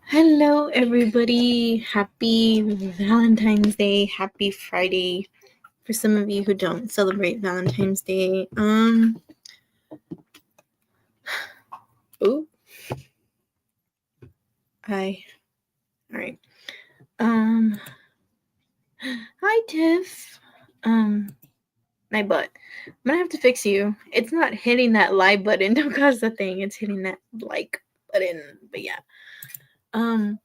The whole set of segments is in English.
Hello, everybody. Happy Valentine's Day. Happy Friday. For some of you who don't celebrate Valentine's Day, oh, hi. All right. Um, hi, Tiff. My butt. I'm gonna have to fix you. It's not hitting that like button. Don't cause the thing. It's hitting that like button. But yeah. I'm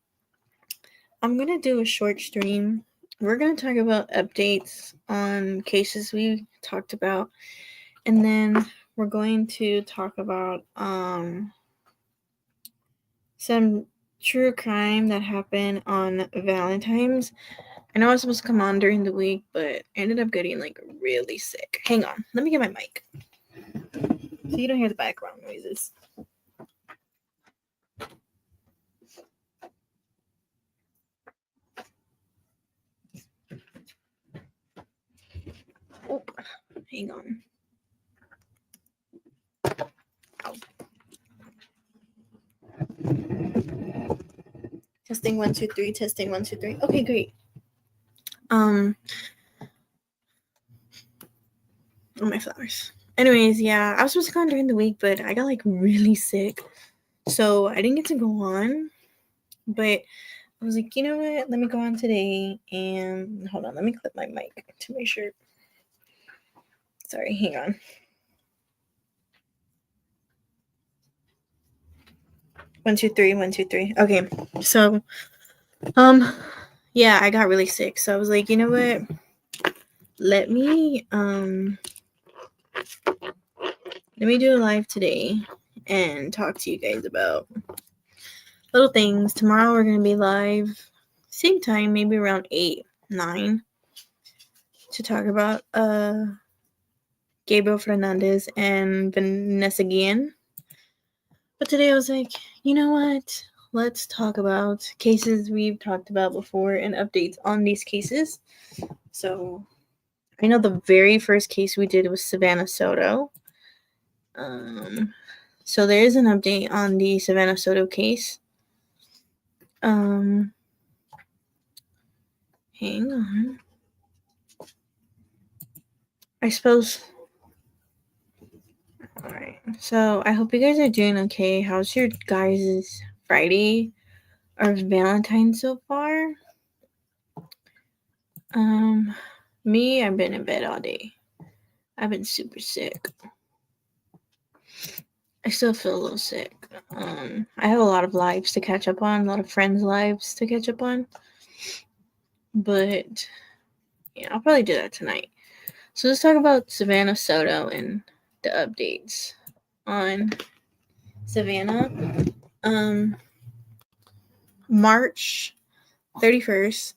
gonna do a short stream. We're gonna talk about updates on cases we talked about, and then we're going to talk about some true crime that happened on Valentine's. I know I was supposed to come on during the week, but I ended up getting like really sick. Hang on, let me get my mic so you don't hear the background noises. Oh, hang on. Ow. Testing 1 2 3. Testing 1 2 3. Okay, great. Oh, my flowers. Anyways, yeah, I was supposed to go on during the week, but I got like really sick, so I didn't get to go on. But I was like, you know what? Let me go on today. And hold on, let me clip my mic to make sure. Sorry, hang on. 1 2 3. 1 2 3. Okay, so yeah, I got really sick, so I was like, you know what? Let me do a live today and talk to you guys about little things. Tomorrow we're gonna be live, same time, maybe around 8, 9, to talk about Gabriel Fernandez and Vanessa Guillen. But today I was like, you know what? Let's talk about cases we've talked about before and updates on these cases. So I know the very first case we did was Savannah Soto. So there is an update on the Savannah Soto case. Hang on. I suppose. Alright. So I hope you guys are doing okay. How's your guys' Friday or Valentine's so far? Me, I've been in bed all day. I've been super sick. I still feel a little sick. I have a lot of lives to catch up on, a lot of friends' lives to catch up on. But yeah, I'll probably do that tonight. So let's talk about Savannah Soto and the updates on Savannah. March 31st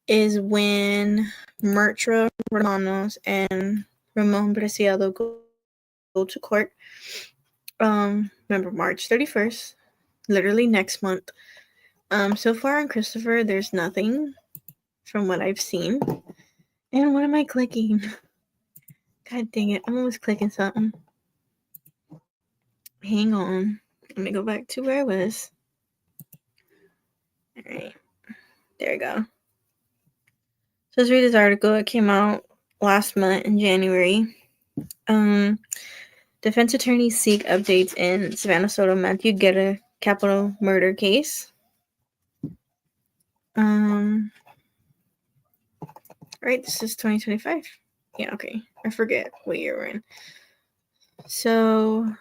is when Mertra Romanos and Ramon Preciado go to court. Remember, March 31st, literally next month. So far on Christopher, there's nothing from what I've seen. And what am I clicking? God dang it, I'm almost clicking something. Hang on. Let me go back to where I was. Alright. There we go. So let's read this article. It came out last month in January. Defense attorneys seek updates in Savannah Soto Matthew Guerra capital murder case. Right, this is 2025. Yeah, okay. I forget what year we're in. So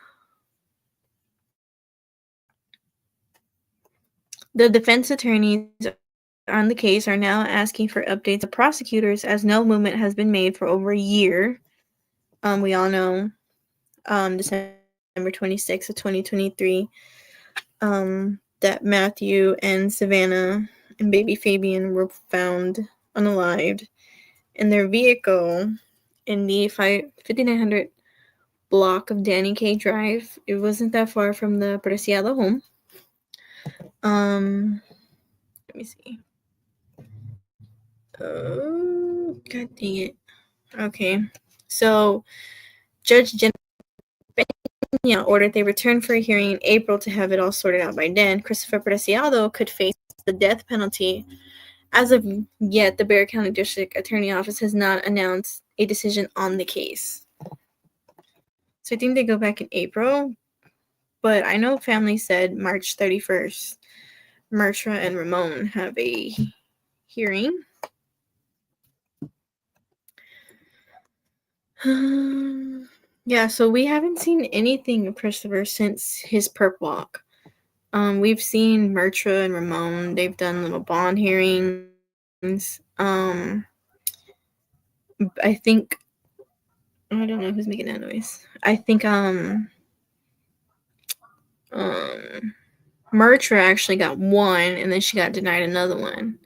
the defense attorneys on the case are now asking for updates of prosecutors as no movement has been made for over a year. We all know December 26th of 2023 that Matthew and Savannah and baby Fabian were found unalived in their vehicle in the 5900 block of Danny K Drive. It wasn't that far from the Preciado home. Let me see. Oh, God dang it. Okay. So, Judge Jennifer ordered they return for a hearing in April to have it all sorted out by then. Christopher Preciado could face the death penalty. As of yet, the Bexar County District Attorney Office has not announced a decision on the case. So I think they go back in April, but I know family said March 31st. Mertra and Ramon have a hearing. Yeah, so we haven't seen anything of Christopher since his perp walk. We've seen Mertra and Ramon. They've done little bond hearings. I think I don't know who's making that noise. I think Mertra actually got one, and then she got denied another one.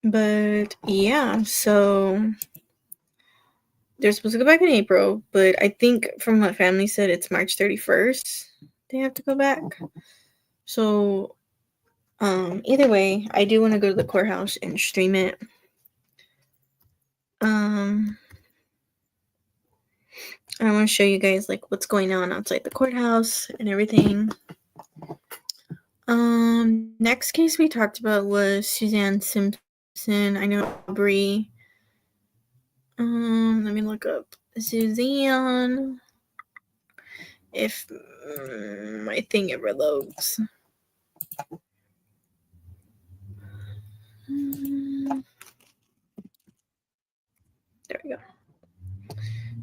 But yeah, so they're supposed to go back in April, but I think from what family said, it's March 31st. They have to go back. So, either way, I do want to go to the courthouse and stream it. I want to show you guys like what's going on outside the courthouse and everything. Next case we talked about was Suzanne Simpson. I know Aubrey. Let me look up Suzanne. If my thing ever loads. There we go.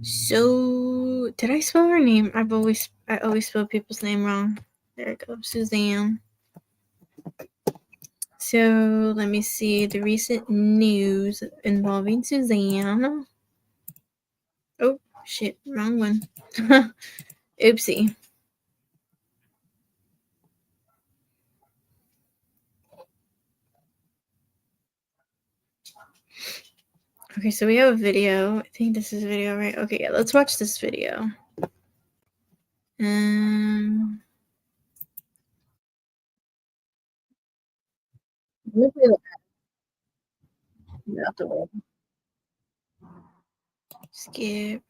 So, did I spell her name? I always spell people's name wrong. There it goes, Suzanne. So, let me see the recent news involving Suzanne. Oh, shit, wrong one. Oopsie. Okay, so we have a video. I think this is a video, right? Okay, yeah, let's watch this video. Skip.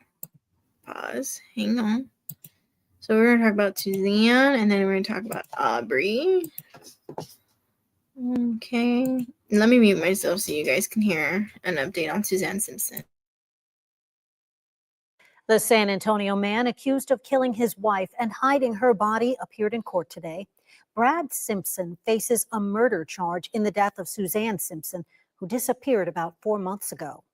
Pause. Hang on. So we're gonna talk about Suzanne, and then we're gonna talk about Aubrey. Okay. Let me mute myself so you guys can hear an update on Suzanne Simpson. The San Antonio man accused of killing his wife and hiding her body appeared in court today. Brad Simpson faces a murder charge in the death of Suzanne Simpson, who disappeared about 4 months ago.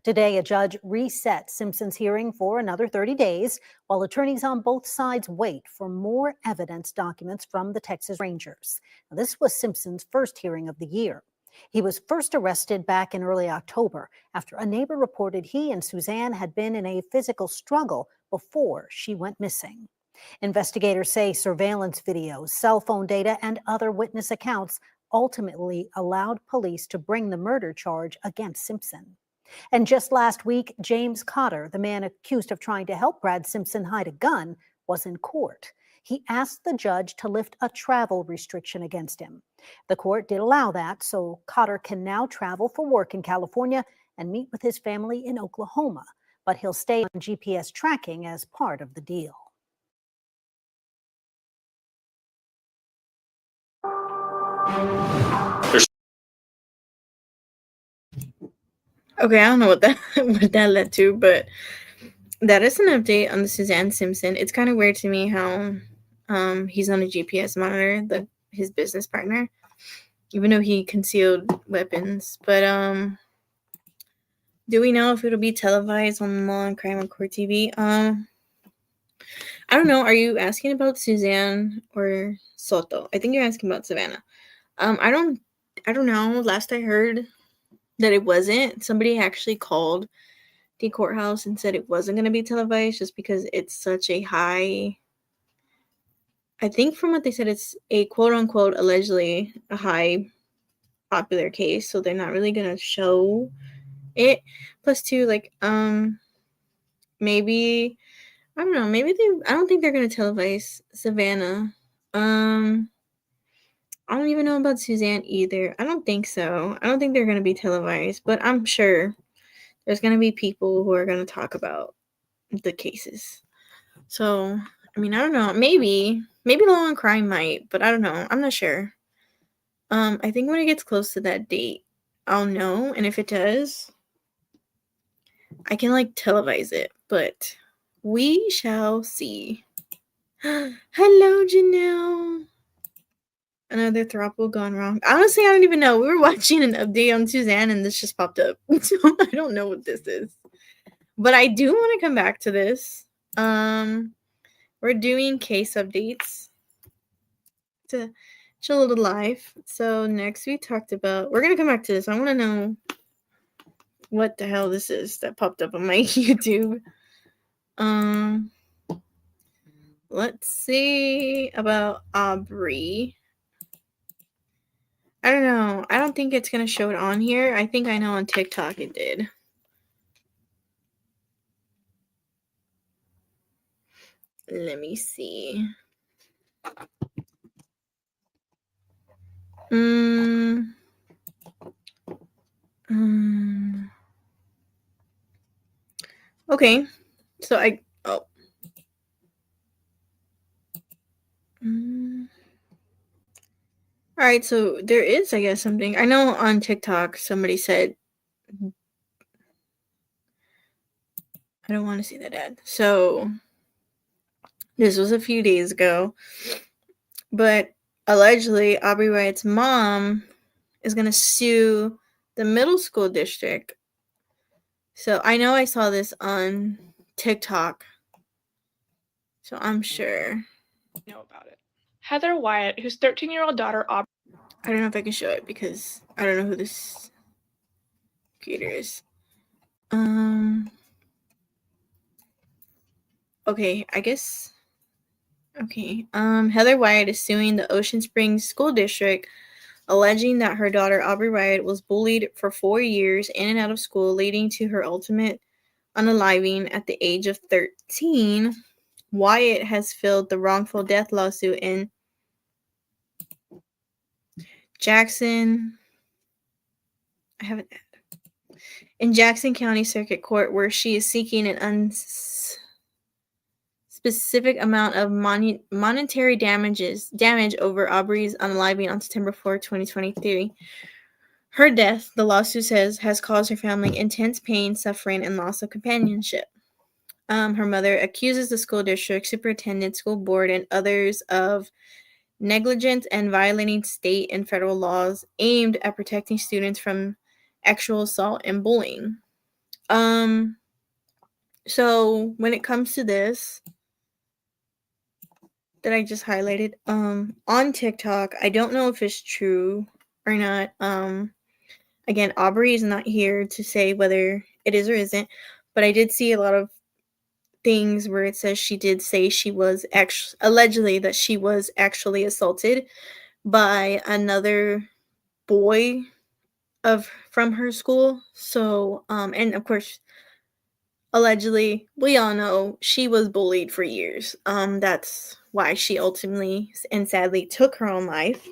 Today, a judge reset Simpson's hearing for another 30 days, while attorneys on both sides wait for more evidence documents from the Texas Rangers. Now, this was Simpson's first hearing of the year. He was first arrested back in early October after a neighbor reported he and Suzanne had been in a physical struggle before she went missing. Investigators say surveillance videos, cell phone data, and other witness accounts ultimately allowed police to bring the murder charge against Simpson. And just last week, James Cotter, the man accused of trying to help Brad Simpson hide a gun, was in court. He asked the judge to lift a travel restriction against him. The court did allow that, so Cotter can now travel for work in California and meet with his family in Oklahoma, but he'll stay on GPS tracking as part of the deal. Okay, I don't know what that led to, but that is an update on the Suzanne Simpson. It's kind of weird to me how he's on a GPS monitor, his business partner, even though he concealed weapons. But do we know if it'll be televised on Law and Crime on Court TV? I don't know. Are you asking about Suzanne or Soto? I think you're asking about Savannah. I don't know. Last I heard that it wasn't. Somebody actually called the courthouse and said it wasn't going to be televised just because it's such a high. I think from what they said, it's a quote unquote allegedly a high popular case, so they're not really going to show it. Plus, two, like maybe I don't know. Maybe I don't think they're going to televise Savannah. I don't even know about Suzanne either. I don't think so. I don't think they're going to be televised, but I'm sure there's going to be people who are going to talk about the cases. So, I mean, I don't know. Maybe Law and Crime might, but I don't know. I'm not sure. I think when it gets close to that date, I'll know, and if it does, I can like televise it, but we shall see. Hello, Janelle. Another throuple gone wrong. Honestly, I don't even know. We were watching an update on Suzanne and this just popped up. So I don't know what this is. But I do want to come back to this. We're doing case updates to chill the life. So next we talked about, we're gonna come back to this. I want to know what the hell this is that popped up on my YouTube. Let's see about Aubrey. I don't know. I don't think it's gonna show it on here. I think I know on TikTok it did. Let me see. Okay. So I all right, so there is, I guess, something. I know on TikTok somebody said I don't want to see that ad. So this was a few days ago. But allegedly Aubrey Wright's mom is gonna sue the middle school district. So I know I saw this on TikTok. So I'm sure. Know about it. Heather Wyatt, whose 13-year-old daughter Aubrey. I don't know if I can show it because I don't know who this creator is. Okay, I guess. Okay. Heather Wyatt is suing the Ocean Springs School District, alleging that her daughter Aubrey Wyatt was bullied for 4 years in and out of school, leading to her ultimate unaliving at the age of 13. Wyatt has filed the wrongful death lawsuit in Jackson County Circuit Court, where she is seeking an unspecific amount of monetary damage over Aubrey's unaliving on September 4, 2023. Her death, the lawsuit says, has caused her family intense pain, suffering, and loss of companionship. Her mother accuses the school district, superintendent, school board, and others of negligence and violating state and federal laws aimed at protecting students from sexual assault and bullying. So when it comes to this that I just highlighted, on TikTok, I don't know if it's true or not. Again, Aubrey is not here to say whether it is or isn't, but I did see a lot of things where it says she did say she was allegedly that she was actually assaulted by another boy from her school. So and of course allegedly we all know she was bullied for years. That's why she ultimately and sadly took her own life.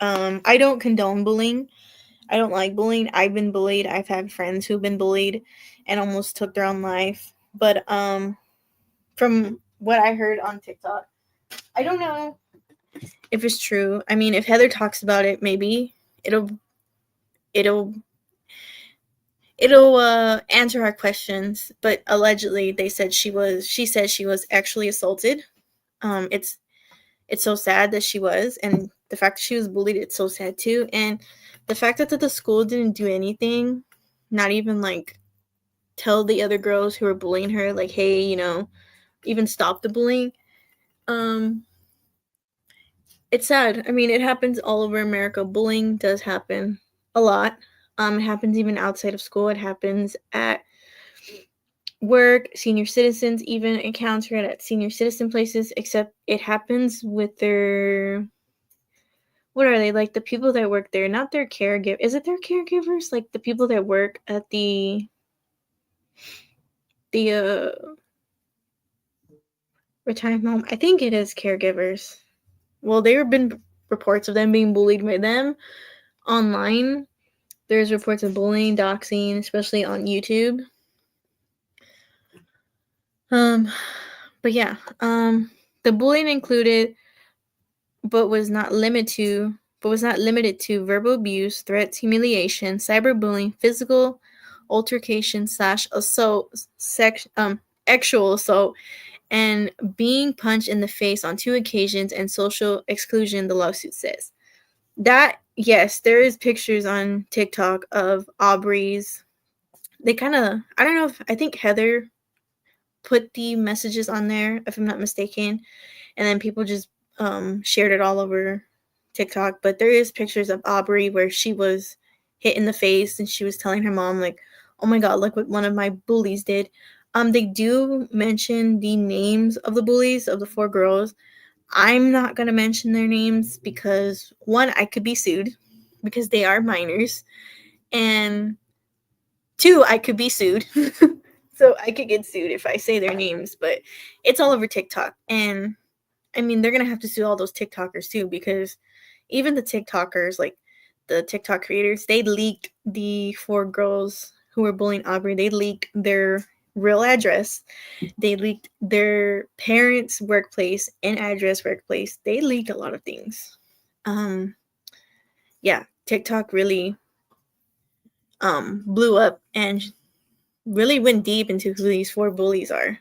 I don't condone bullying. I don't like bullying. I've been bullied. I've had friends who've been bullied and almost took their own life. But from what I heard on TikTok, I don't know if it's true. I mean, if Heather talks about it, maybe it'll answer our questions. But allegedly, she said she was actually assaulted. It's so sad that she was, and the fact that she was bullied, it's so sad too. And the fact that the school didn't do anything, not even like tell the other girls who were bullying her, like, hey, even stop the bullying. It's sad. I mean, it happens all over America. Bullying does happen a lot. It happens even outside of school. It happens at work. Senior citizens even encounter it at senior citizen places, except it happens with their, what are they, like the people that work there, not their caregiver. Is it their caregivers? Like the people that work at the retirement home. I think it is caregivers. Well, there have been reports of them being bullied by them online. There's reports of bullying, doxing, especially on YouTube. But yeah, the bullying included, but was not limited to verbal abuse, threats, humiliation, cyberbullying, physical altercation / assault, sexual assault, and being punched in the face on 2 occasions and social exclusion, the lawsuit says. That, yes, there is pictures on TikTok of Aubrey's. They kind of, I don't know if, I think Heather put the messages on there, if I'm not mistaken, and then people just shared it all over TikTok. But there is pictures of Aubrey where she was hit in the face and she was telling her mom, like, oh my god, look what one of my bullies did. They do mention the names of the bullies, of the 4 girls. I'm not going to mention their names because, one, I could be sued because they are minors, and 2, I could be sued. So I could get sued if I say their names, but it's all over TikTok. And I mean, they're going to have to sue all those TikTokers too, because even the TikTokers, like the TikTok creators, they leaked the 4 girls who were bullying Aubrey. They leaked their real address. They leaked their parents' workplace and address workplace. They leaked a lot of things. Yeah, TikTok really blew up and really went deep into who these 4 bullies are.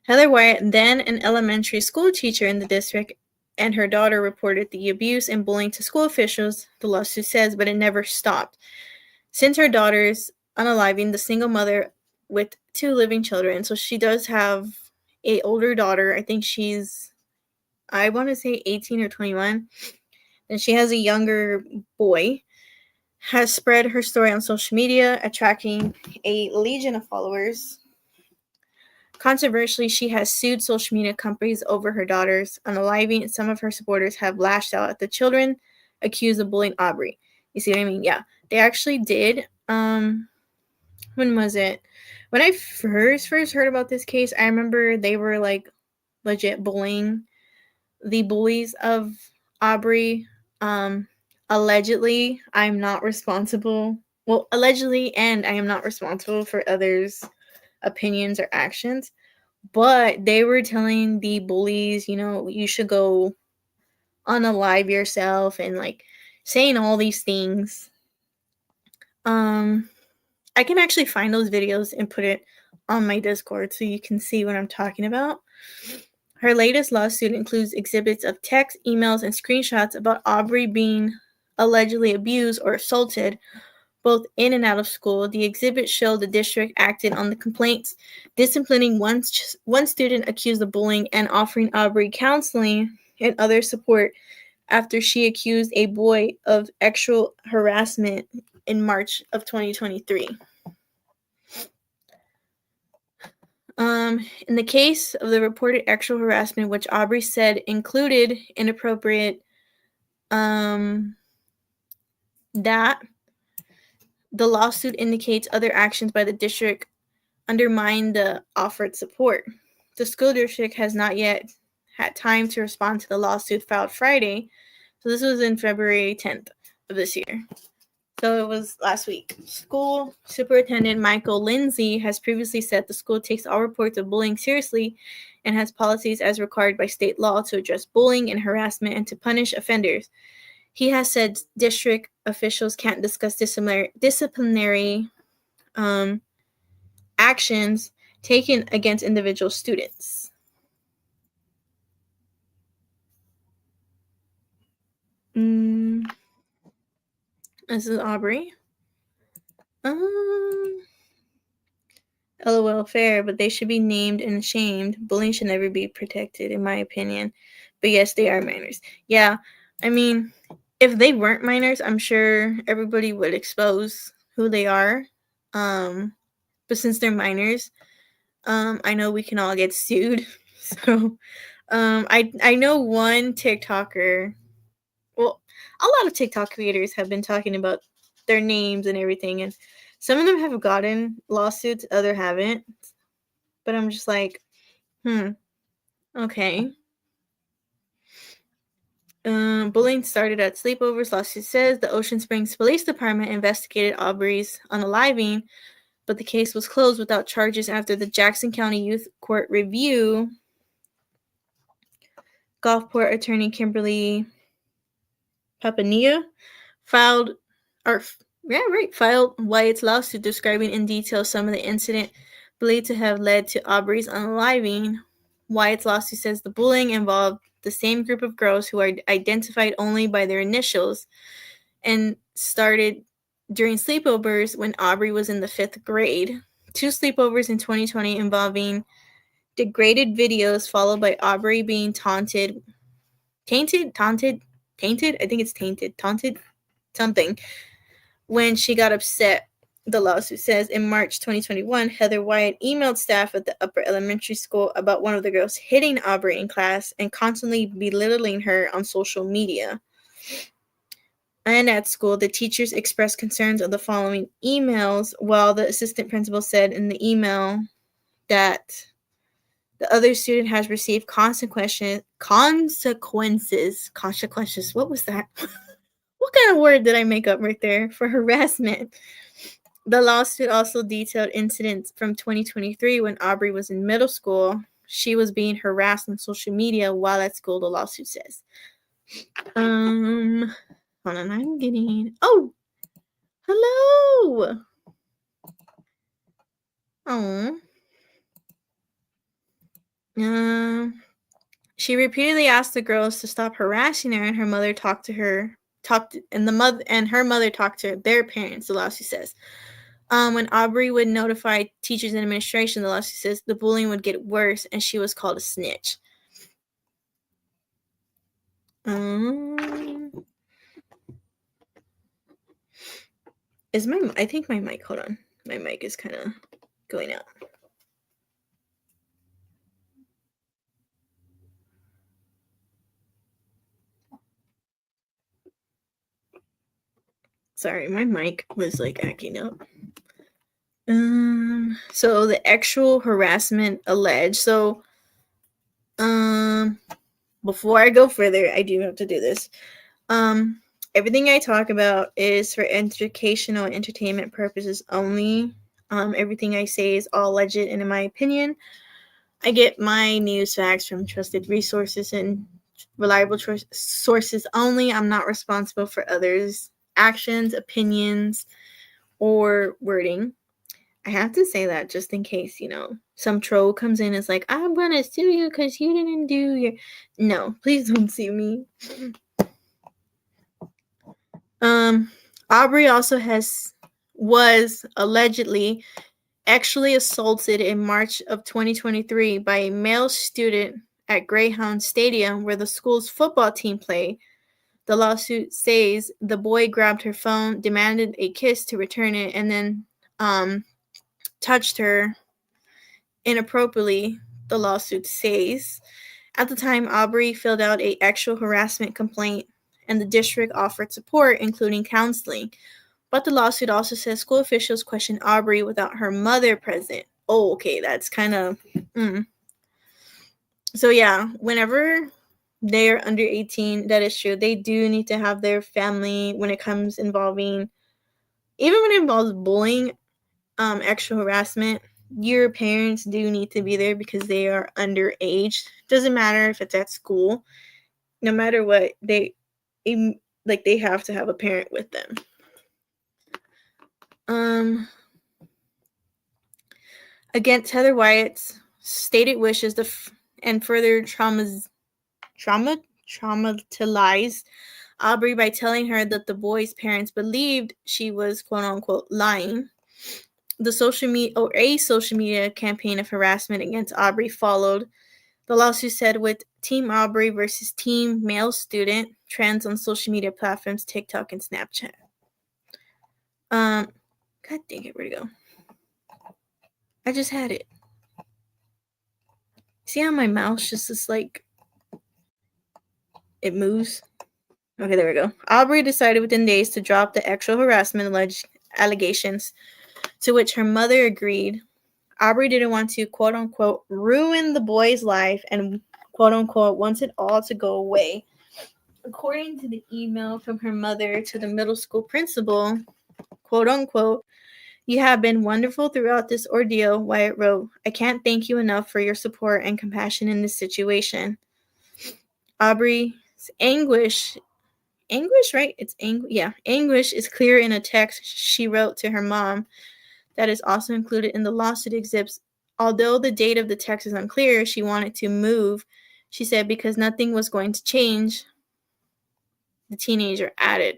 Heather Wyatt, then an elementary school teacher in the district, and her daughter reported the abuse and bullying to school officials, the lawsuit says, but it never stopped. Since her daughter's unaliving, the single mother with 2 living children, so she does have a older daughter. I think she's, I want to say 18 or 21, and she has a younger boy, has spread her story on social media, attracting a legion of followers. Controversially, she has sued social media companies over her daughter's unaliving, and some of her supporters have lashed out at the children accused of bullying Aubrey. You see what I mean? Yeah, they actually did. When was it? When I first heard about this case, I remember they were like legit bullying the bullies of Aubrey. Allegedly, I'm not responsible. Well, allegedly, and I am not responsible for others' opinions or actions. But they were telling the bullies, you should go unalive yourself and like saying all these things. I can actually find those videos and put it on my Discord so you can see what I'm talking about. Her latest lawsuit includes exhibits of texts, emails, and screenshots about Aubrey being allegedly abused or assaulted both in and out of school. The exhibits show the district acted on the complaints, disciplining one student accused of bullying and offering Aubrey counseling and other support after she accused a boy of sexual harassment in March of 2023. In the case of the reported sexual harassment, which Aubrey said included inappropriate, that the lawsuit indicates other actions by the district undermine the offered support. The school district has not yet had time to respond to the lawsuit filed Friday. So this was in February 10th of this year. So it was last week. School Superintendent Michael Lindsay has previously said the school takes all reports of bullying seriously and has policies as required by state law to address bullying and harassment and to punish offenders. He has said district officials can't discuss disciplinary actions taken against individual students. This is Aubrey. LOL, fair, but they should be named and shamed. Bullying should never be protected, in my opinion. But yes, they are minors. Yeah, I mean, if they weren't minors, I'm sure everybody would expose who they are. But since they're minors, I know we can all get sued. So, I know one TikToker. Well, a lot of TikTok creators have been talking about their names and everything, and some of them have gotten lawsuits, others haven't. But I'm just like, okay. Bullying started at sleepovers, lawsuit says. The Ocean Springs Police Department investigated Aubrey's unaliving, but the case was closed without charges after the Jackson County Youth Court review. Gulfport attorney Kimberly Papania filed Wyatt's lawsuit describing in detail some of the incident believed to have led to Aubrey's unaliving. Wyatt's lawsuit says the bullying involved the same group of girls who are identified only by their initials and started during sleepovers when Aubrey was in the 5th grade. 2 sleepovers in 2020 involving degraded videos followed by Aubrey being taunted, something, when she got upset. The lawsuit says in March 2021, Heather Wyatt emailed staff at the upper elementary school about one of the girls hitting Aubrey in class and constantly belittling her on social media. And at school, the teachers expressed concerns of the following emails, while the assistant principal said in the email that the other student has received consequences. What was that? What kind of word did I make up right there? For harassment. The lawsuit also detailed incidents from 2023 when Aubrey was in middle school. She was being harassed on social media while at school, the lawsuit says. Hold on, I'm getting... Oh! Hello! Oh. She repeatedly asked the girls to stop harassing her, and her mother talked to her talked to their parents, the lawsuit says. When Aubrey would notify teachers and administration, the lawsuit says the bullying would get worse and she was called a snitch. I think my mic, hold on. My mic is kind of going out. Sorry, my mic was like acting up. So the actual harassment alleged. So, before I go further, I do have to do this. Everything I talk about is for educational and entertainment purposes only. Everything I say is all alleged and in my opinion. I get my news facts from trusted resources and reliable sources only. I'm not responsible for others' actions, opinions, or wording. I have to say that just in case, some troll comes in and is like, I'm going to sue you because you didn't do your... No, please don't sue me. Aubrey also was allegedly actually assaulted in March of 2023 by a male student at Greyhound Stadium where the school's football team play. The lawsuit says the boy grabbed her phone, demanded a kiss to return it, and then touched her inappropriately, the lawsuit says. At the time, Aubrey filled out an actual harassment complaint, and the district offered support, including counseling. But the lawsuit also says school officials questioned Aubrey without her mother present. Oh, okay, that's kind of... So yeah, whenever they're under 18, that is true. They do need to have their family when it comes involving... Even when it involves bullying, actual harassment, your parents do need to be there because they are underage. Doesn't matter if it's at school. No matter what, they have to have a parent with them. Against Heather Wyatt's stated wishes and further traumatized Aubrey by telling her that the boy's parents believed she was quote unquote lying. A social media campaign of harassment against Aubrey followed. The lawsuit said with Team Aubrey versus Team Male Student trends on social media platforms TikTok and Snapchat. God dang it, where'd it go? I just had it. See how my mouse just is like, it moves? Okay, there we go. Aubrey decided within days to drop the actual harassment alleged allegations, to which her mother agreed. Aubrey didn't want to, quote unquote, ruin the boy's life and, quote unquote, wants it all to go away. According to the email from her mother to the middle school principal, quote unquote, "You have been wonderful throughout this ordeal," Wyatt wrote. "I can't thank you enough for your support and compassion in this situation." Aubrey's anguish, right? Anguish is clear in a text she wrote to her mom that is also included in the lawsuit exhibits. Although the date of the text is unclear, she wanted to move, she said, because nothing was going to change. The teenager added,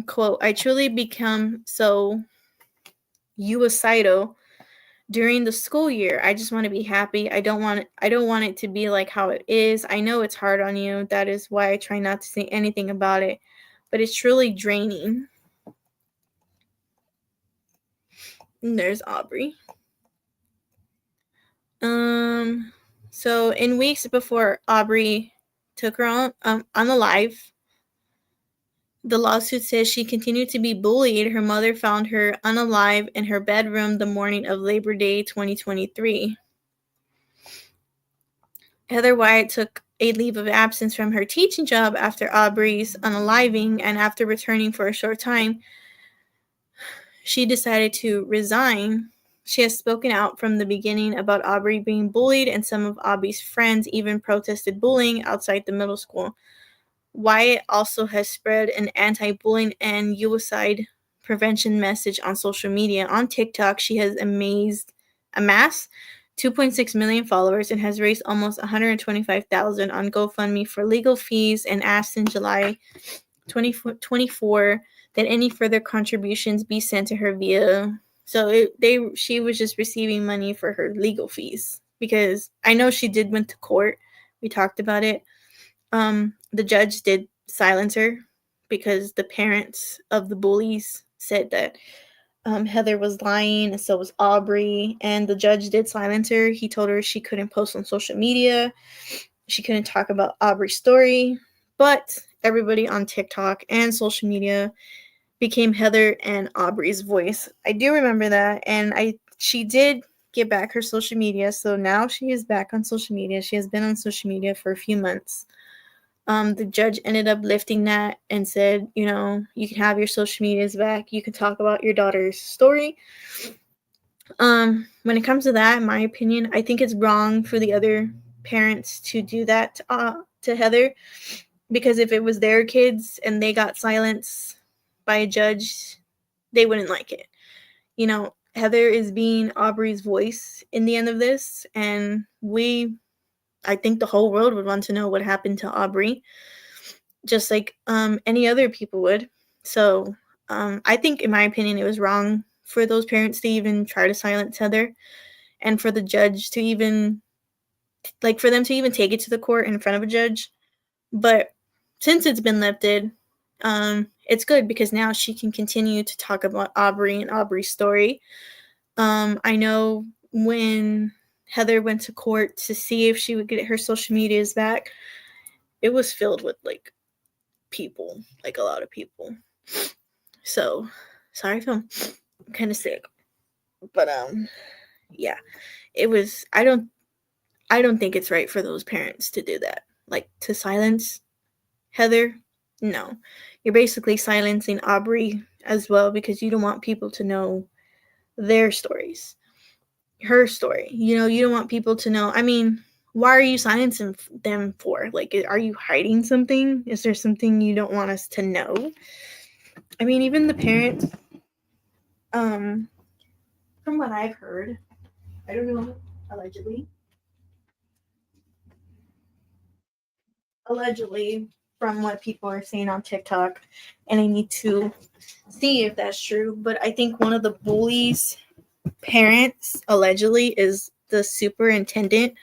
quote, "I truly become so suicidal during the school year. I just want to be happy. I don't want it to be like how it is. I know it's hard on you. That is why I try not to say anything about it. But it's truly draining." And there's Aubrey. So in weeks before Aubrey took her on the live, the lawsuit says she continued to be bullied. Her mother found her unalive in her bedroom the morning of Labor Day 2023. Heather Wyatt took a leave of absence from her teaching job after Aubrey's unaliving, and after returning for a short time, she decided to resign. She has spoken out from the beginning about Aubrey being bullied, and some of Aubrey's friends even protested bullying outside the middle school. Wyatt also has spread an anti-bullying and suicide prevention message on social media. On TikTok, she has amassed 2.6 million followers and has raised almost $125,000 on GoFundMe for legal fees, and asked in July 2024 that any further contributions be sent to her via. So she was just receiving money for her legal fees, because I know she went to court. We talked about it. The judge did silence her because the parents of the bullies said that Heather was lying, and so was Aubrey, and the judge did silence her. He told her she couldn't post on social media, she couldn't talk about Aubrey's story, but everybody on TikTok and social media became Heather and Aubrey's voice. I do remember that, and she did get back her social media, so now she is back on social media. She has been on social media for a few months. The judge ended up lifting that and said, you can have your social medias back. You can talk about your daughter's story. When it comes to that, in my opinion, I think it's wrong for the other parents to do that to Heather, because if it was their kids and they got silenced by a judge, they wouldn't like it. Heather is being Aubrey's voice in the end of this, and I think the whole world would want to know what happened to Aubrey, just like any other people would. So I think, in my opinion, it was wrong for those parents to even try to silence Heather, and for the judge to even, for them to even take it to the court in front of a judge. But since it's been lifted, it's good, because now she can continue to talk about Aubrey and Aubrey's story. I know when Heather went to court to see if she would get her social medias back, it was filled with people, a lot of people. So sorry if I'm kind of sick, but yeah, it was. I don't think it's right for those parents to do that, to silence Heather. No, you're basically silencing Aubrey as well, because you don't want people to know their stories, her story. You don't want people to know. I mean, why are you silencing them for? Are you hiding something? Is there something you don't want us to know? I mean, even the parents, from what I've heard, I don't know, allegedly, from what people are saying on TikTok, and I need to see if that's true, but I think one of the bullies' parents, allegedly, is the superintendent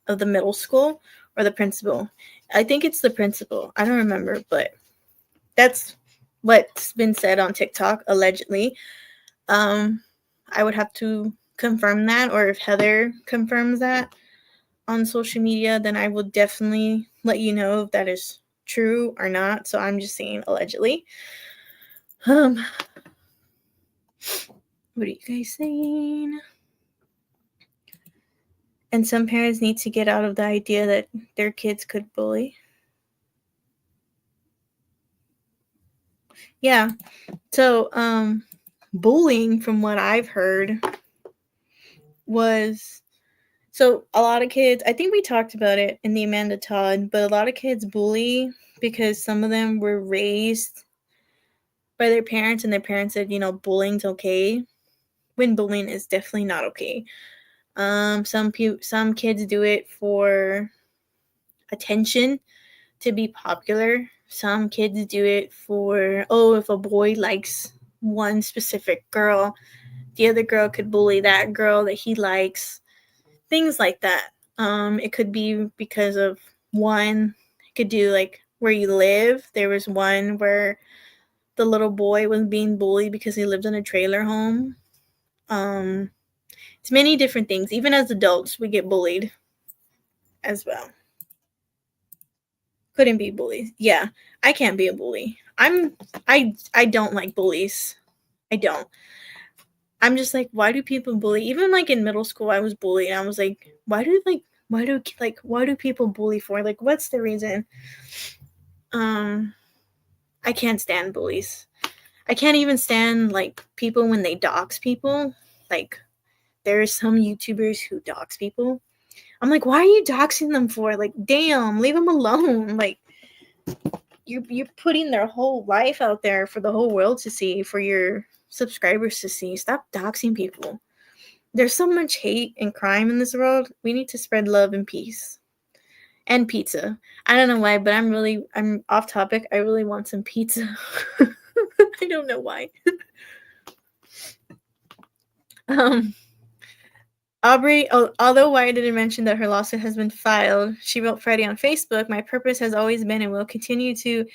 of the middle school, or the principal. I think it's the principal. I don't remember, but that's what's been said on TikTok, allegedly. I would have to confirm that, or if Heather confirms that on social media, then I will definitely let you know if that is true or not. So I'm just saying allegedly. What are you guys saying? And some parents need to get out of the idea that their kids could bully. Yeah. So, bullying, from what I've heard, was so a lot of kids, I think we talked about it in the Amanda Todd, but a lot of kids bully because some of them were raised by their parents and their parents said, bullying's okay, when bullying is definitely not okay. Some kids do it for attention, to be popular. Some kids do it for, if a boy likes one specific girl, the other girl could bully that girl that he likes. Things like that. It could be because of one. It could do like where you live. There was one where the little boy was being bullied because he lived in a trailer home. It's many different things. Even as adults, we get bullied as well. Couldn't be bullies. Yeah, I can't be a bully. I don't like bullies. I don't. I'm just like, why do people bully? Even like in middle school, I was bullied. And I was like, why do people bully for? Like, what's the reason? I can't stand bullies. I can't even stand like people when they dox people. Like, there's some YouTubers who dox people. I'm like, why are you doxing them for? Like, damn, leave them alone. Like, you're putting their whole life out there for the whole world to see, for your subscribers to see. Stop doxing people. There's so much hate and crime in this world. We need to spread love and peace. And pizza. I don't know why, but I'm off topic. I really want some pizza. I don't know why. Aubrey, although Wyatt didn't mention that her lawsuit has been filed, she wrote Friday on Facebook, "My purpose has always been and will continue to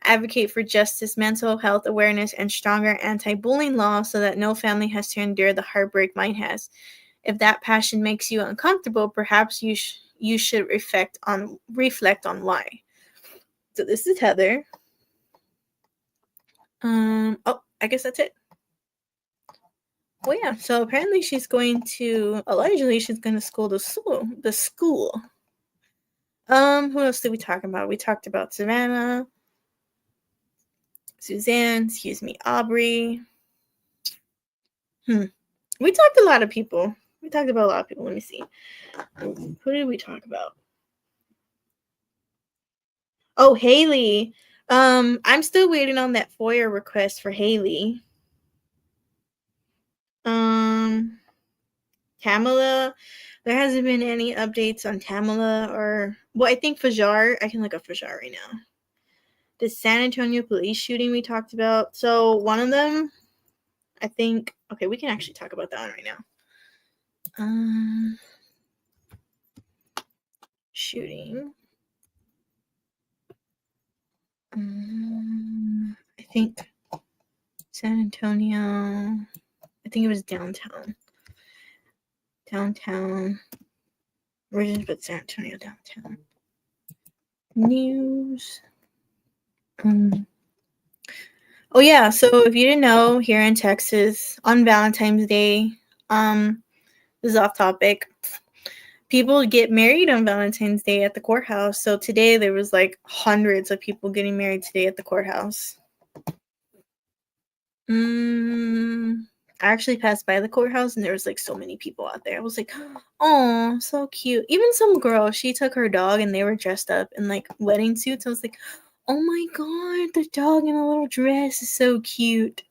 advocate for justice, mental health awareness, and stronger anti-bullying laws so that no family has to endure the heartbreak mine has. If that passion makes you uncomfortable, perhaps you should reflect on why." So this is Heather. I guess that's it. Oh yeah, so apparently allegedly she's going to school the school. Who else did we talk about? We talked about Savannah, Suzanne, Aubrey. We talked a lot of people. We talked about a lot of people. Let me see. Who did we talk about? Oh, Haley. I'm still waiting on that FOIA request for Haley. Tamala. There hasn't been any updates on Tamala I think Fajar. I can look up Fajar right now. The San Antonio police shooting we talked about. So one of them, I think. Okay, we can actually talk about that one right now. Shooting. I think San Antonio. I think it was downtown. Where did I put San Antonio downtown? News. Oh yeah, so if you didn't know, here in Texas on Valentine's Day, this is off topic. People get married on Valentine's Day at the courthouse. So today there was like hundreds of people getting married today at the courthouse. I actually passed by the courthouse and there was like so many people out there. I was like, oh, so cute. Even some girl, she took her dog and they were dressed up in like wedding suits. I was like, oh my god, the dog in a little dress is so cute.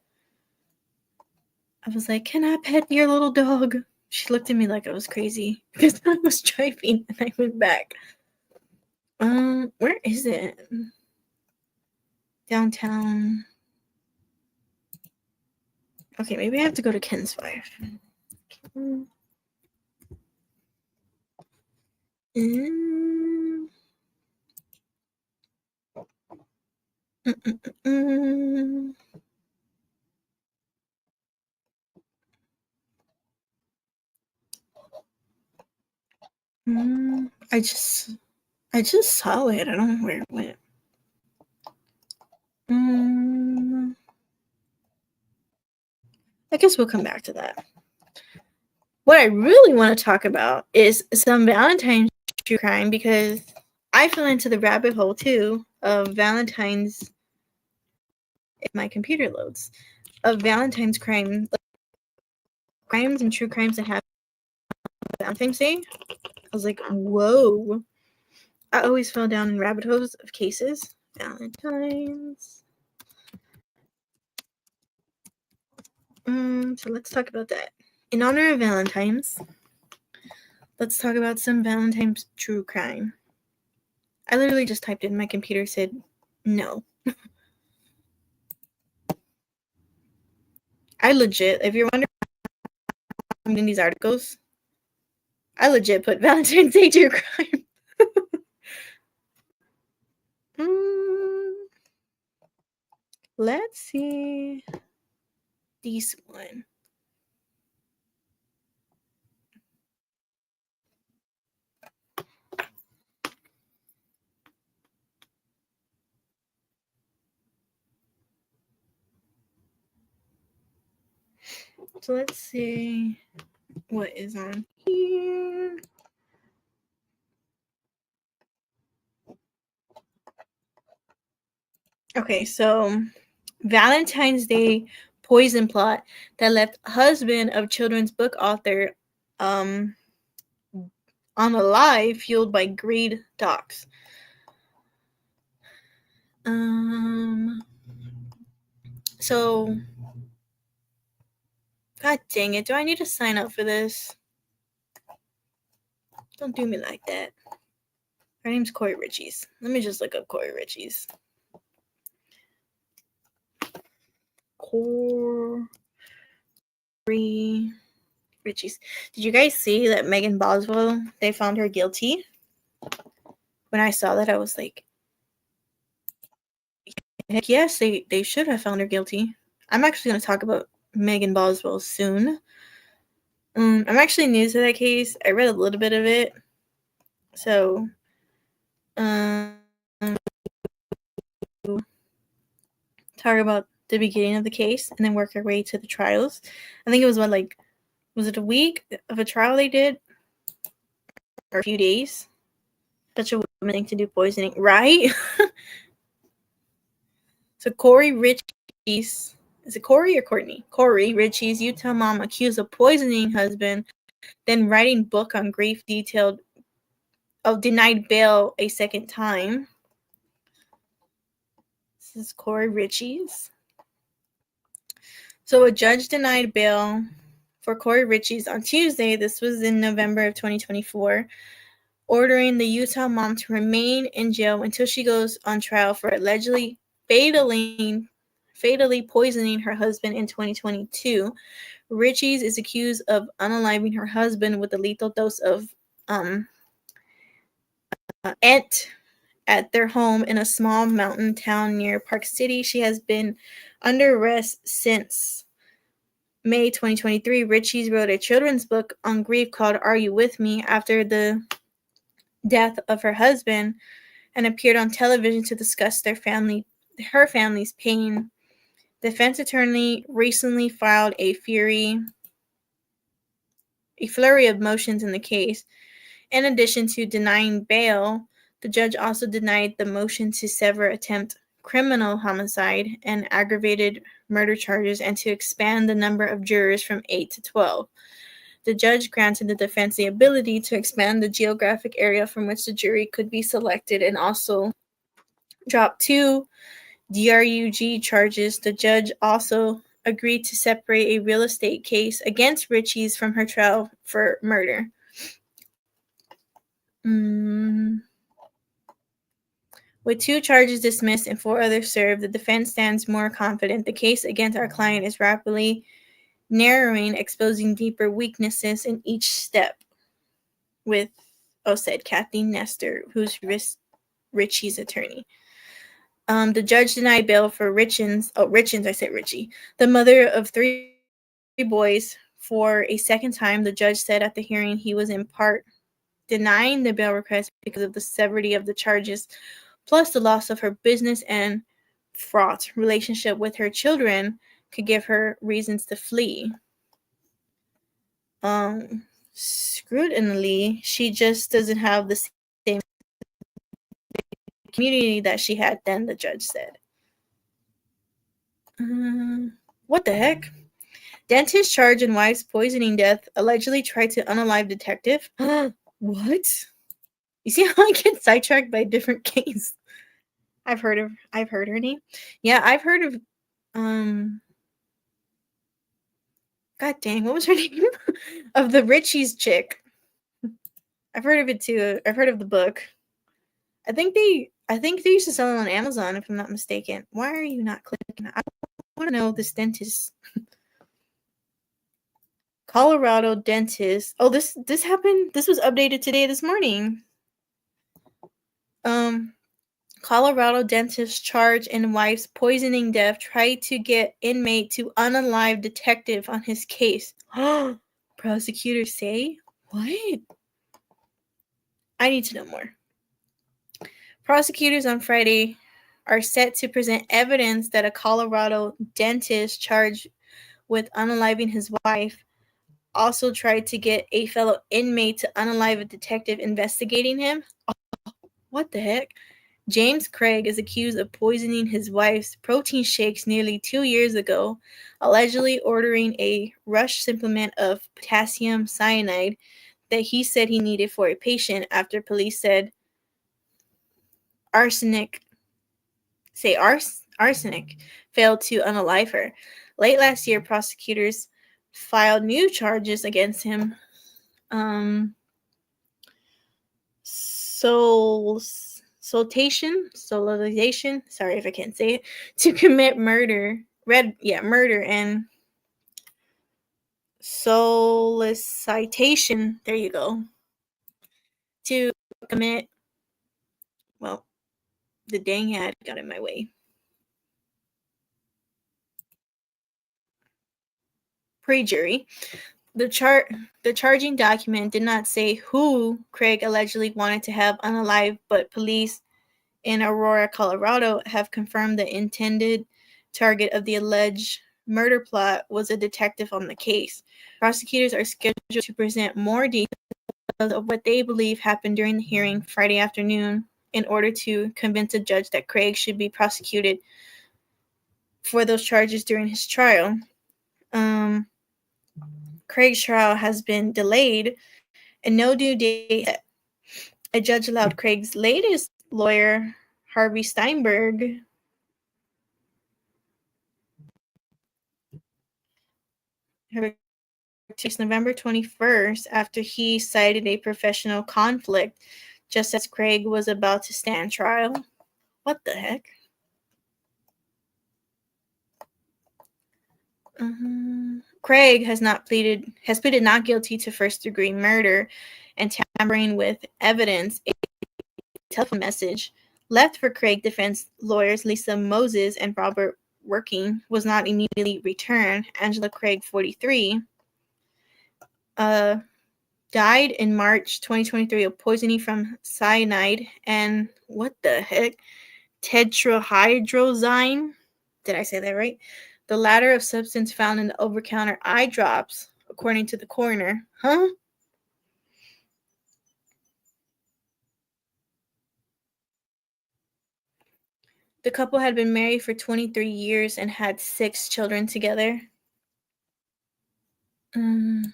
I was like, can I pet your little dog? She looked at me like I was crazy because I was driving and I went back. Where is it? Downtown. Okay, maybe I have to go to Ken's 5. I just saw it. I don't know where it went. I guess we'll come back to that. What I really want to talk about is some Valentine's true crime, because I fell into the rabbit hole too of Valentine's if my computer loads, of Valentine's crime, crimes and true crimes that happen on Valentine's Day. I was like, whoa. I always fell down in rabbit holes of cases. Valentine's. So let's talk about that. In honor of Valentine's, let's talk about some Valentine's true crime. I literally just typed in, my computer said no. I legit, if you're wondering why I'm in these articles, I legit put Valentine's Day true crime. Let's see. This one. So let's see what is on here. Okay, so Valentine's Day poison plot that left husband of children's book author unalive, fueled by greed talks. So, god dang it, do I need to sign up for this? Don't do me like that. Her name's Corey Ritchie's. Let me just look up Corey Ritchie's. Corey Ritchie's. Did you guys see that Megan Boswell, they found her guilty? When I saw that, I was like, heck yes, they should have found her guilty. I'm actually going to talk about Megan Boswell soon. I'm actually new to that case. I read a little bit of it. So, talk about the beginning of the case and then work our way to the trials. I think it was was it a week of a trial they did? Or a few days? Such a woman thing to do poisoning, right? So Corey Ritchie's, is it Corey or Courtney? Corey Ritchie's Utah mom accused of poisoning husband, then writing book on grief detailed of denied bail a second time. This is Corey Ritchie's. So a judge denied bail for Corey Ritchie's on Tuesday. This was in November of 2024, ordering the Utah mom to remain in jail until she goes on trial for allegedly fatally poisoning her husband in 2022. Ritchie's is accused of unaliving her husband with a lethal dose of ent at their home in a small mountain town near Park City. She has been under arrest since May 2023. Ritchie's wrote a children's book on grief called Are You With Me after the death of her husband and appeared on television to discuss her family's pain. Defense attorney recently filed a flurry of motions in the case. In addition to denying bail, the judge also denied the motion to sever attempt criminal homicide and aggravated murder charges and to expand the number of jurors from 8 to 12. The judge granted the defense the ability to expand the geographic area from which the jury could be selected and also dropped 2 DRUG charges. The judge also agreed to separate a real estate case against Ritchie's from her trial for murder. With 2 charges dismissed and 4 others served, the defense stands more confident. The case against our client is rapidly narrowing, exposing deeper weaknesses in each step. Said Kathy Nestor, who's Ritchie's attorney. The judge denied bail for Ritchie, the mother of 3 boys, for a second time. The judge said at the hearing he was in part denying the bail request because of the severity of the charges, plus the loss of her business and fraught relationship with her children could give her reasons to flee. Scrutinally, she just doesn't have the same community that she had then, the judge said. What the heck? Dentist charged in wife's poisoning death, allegedly tried to unalive detective. What? You see how I get sidetracked by a different case? I've heard her name. Yeah, I've heard of God dang, what was her name? Of the Richie's chick. I've heard of it too. I've heard of the book. I think they used to sell it on Amazon, if I'm not mistaken. Why are you not clicking? I want to know this dentist. Colorado dentist. Oh, this happened. This was updated today, this morning. Colorado dentist charged in wife's poisoning death tried to get inmate to unalive detective on his case. Prosecutors say what? I need to know more. Prosecutors on Friday are set to present evidence that a Colorado dentist charged with unaliving his wife also tried to get a fellow inmate to unalive a detective investigating him. What the heck? James Craig is accused of poisoning his wife's protein shakes nearly 2 years ago, allegedly ordering a rush supplement of potassium cyanide that he said he needed for a patient after police said arsenic failed to unalive her. Late last year, prosecutors filed new charges against him. Solicitation, sorry if I can't say it, to commit murder. Murder and solicitation, there you go, to commit, well, the dang ad got in my way. Perjury. The charging document did not say who Craig allegedly wanted to have unalive, but police in Aurora, Colorado have confirmed the intended target of the alleged murder plot was a detective on the case. Prosecutors are scheduled to present more details of what they believe happened during the hearing Friday afternoon in order to convince a judge that Craig should be prosecuted for those charges during his trial. Craig's trial has been delayed and no due date set. A judge allowed Craig's latest lawyer, Harvey Steinberg, November 21st after he cited a professional conflict just as Craig was about to stand trial. What the heck? Craig has pleaded not guilty to first-degree murder and tampering with evidence. A telephone message left for Craig defense lawyers Lisa Moses and Robert Working was not immediately returned. Angela Craig, 43, died in March 2023 of poisoning from cyanide and what the heck? Tetrahydrozyme? Did I say that right? The latter of substance found in the over-counter eye drops, according to the coroner. Huh? The couple had been married for 23 years and had 6 children together. The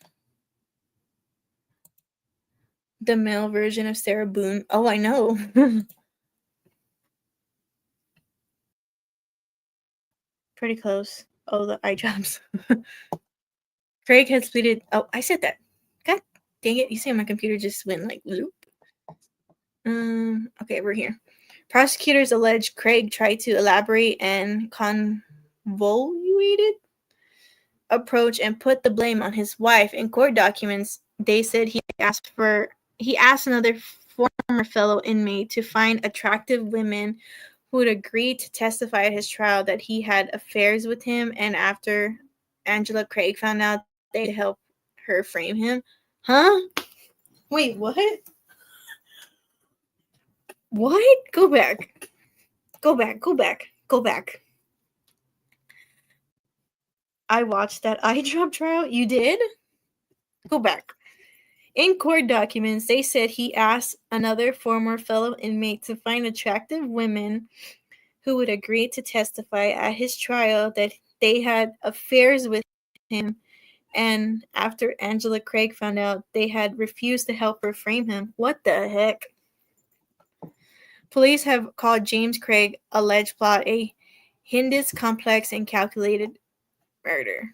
male version of Sarah Boone. Oh, I know. Pretty close. Oh, the eye drops. Craig has pleaded. Oh, I said that. God dang it. You see how my computer just went like loop? Okay, we're here. Prosecutors allege Craig tried to elaborate and convoluted approach and put the blame on his wife. In court documents, they said he asked another former fellow inmate to find attractive women who would agree to testify at his trial that he had affairs with him, and after Angela Craig found out, they helped her frame him. Huh? Wait, what? What? Go back. I watched that eye drop trial. You did? Go back. In court documents, they said he asked another former fellow inmate to find attractive women who would agree to testify at his trial that they had affairs with him, and after Angela Craig found out, they had refused to help her frame him. What the heck? Police have called James Craig's alleged plot a heinous, complex, and calculated murder.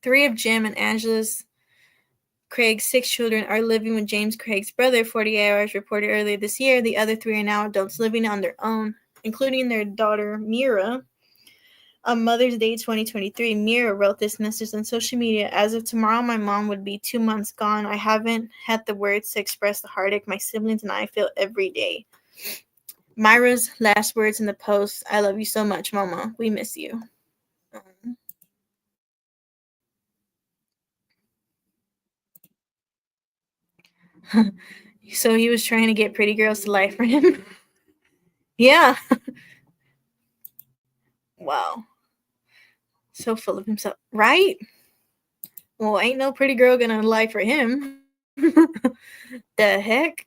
3 of Jim and Angela's Craig's 6 children are living with James Craig's brother. 48 Hours reported earlier this year. The other 3 are now adults living on their own, including their daughter, Mira. On Mother's Day 2023, Mira wrote this message on social media. As of tomorrow, my mom would be 2 months gone. I haven't had the words to express the heartache my siblings and I feel every day. Myra's last words in the post: I love you so much, Mama. We miss you. So he was trying to get pretty girls to lie for him. Yeah. Wow. So full of himself. Right? Well, ain't no pretty girl gonna lie for him. The heck?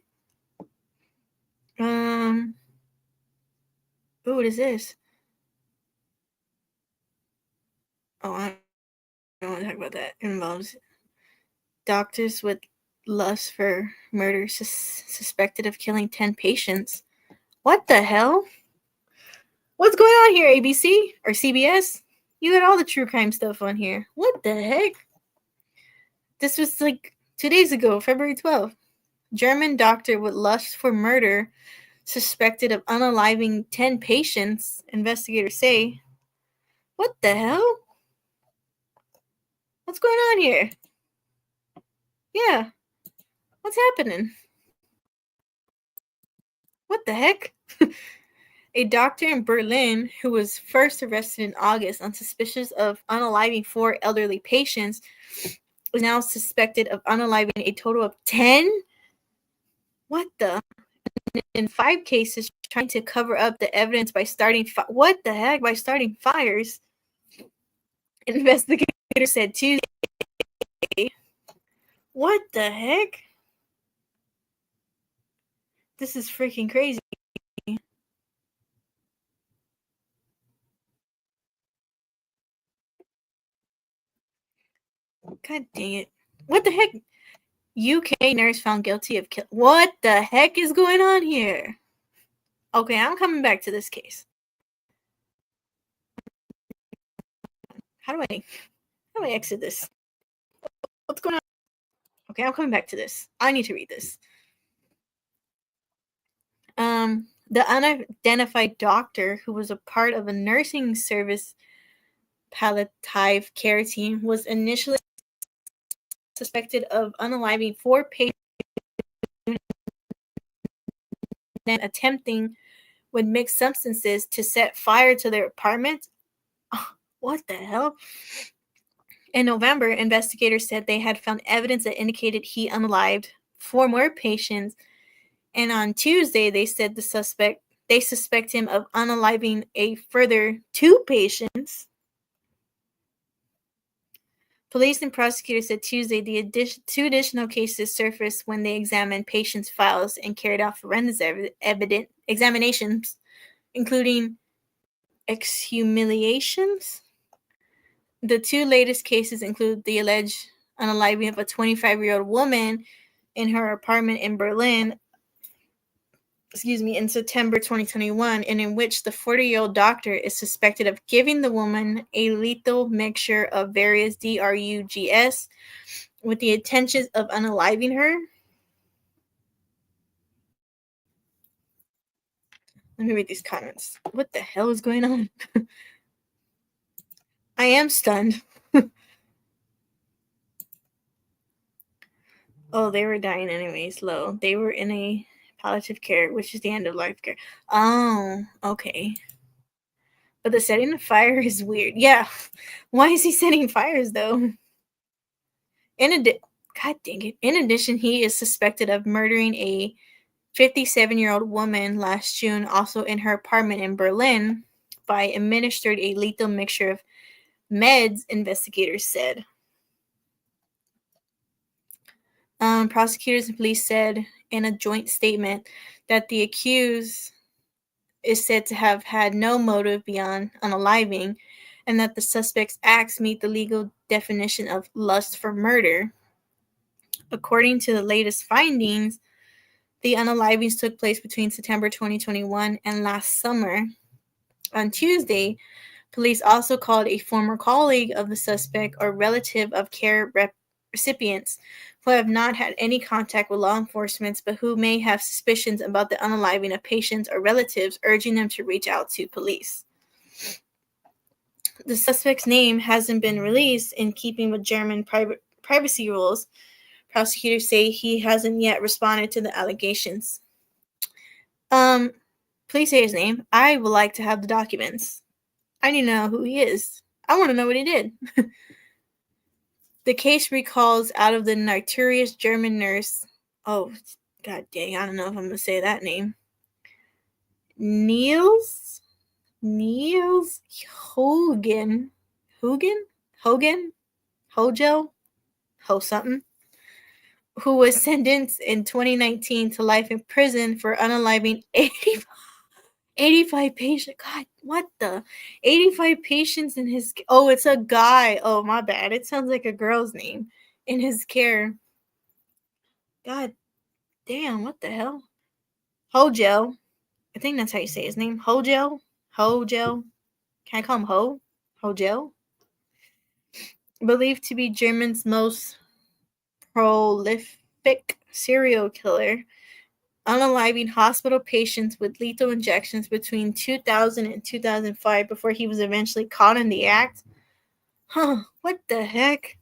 Ooh, what is this? Oh, I don't want to talk about that. It involves doctors with lust for murder suspected of killing 10 patients. What the hell? What's going on here, ABC or CBS? You got all the true crime stuff on here. What the heck? This was like 2 days ago, February 12th. German doctor with lust for murder suspected of unaliving 10 patients, investigators say. What the hell? What's going on here? Yeah. What's happening? What the heck? A doctor in Berlin who was first arrested in August on suspicion of unaliving 4 elderly patients is now suspected of unaliving a total of 10? What the? In 5 cases, trying to cover up the evidence by starting what the heck? By starting fires. Investigators said Tuesday. What the heck? This is freaking crazy. God dang it. What the heck? UK nurse found guilty of kill. What the heck is going on here? Okay, I'm coming back to this case. How do I exit this? What's going on? Okay, I'm coming back to this. I need to read this. The unidentified doctor who was a part of a nursing service palliative care team was initially suspected of unaliving 4 patients and attempting with mixed substances to set fire to their apartment. What the hell? In November, investigators said they had found evidence that indicated he unalived 4 more patients, and on Tuesday they said they suspect him of unaliving a further 2 patients. Police and prosecutors said Tuesday the 2 additional cases surfaced when they examined patients' files and carried out forensic examinations, including exhumations. The 2 latest cases include the alleged unaliving of a 25-year-old woman in her apartment in Berlin, in September 2021, and in which the 40-year-old doctor is suspected of giving the woman a lethal mixture of various drugs with the intention of unaliving her. Let me read these comments. What the hell is going on? I am stunned. Oh, they were dying anyways, low. They were in a palliative care, which is the end of life care. Oh, okay. But the setting of fire is weird. Yeah. Why is he setting fires, though? God dang it. In addition, he is suspected of murdering a 57-year-old woman last June, also in her apartment in Berlin, by administered a lethal mixture of meds, investigators said. Prosecutors and police said in a joint statement that the accused is said to have had no motive beyond unaliving, and that the suspect's acts meet the legal definition of lust for murder. According to the latest findings, the unalivings took place between September 2021 and last summer. On Tuesday, police also called a former colleague of the suspect or relative of care recipients who have not had any contact with law enforcement but who may have suspicions about the unaliving of patients or relatives, urging them to reach out to police. The suspect's name hasn't been released in keeping with German privacy rules. Prosecutors say he hasn't yet responded to the allegations. Please say his name. I would like to have the documents. I need to know who he is. I want to know what he did. The case recalls out of the notorious German nurse. Oh, god dang, I don't know if I'm going to say that name. Niels Hogan. Hojo? Ho something. Who was sentenced in 2019 to life in prison for unaliving 85 patients. God, what the? 85 patients in his... Oh, it's a guy. Oh, my bad. It sounds like a girl's name. In his care. God damn, what the hell? Hojo. I think that's how you say his name. Hojo? Can I call him Ho? Hojo? Believed to be Germany's most prolific serial killer, unaliving hospital patients with lethal injections between 2000 and 2005 before he was eventually caught in the act. Huh, what the heck?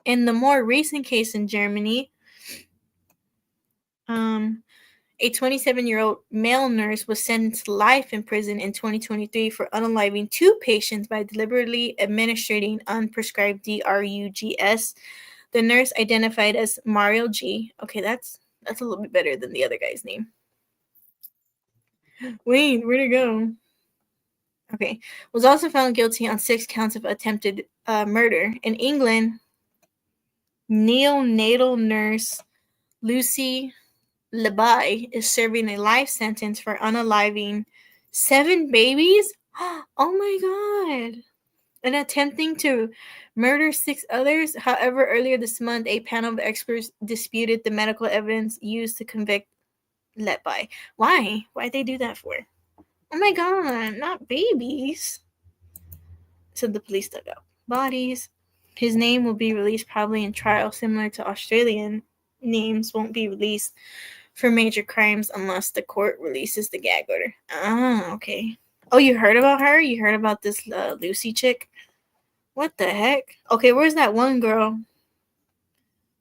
In the more recent case in Germany, a 27-year-old male nurse was sentenced to life in prison in 2023 for unaliving 2 patients by deliberately administering unprescribed drugs. The nurse, identified as Mario G. Okay, that's a little bit better than the other guy's name. Wait, where'd it go? Okay, was also found guilty on 6 counts of attempted murder. In England, neonatal nurse Lucy Labai is serving a life sentence for unaliving 7 babies. Oh my god. And attempting to murder 6 others. However, earlier this month, a panel of experts disputed the medical evidence used to convict Labai. Why? Why'd they do that for? Oh my god, not babies. So the police dug up bodies. His name will be released probably in trial, similar to Australian names won't be released for major crimes unless the court releases the gag order. Ah, okay. Oh, you heard about her? You heard about this Lucy chick? What the heck? Okay, where's that one girl?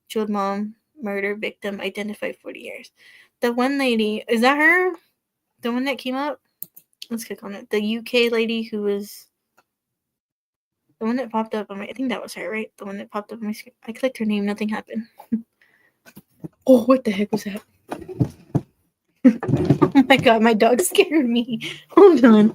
Chilled mom, murder victim, identified 40 years. The one lady, is that her? The one that came up? Let's click on it. The UK lady who was... The one that popped up on my... I think that was her, right? The one that popped up on my screen. I clicked her name, nothing happened. Oh, what the heck was that? Oh my god, my dog scared me. Hold on.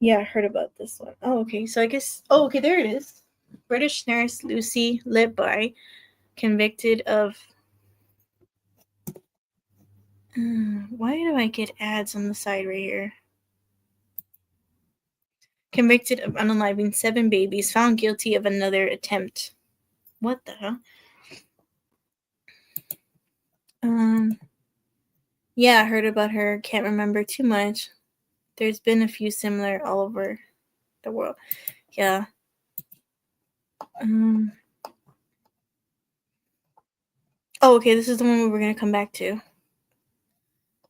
Yeah, I heard about this one. Oh, okay. So I guess... Oh, okay, there it is. British nurse Lucy Litby, convicted of... why do I get ads on the side right here? Convicted of unaliving 7 babies, found guilty of another attempt. What the hell? Yeah, I heard about her. Can't remember too much. There's been a few similar all over the world. Yeah. Oh, okay, this is the one we were going to come back to.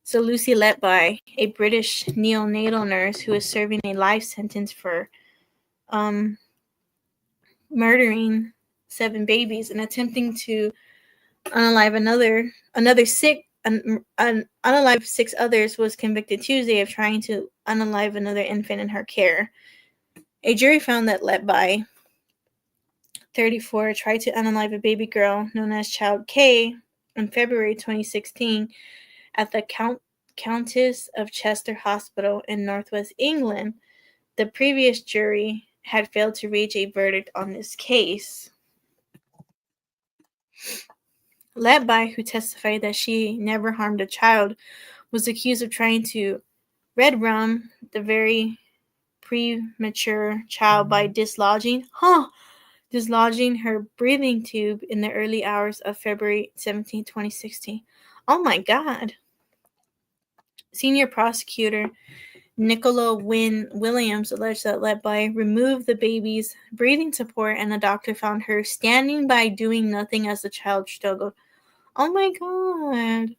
So Lucy Letby, a British neonatal nurse who is serving a life sentence for murdering 7 babies and attempting to unalive unalive 6 others, was convicted Tuesday of trying to unalive another infant in her care. A jury found that Letby, 34, tried to unalive a baby girl known as Child K In February 2016, at the Countess of Chester Hospital in northwest England, the previous jury had failed to reach a verdict on this case. Letby, who testified that she never harmed a child, was accused of trying to red rum the very premature child by dislodging her breathing tube in the early hours of February 17, 2016. Oh my God. Senior prosecutor Nicola Wynne Williams alleged that Letby removed the baby's breathing support and the doctor found her standing by doing nothing as the child struggled. Oh my God.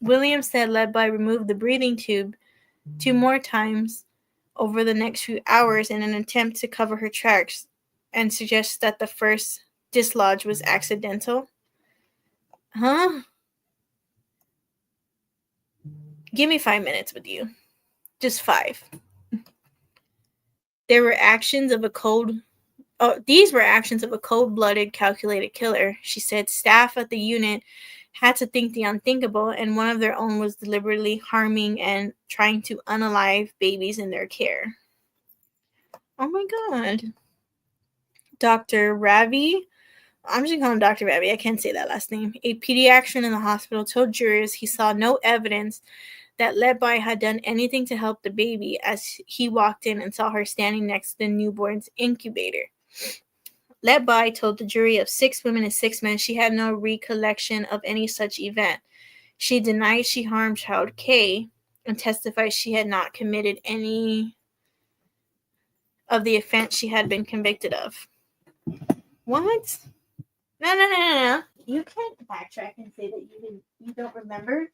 Williams said Letby removed the breathing tube 2 more times over the next few hours in an attempt to cover her tracks and suggests that the first dislodge was accidental. Huh? Give me 5 minutes with you. Just 5. These were actions of a cold-blooded, calculated killer. She said staff at the unit had to think the unthinkable, and one of their own was deliberately harming and trying to unalive babies in their care. Oh my God. Dr. Ravi, I'm just going to call him Dr. Ravi, I can't say that last name, a pediatrician in the hospital, told jurors he saw no evidence that Letby had done anything to help the baby as he walked in and saw her standing next to the newborn's incubator. Letby told the jury of 6 women and 6 men she had no recollection of any such event. She denied she harmed child K and testified she had not committed any of the offense she had been convicted of. What? No. You can't backtrack and say that you don't remember.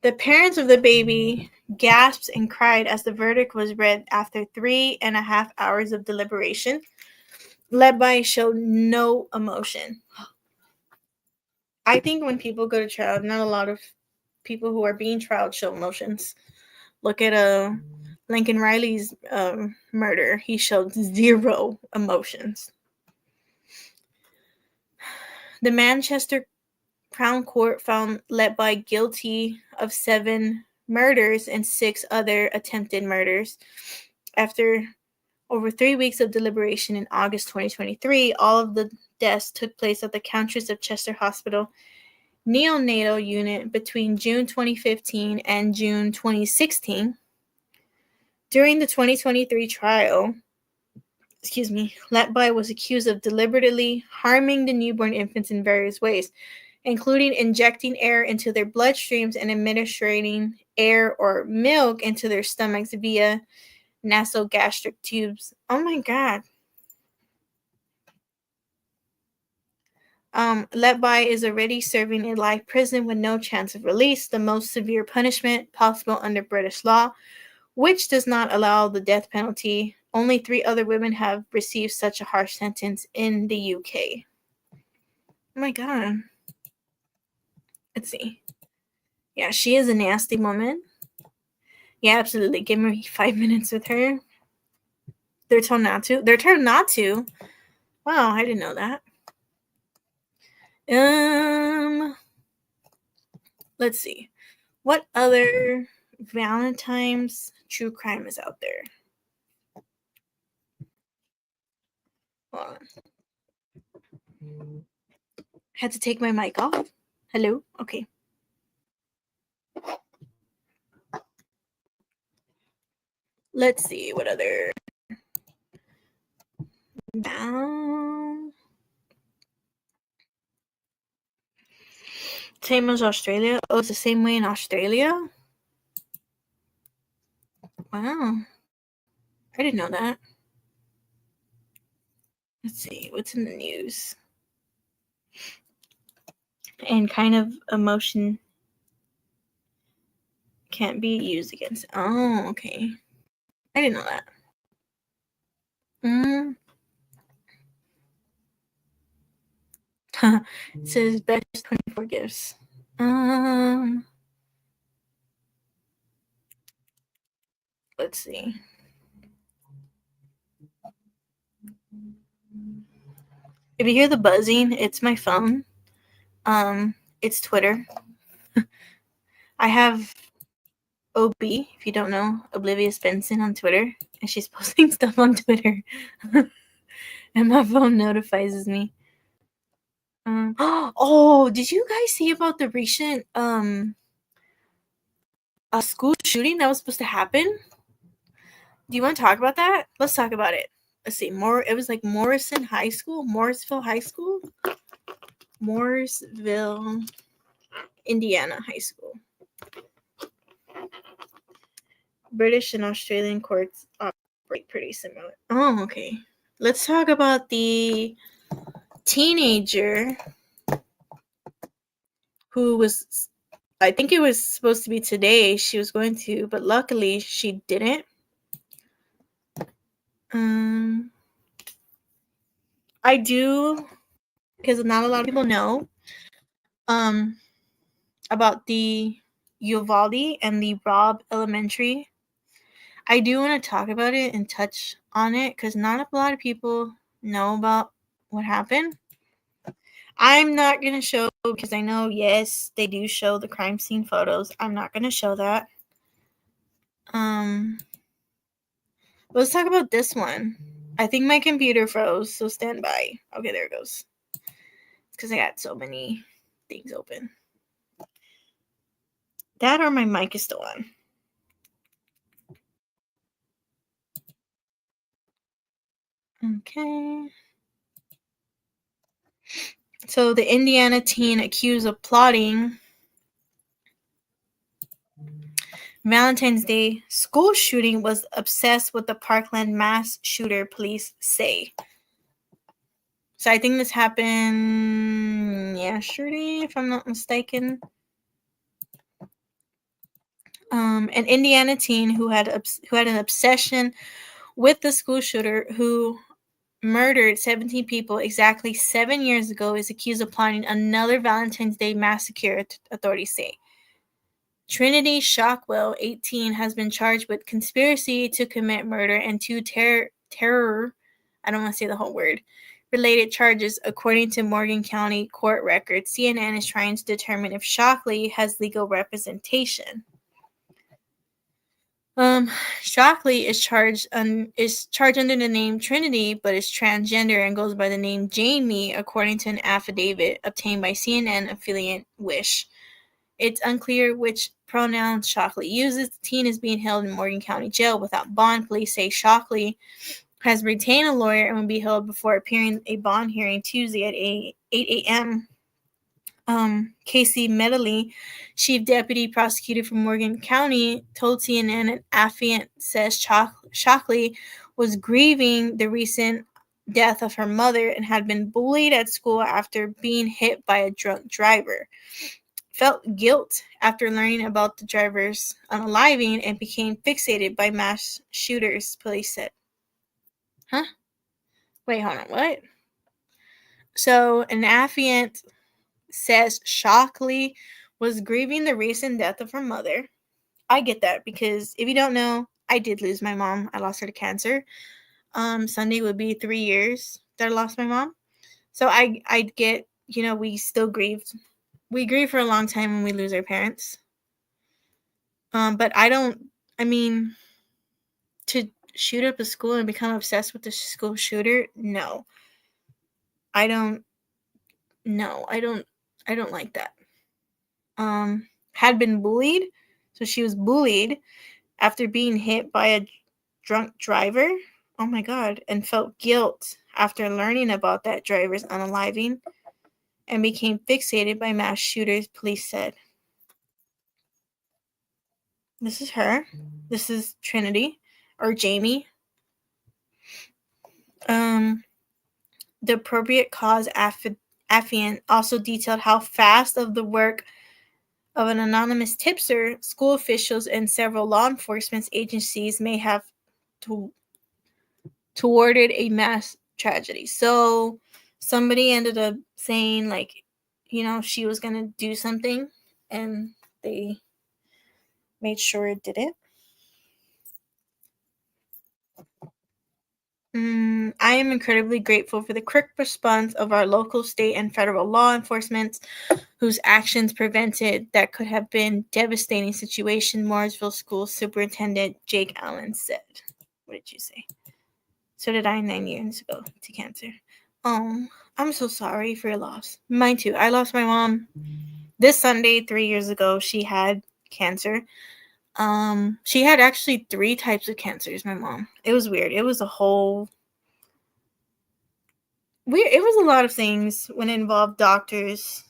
The parents of the baby gasped and cried as the verdict was read after 3.5 hours of deliberation. Letby showed no emotion. I think when people go to trial, not a lot of people who are being trialed show emotions. Look at Lincoln Riley's murder. He showed 0 emotions. The Manchester Crown Court found Letby guilty of 7 murders and 6 other attempted murders. After over 3 weeks of deliberation in August 2023, all of the deaths took place at the Countess of Chester Hospital neonatal unit between June 2015 and June 2016. During the 2023 trial, Letby was accused of deliberately harming the newborn infants in various ways, including injecting air into their bloodstreams and administering air or milk into their stomachs via nasogastric tubes. Oh my God. Letby is already serving a life prison with no chance of release, the most severe punishment possible under British law, which does not allow the death penalty. Only 3 other women have received such a harsh sentence in the UK. Oh my God. Let's see. Yeah, she is a nasty woman. Yeah, absolutely. Give me 5 minutes with her. They're told not to. They're told not to. Wow, I didn't know that. Let's see. What other Valentine's true crime is out there? Hold on. Had to take my mic off. Hello? Okay. Let's see what other. Same as Australia. Oh, it's the same way in Australia? Wow. I didn't know that. Let's see. What's in the news? And kind of emotion can't be used against. Oh, okay. I didn't know that. It says best 24 gifts. Let's see. If you hear the buzzing, it's my phone. It's Twitter. I have OB, if you don't know, Oblivious Benson on Twitter, and she's posting stuff on Twitter. And my phone notifies me. Oh, did you guys see about the recent a school shooting that was supposed to happen? Do you want to talk about that? Let's talk about it. Let's see. It was like Morrisville High School, Morrisville, Indiana High School. British and Australian courts operate pretty similar. Oh, okay. Let's talk about the teenager who was, I think it was supposed to be today. She was going to, but luckily she didn't. I do, because not a lot of people know about the Uvalde and the Robb Elementary. I do want to talk about it and touch on it because not a lot of people know about what happened. I'm not going to show, because I know, yes, they do show the crime scene photos. I'm not going to show that. Let's talk about this one. I think my computer froze, so stand by. Okay, there it goes. It's because I got so many things open. That or my mic is still on. Okay. So the Indiana teen accused of plotting Valentine's Day school shooting was obsessed with the Parkland mass shooter, police say. So I think this happened yesterday, if I'm not mistaken. An Indiana teen who had an obsession with the school shooter who murdered 17 people exactly 7 years ago is accused of planning another Valentine's Day massacre, authorities say. Trinity Shockwell, 18, has been charged with conspiracy to commit murder and two terror, I don't want to say the whole word, related charges, according to Morgan County court records. CNN is trying to determine if Shockley has legal representation. Shockley is charged under the name Trinity, but is transgender and goes by the name Jamie, according to an affidavit obtained by CNN affiliate Wish. It's unclear which pronouns Shockley uses. The teen is being held in Morgan County Jail without bond. Police say Shockley has retained a lawyer and will be held before appearing a bond hearing Tuesday at 8 a.m. Casey Medley, chief deputy prosecutor from Morgan County, told CNN an affiant says Shockley was grieving the recent death of her mother and had been bullied at school after being hit by a drunk driver. Felt guilt after learning about the driver's unaliving and became fixated by mass shooters, police said. Huh? Wait, hold on, what? So, an affiant says Shockley was grieving the recent death of her mother. I get that because if you don't know, I did lose my mom. I lost her to cancer. Sunday would be 3 years that I lost my mom. So I get, we still grieved. We grieve for a long time when we lose our parents. But to shoot up a school and become obsessed with the school shooter, no. I don't like that. Had been bullied. So she was bullied after being hit by a drunk driver. Oh my God. And felt guilt after learning about that driver's unaliving and became fixated by mass shooters, police said. This is her. This is Trinity or Jamie. The appropriate cause affiant also detailed how fast of the work of an anonymous tipster, school officials and several law enforcement agencies may have thwarted a mass tragedy. So somebody ended up saying, she was going to do something, and they made sure it didn't. I am incredibly grateful for the quick response of our local, state, and federal law enforcement whose actions prevented that could have been devastating situation, Mooresville School Superintendent Jake Allen said. What did you say? So did I 9 years ago to cancer. I'm so sorry for your loss. Mine too. I lost my mom this Sunday 3 years ago. She had cancer. She had actually 3 types of cancers, my mom. It was weird. It was a whole weird. It was a lot of things when it involved doctors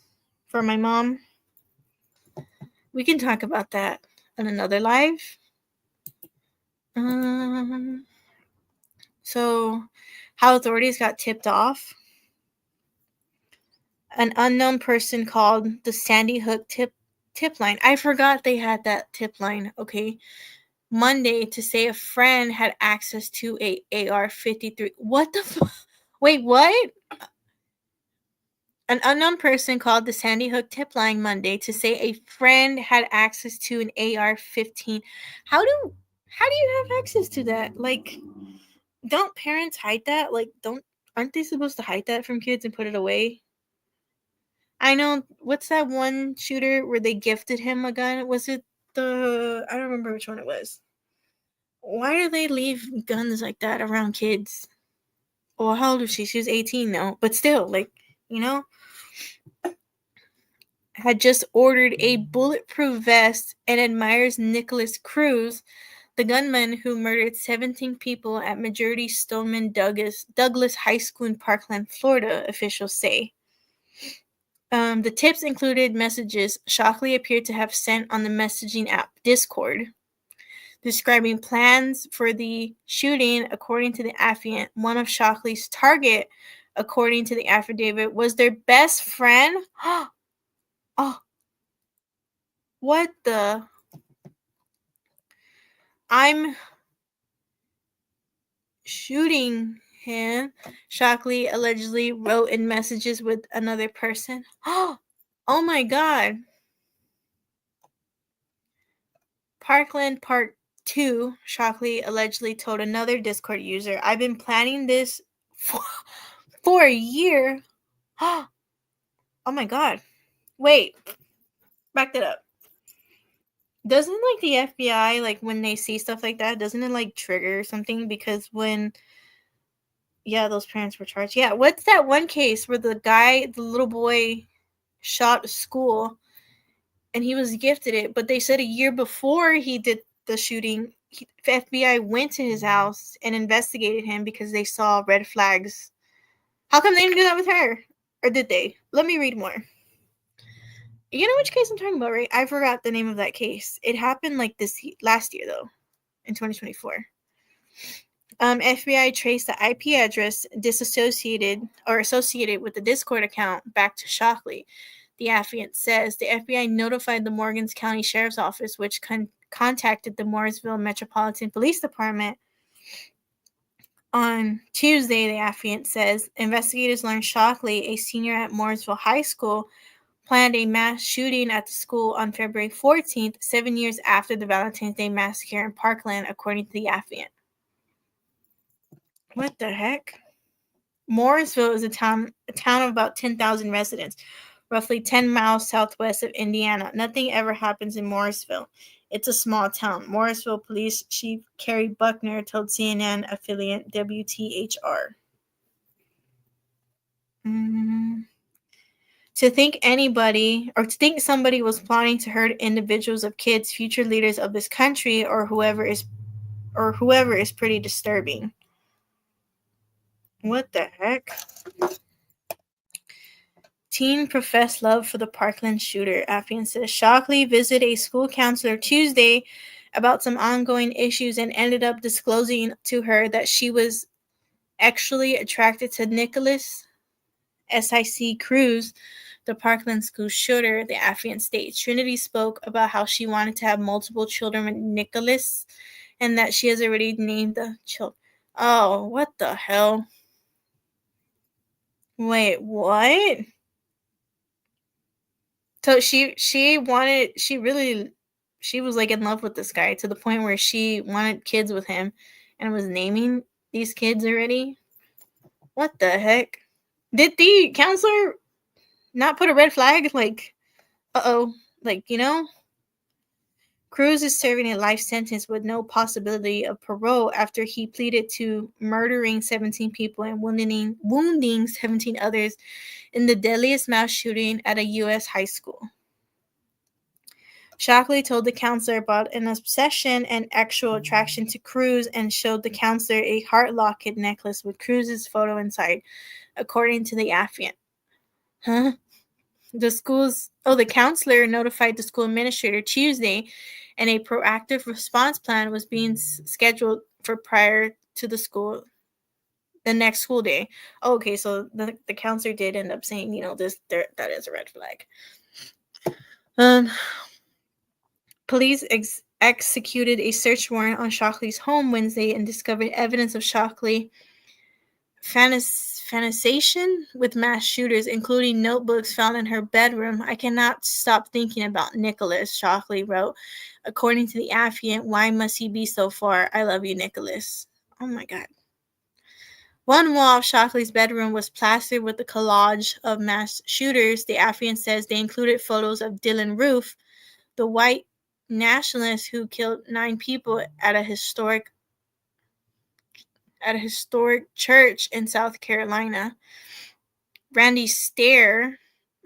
for my mom. We can talk about that on another live. So how authorities got tipped off. An unknown person called the Sandy Hook tip line. I forgot they had that tip line. Okay. Monday to say a friend had access to a AR-53. What the Wait, what? An unknown person called the Sandy Hook tip line Monday to say a friend had access to an AR-15. How do you have access to that? Like, don't parents hide that? Like, aren't they supposed to hide that from kids and put it away? I know, what's that one shooter where they gifted him a gun? Was it I don't remember which one it was. Why do they leave guns like that around kids? Well, how old was she? She was 18 now, but still, like, you know, had just ordered a bulletproof vest and admires Nicholas Cruz, the gunman who murdered 17 people at Majority Stoneman Douglas High School in Parkland, Florida, officials say. The tips included messages Shockley appeared to have sent on the messaging app Discord, describing plans for the shooting. According to the affiant, one of Shockley's target, according to the affidavit, was their best friend. Oh, what the? I'm shooting him, Shockley allegedly wrote in messages with another person. Oh my god. Parkland Part 2, Shockley allegedly told another Discord user, I've been planning this for a year. Oh my god. Wait. Back that up. Doesn't, like, the FBI, like, when they see stuff like that, doesn't it, like, trigger something? Because when, yeah, those parents were charged. Yeah, what's that one case where the little boy shot a school and he was gifted it, but they said a year before he did the shooting, the FBI went to his house and investigated him because they saw red flags. How come they didn't do that with her? Or did they? Let me read more. You know which case I'm talking about, right? I forgot the name of that case. It happened like last year, though, in 2024. FBI traced the IP address associated with the Discord account back to Shockley. The affiant says the FBI notified the Morgan County Sheriff's Office, which contacted the Mooresville Metropolitan Police Department. On Tuesday, the affiant says investigators learned Shockley, a senior at Mooresville High School, planned a mass shooting at the school on February 14th, 7 years after the Valentine's Day massacre in Parkland, according to the affiant. What the heck? Mooresville is a town of about 10,000 residents, roughly 10 miles southwest of Indiana. Nothing ever happens in Mooresville. It's a small town. Mooresville Police Chief Kerry Buckner told CNN affiliate WTHR. To think somebody was plotting to hurt individuals of kids, future leaders of this country, or whoever is pretty disturbing. What the heck? Teen professed love for the Parkland shooter, affiant says. Shockley visited a school counselor Tuesday about some ongoing issues and ended up disclosing to her that she was actually attracted to Nicholas SIC Cruz, the Parkland school shooter, the affiant states. Trinity spoke about how she wanted to have multiple children with Nicholas and that she has already named the children. Oh, what the hell? Wait, what? So she was like in love with this guy to the point where she wanted kids with him and was naming these kids already. What the heck? Did the counselor not put a red flag? Like, uh-oh. Like, you know? Cruz is serving a life sentence with no possibility of parole after he pleaded to murdering 17 people and wounding 17 others in the deadliest mass shooting at a U.S. high school. Shockley told the counselor about an obsession and actual attraction to Cruz and showed the counselor a heart locket necklace with Cruz's photo inside, according to the affiant. Huh? The counselor notified the school administrator Tuesday, and a proactive response plan was being scheduled for prior to the next school day. Oh, okay, so the counselor did end up saying, that is a red flag. Police executed a search warrant on Shockley's home Wednesday and discovered evidence of Shockley fantasization with mass shooters, including notebooks found in her bedroom. I cannot stop thinking about Nicholas, Shockley wrote. According to the affiant, why must he be so far? I love you, Nicholas. Oh my God. One wall of Shockley's bedroom was plastered with a collage of mass shooters. The affiant says they included photos of Dylan Roof, the white nationalist who killed 9 people at a historic church in South Carolina. Randy Stair,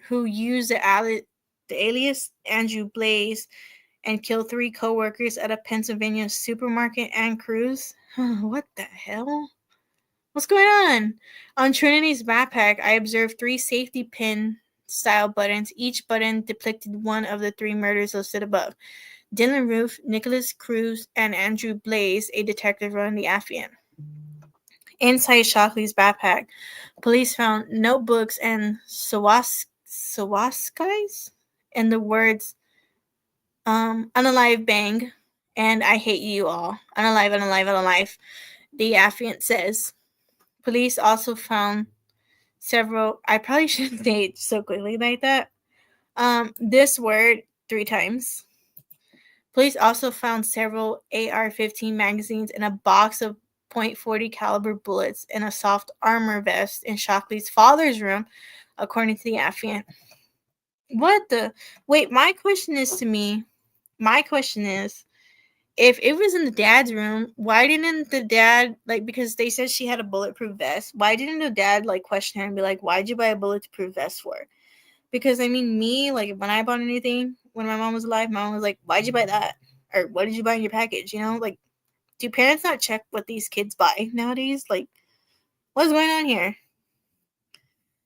who used the alias Andrew Blaze and killed 3 co-workers at a Pennsylvania supermarket, and Cruz. What the hell? What's going on? On Trinity's backpack, I observed 3 safety pin style buttons. Each button depicted one of the 3 murders listed above. Dylan Roof, Nicholas Cruz, and Andrew Blaze, a detective running the affiant. Inside Shockley's backpack, police found notebooks and Sawaskis and the words unalive bang and I hate you all. Unalive, unalive, unalive. The affiant says. Police also found several, I probably shouldn't say it so quickly like that. This word 3 times. Police also found several AR-15 magazines and a box of .40 caliber bullets and a soft armor vest in Shockley's father's room, according to the affiant. What the? Wait, my question is, if it was in the dad's room, why didn't the dad, because they said she had a bulletproof vest, why didn't the dad, question her and be like, why'd you buy a bulletproof vest for? Because, me, when I bought anything, when my mom was alive, my mom was like, why'd you buy that? Or what did you buy in your package? Do parents not check what these kids buy nowadays? What's going on here?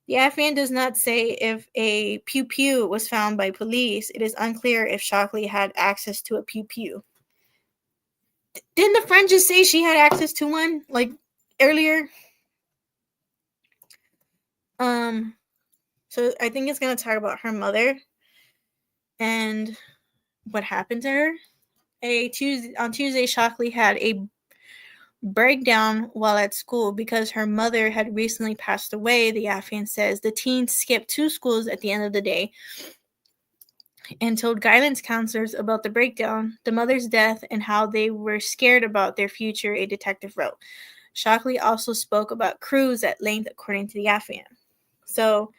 The affiant does not say if a pew-pew was found by police. It is unclear if Shockley had access to a pew-pew. Didn't the friend just say she had access to one, earlier? So I think it's going to talk about her mother and what happened to her. On Tuesday, Shockley had a breakdown while at school because her mother had recently passed away. The affiant says the teen skipped 2 schools at the end of the day and told guidance counselors about the breakdown, the mother's death, and how they were scared about their future, a detective wrote. Shockley also spoke about Cruz at length, according to the affiant. So,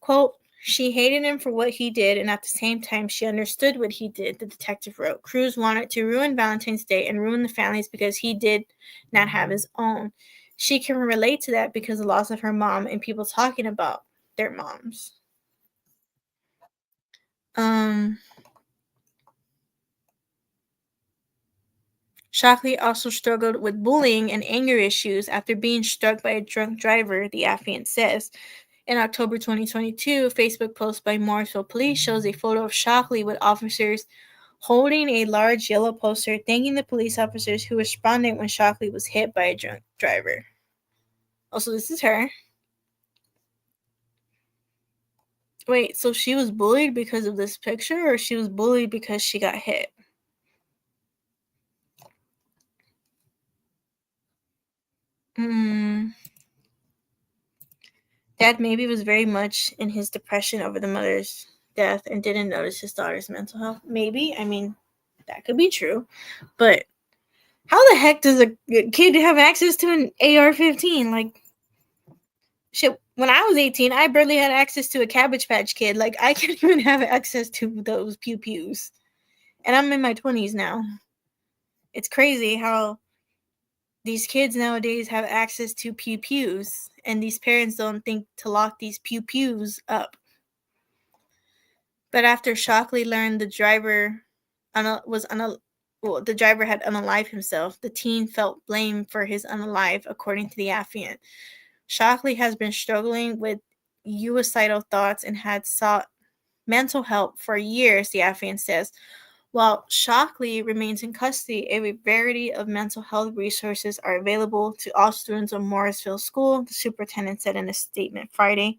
quote, she hated him for what he did, and at the same time, she understood what he did, the detective wrote. Cruz wanted to ruin Valentine's Day and ruin the families because he did not have his own. She can relate to that because of the loss of her mom and people talking about their moms. Shockley also struggled with bullying and anger issues after being struck by a drunk driver, the affiant says. In October 2022, a Facebook post by Morrisville Police shows a photo of Shockley with officers holding a large yellow poster thanking the police officers who responded when Shockley was hit by a drunk driver. Also, this is her. Wait, so she was bullied because of this picture, or she was bullied because she got hit? Dad maybe was very much in his depression over the mother's death and didn't notice his daughter's mental health. Maybe. That could be true. But How the heck does a kid have access to an AR-15? Like, shit, when I was 18, I barely had access to a Cabbage Patch Kid. Like, I can't even have access to those pew-pews. And I'm in my 20s now. It's crazy how these kids nowadays have access to pew-pews, and these parents don't think to lock these pew-pews up. But after Shockley learned the driver the driver had unalived himself, the teen felt blame for his unalive, according to the affiant. Shockley has been struggling with suicidal thoughts and had sought mental help for years, the affiant says. While Shockley remains in custody, a variety of mental health resources are available to all students of Morrisville School, the superintendent said in a statement Friday.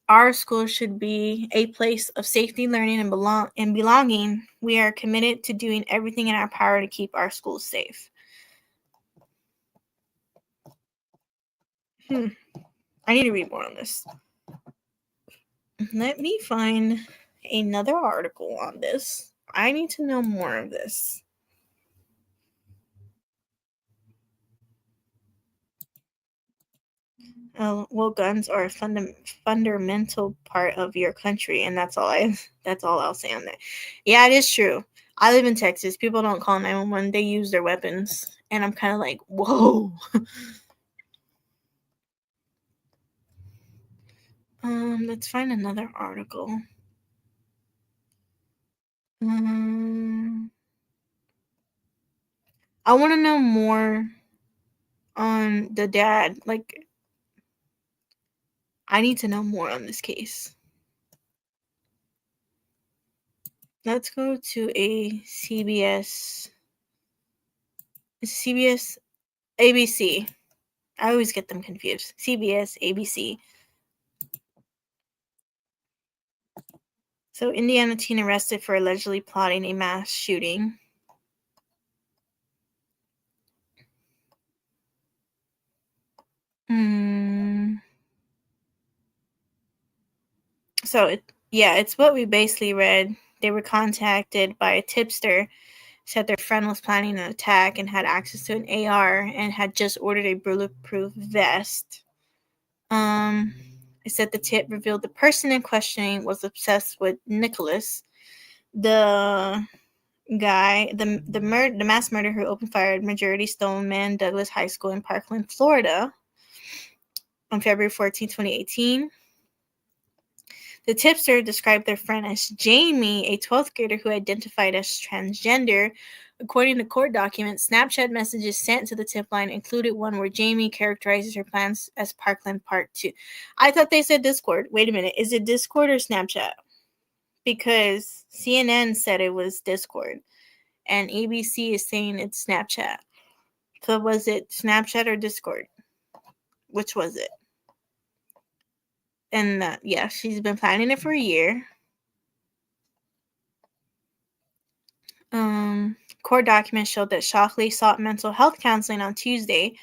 Our school should be a place of safety, learning, and belonging. We are committed to doing everything in our power to keep our schools safe. I need to read more on this. Let me find another article on this. I need to know more of this. Well, guns are a fundamental part of your country, and that's all I'll say on that. Yeah, it is true. I live in Texas. People don't call 911; they use their weapons, and I'm kind of like, whoa. Let's find another article. I want to know more on the dad. Like, I need to know more on this case. Let's go to a CBS, ABC. I always get them confused. CBS, ABC. So, Indiana teen arrested for allegedly plotting a mass shooting. So, it's what we basically read. They were contacted by a tipster, said their friend was planning an attack and had access to an AR and had just ordered a bulletproof vest. It said the tip revealed the person in questioning was obsessed with Nicholas, the guy, the mass murderer who opened fire at Majority Stoneman Douglas High School in Parkland, Florida, on February 14, 2018. The tipster described their friend as Jamie, a 12th grader who identified as transgender. According to court documents, Snapchat messages sent to the tip line included one where Jamie characterizes her plans as Parkland Part 2. I thought they said Discord. Wait a minute. Is it Discord or Snapchat? Because CNN said it was Discord, and ABC is saying it's Snapchat. So was it Snapchat or Discord? Which was it? And she's been planning it for a year. Court documents showed that Shockley sought mental health counseling on Tuesday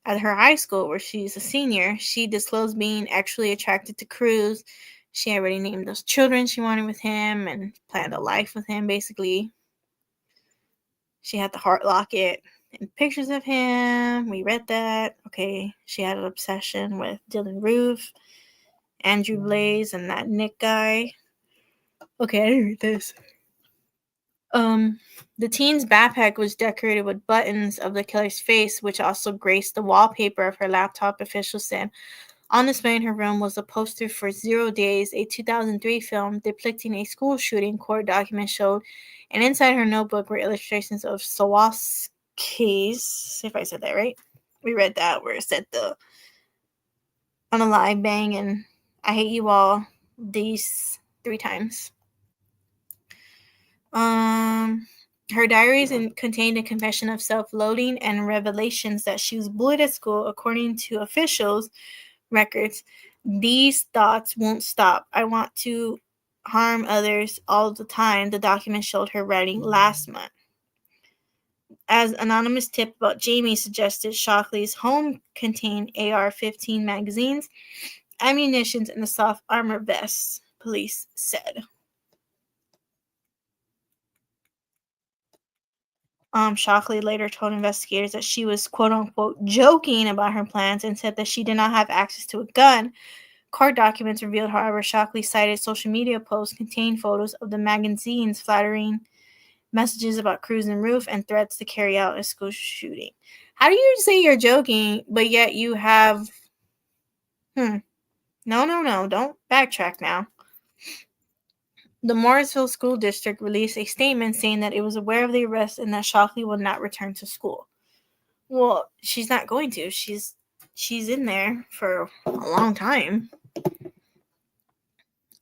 at her high school, where she's a senior. She disclosed being actually attracted to Cruz. She already named those children she wanted with him and planned a life with him, basically. She had the heart locket and pictures of him. We read that. Okay, she had an obsession with Dylan Roof, Andrew Blaze, and that Nick guy. Okay, I didn't read this. The teen's backpack was decorated with buttons of the killer's face, which also graced the wallpaper of her laptop, officials said. On display in her room was a poster for 0 Days, a 2003 film depicting a school shooting, court documents showed, and inside her notebook were illustrations of Swarovski's, if I said that right. We read that, where it said the unalive bang and I hate you all these 3 times. Her diaries contained a confession of self-loathing and revelations that she was bullied at school, according to officials' records. These thoughts won't stop. I want to harm others all the time, the document showed her writing last month. As anonymous tip about Jamie suggested, Shockley's home contained AR-15 magazines, ammunition, and a soft armor vest, police said. Shockley later told investigators that she was quote-unquote joking about her plans and said that she did not have access to a gun. Court documents revealed, however, Shockley cited social media posts containing photos of the magazines flattering messages about cruising roof and threats to carry out a school shooting. How do you say you're joking, but yet you have... No, don't backtrack now. The Morrisville School District released a statement saying that it was aware of the arrest and that Shockley will not return to school. Well, she's not going to. She's in there for a long time.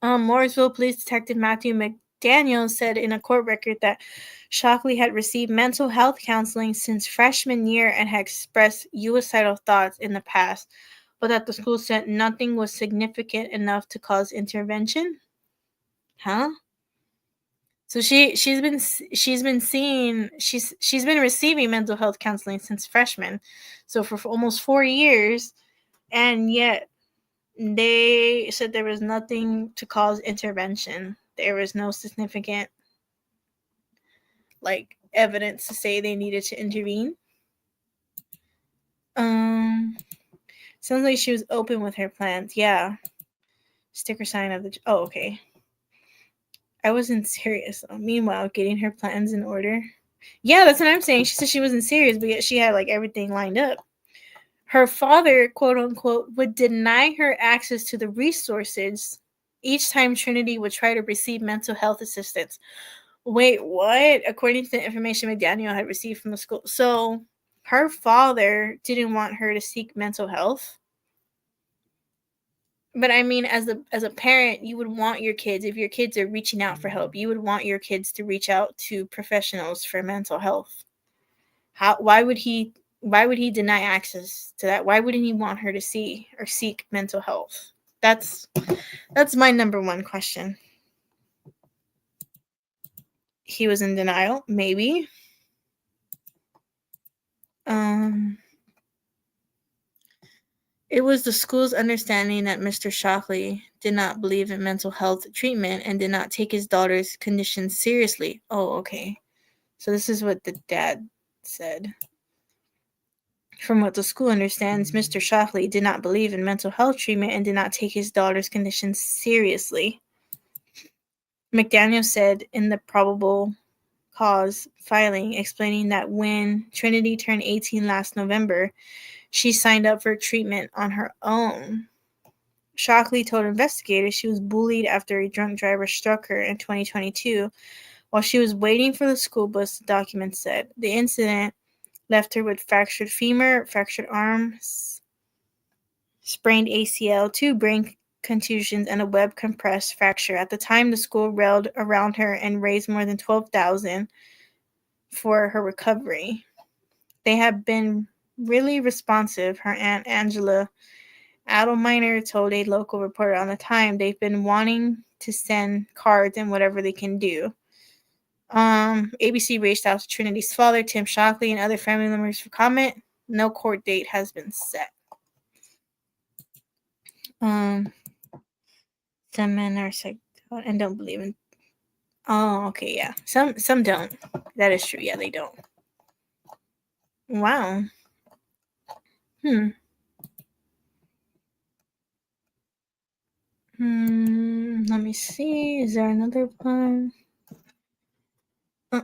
Morrisville Police Detective Matthew McDaniel said in a court record that Shockley had received mental health counseling since freshman year and had expressed suicidal thoughts in the past, but that the school said nothing was significant enough to cause intervention. Huh? So she's been receiving mental health counseling since freshman, so for almost 4 years, and yet they said there was nothing to cause intervention. There was no significant evidence to say they needed to intervene. Sounds like she was open with her plans. Yeah. Sticker sign of the... Oh, okay. I wasn't serious. Meanwhile, getting her plans in order. Yeah, that's what I'm saying. She said she wasn't serious, but yet she had everything lined up. Her father, quote unquote, would deny her access to the resources each time Trinity would try to receive mental health assistance. Wait, what? According to the information McDaniel had received from the school. So her father didn't want her to seek mental health. But I mean, as a parent, you would want your kids, if your kids are reaching out for help, you would want your kids to reach out to professionals for mental health. Why would he deny access to that? Why wouldn't he want her to see or seek mental health? That's my number one question. He was in denial, maybe. It was the school's understanding that Mr. Shockley did not believe in mental health treatment and did not take his daughter's condition seriously. Oh, okay. So this is what the dad said. From what the school understands, Mr. Shockley did not believe in mental health treatment and did not take his daughter's condition seriously. McDaniel said in the probable cause filing, explaining that when Trinity turned 18 last November, she signed up for treatment on her own. Shockley told investigators she was bullied after a drunk driver struck her in 2022 while she was waiting for the school bus, the document said. The incident left her with fractured femur, fractured arm, sprained ACL, 2 brain contusions, and a web compressed fracture. At the time, the school railed around her and raised more than $12,000 for her recovery. They have been really responsive, her Aunt Angela Adelminer told a local reporter on the time. They've been wanting to send cards and whatever they can do. ABC reached out to Trinity's father, Tim Shockley, and other family members for comment. No court date has been set. Some men are sick and don't believe in... Oh, okay, yeah. Some don't. That is true. Yeah, they don't. Wow. Let me see. Is there another one? I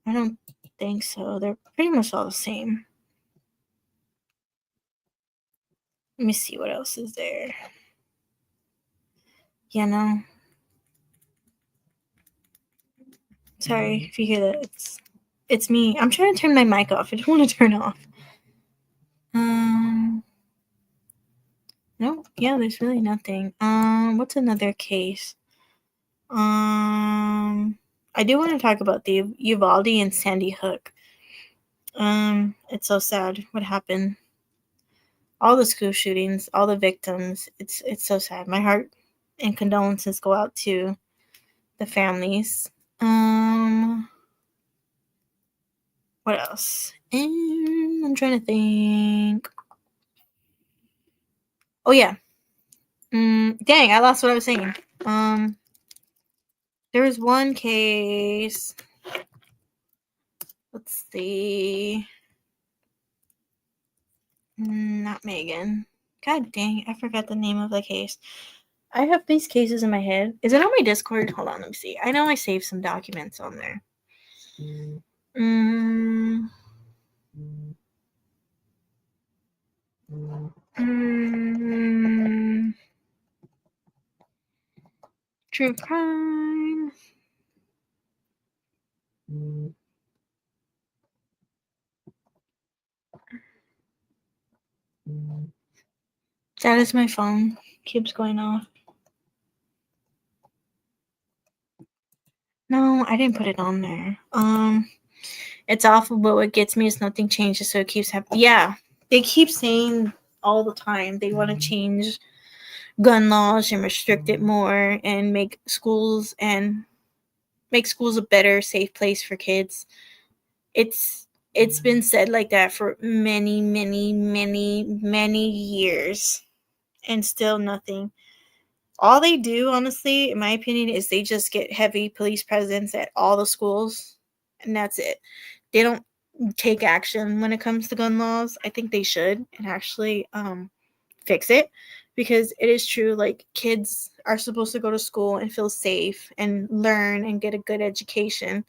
don't think so. They're pretty much all the same. Let me see what else is there. Yeah, no. Sorry if you hear that. It's me. I'm trying to turn my mic off. I don't want to turn off. No, yeah, there's really nothing. What's another case? I do want to talk about the Uvalde and Sandy Hook. It's so sad what happened. All the school shootings, all the victims. It's so sad. My heart and condolences go out to the families. What else? I'm trying to think. Oh yeah. Dang, I lost what I was saying. There was one case. Let's see. Not Megan. God dang, I forgot the name of the case. I have these cases in my head. Is it on my Discord? Hold on, let me see. I know I saved some documents on there. True crime. That is my phone. Keeps going off. No, I didn't put it on there. It's awful, but what gets me is nothing changes, so it keeps happening. Yeah, they keep saying all the time they want to change gun laws and restrict it more and make schools a better, safe place for kids. It's been said like that for many, many, many, many years, and still nothing. All they do, honestly, in my opinion, is they just get heavy police presence at all the schools, and that's it. They don't take action when it comes to gun laws. I think they should and actually fix it, because it is true, like, kids are supposed to go to school and feel safe and learn and get a good education.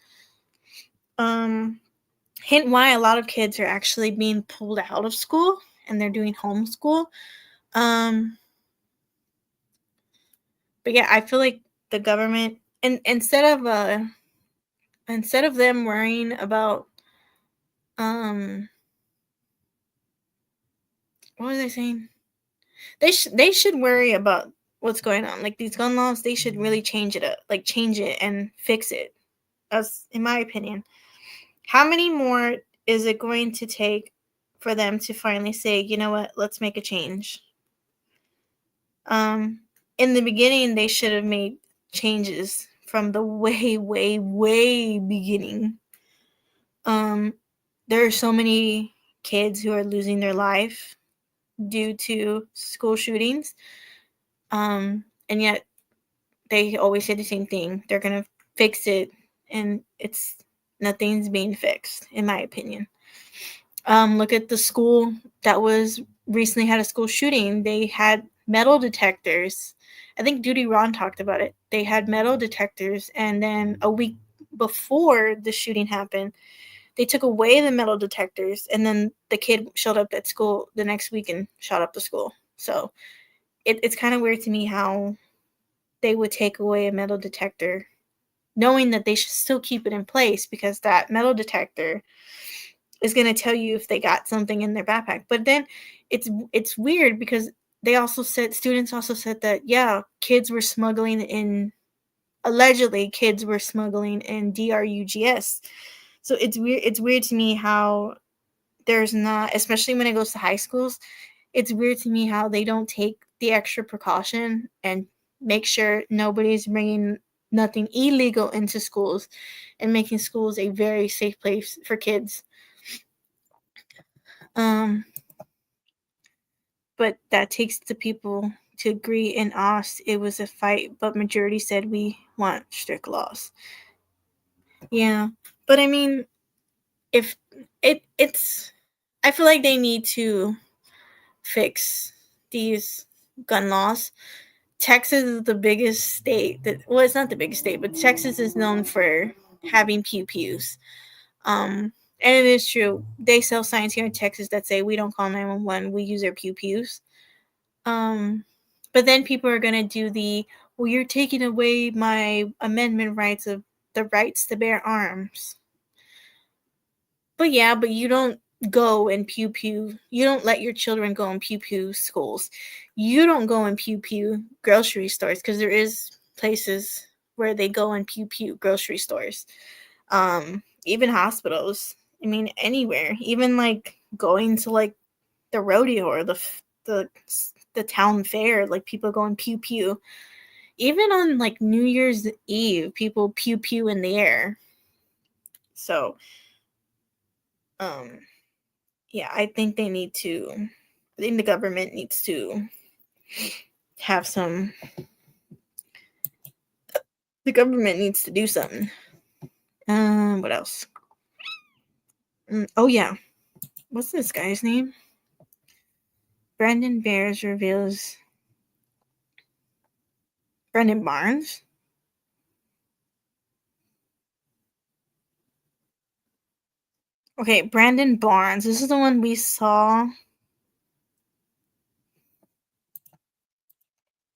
Hint why a lot of kids are actually being pulled out of school and they're doing homeschool. But yeah, I feel like the government, and instead of them worrying about what was I saying? They should worry about what's going on. Like, these gun laws, they should really change it up, like change it and fix it. As in my opinion, how many more is it going to take for them to finally say, you know what, let's make a change? In the beginning, they should have made changes from the way, way, way beginning. There are so many kids who are losing their life due to school shootings. And yet they always say the same thing. They're going to fix it, and nothing's being fixed, in my opinion. Look at the school that was recently had a school shooting. They had metal detectors. I think Duty Ron talked about it. They had metal detectors, and then a week before the shooting happened, they took away the metal detectors, and then the kid showed up at school the next week and shot up the school. So it's kind of weird to me how they would take away a metal detector, knowing that they should still keep it in place, because that metal detector is going to tell you if they got something in their backpack. But then it's weird, because students also said that, yeah, allegedly kids were smuggling in DRUGS. So it's weird to me how there's not, especially when it goes to high schools, it's weird to me how they don't take the extra precaution and make sure nobody's bringing nothing illegal into schools and making schools a very safe place for kids. But that takes the people to agree in us. It was a fight, but majority said we want strict laws. Yeah, but I mean, if it's, I feel like they need to fix these gun laws. Texas is the biggest state it's not the biggest state, but Texas is known for having pew pews. And it is true. They sell signs here in Texas that say we don't call 911, we use our pew pews. But then people are gonna do well, you're taking away my amendment rights of the rights to bear arms. But yeah, but you don't go and pew pew. You don't let your children go in pew pew schools. You don't go in pew pew grocery stores, because there is places where they go in pew pew grocery stores. Even hospitals. I mean, anywhere. Even like going to like the rodeo or the town fair, like people go in pew pew. Even on like New Year's Eve, people pew pew in the air. So, yeah, I think the government needs to have some The government needs to do something. What else? Oh yeah, what's this guy's name? Brandon Bears reveals Brandon Barnes. Okay, Brandon Barnes. This is the one we saw.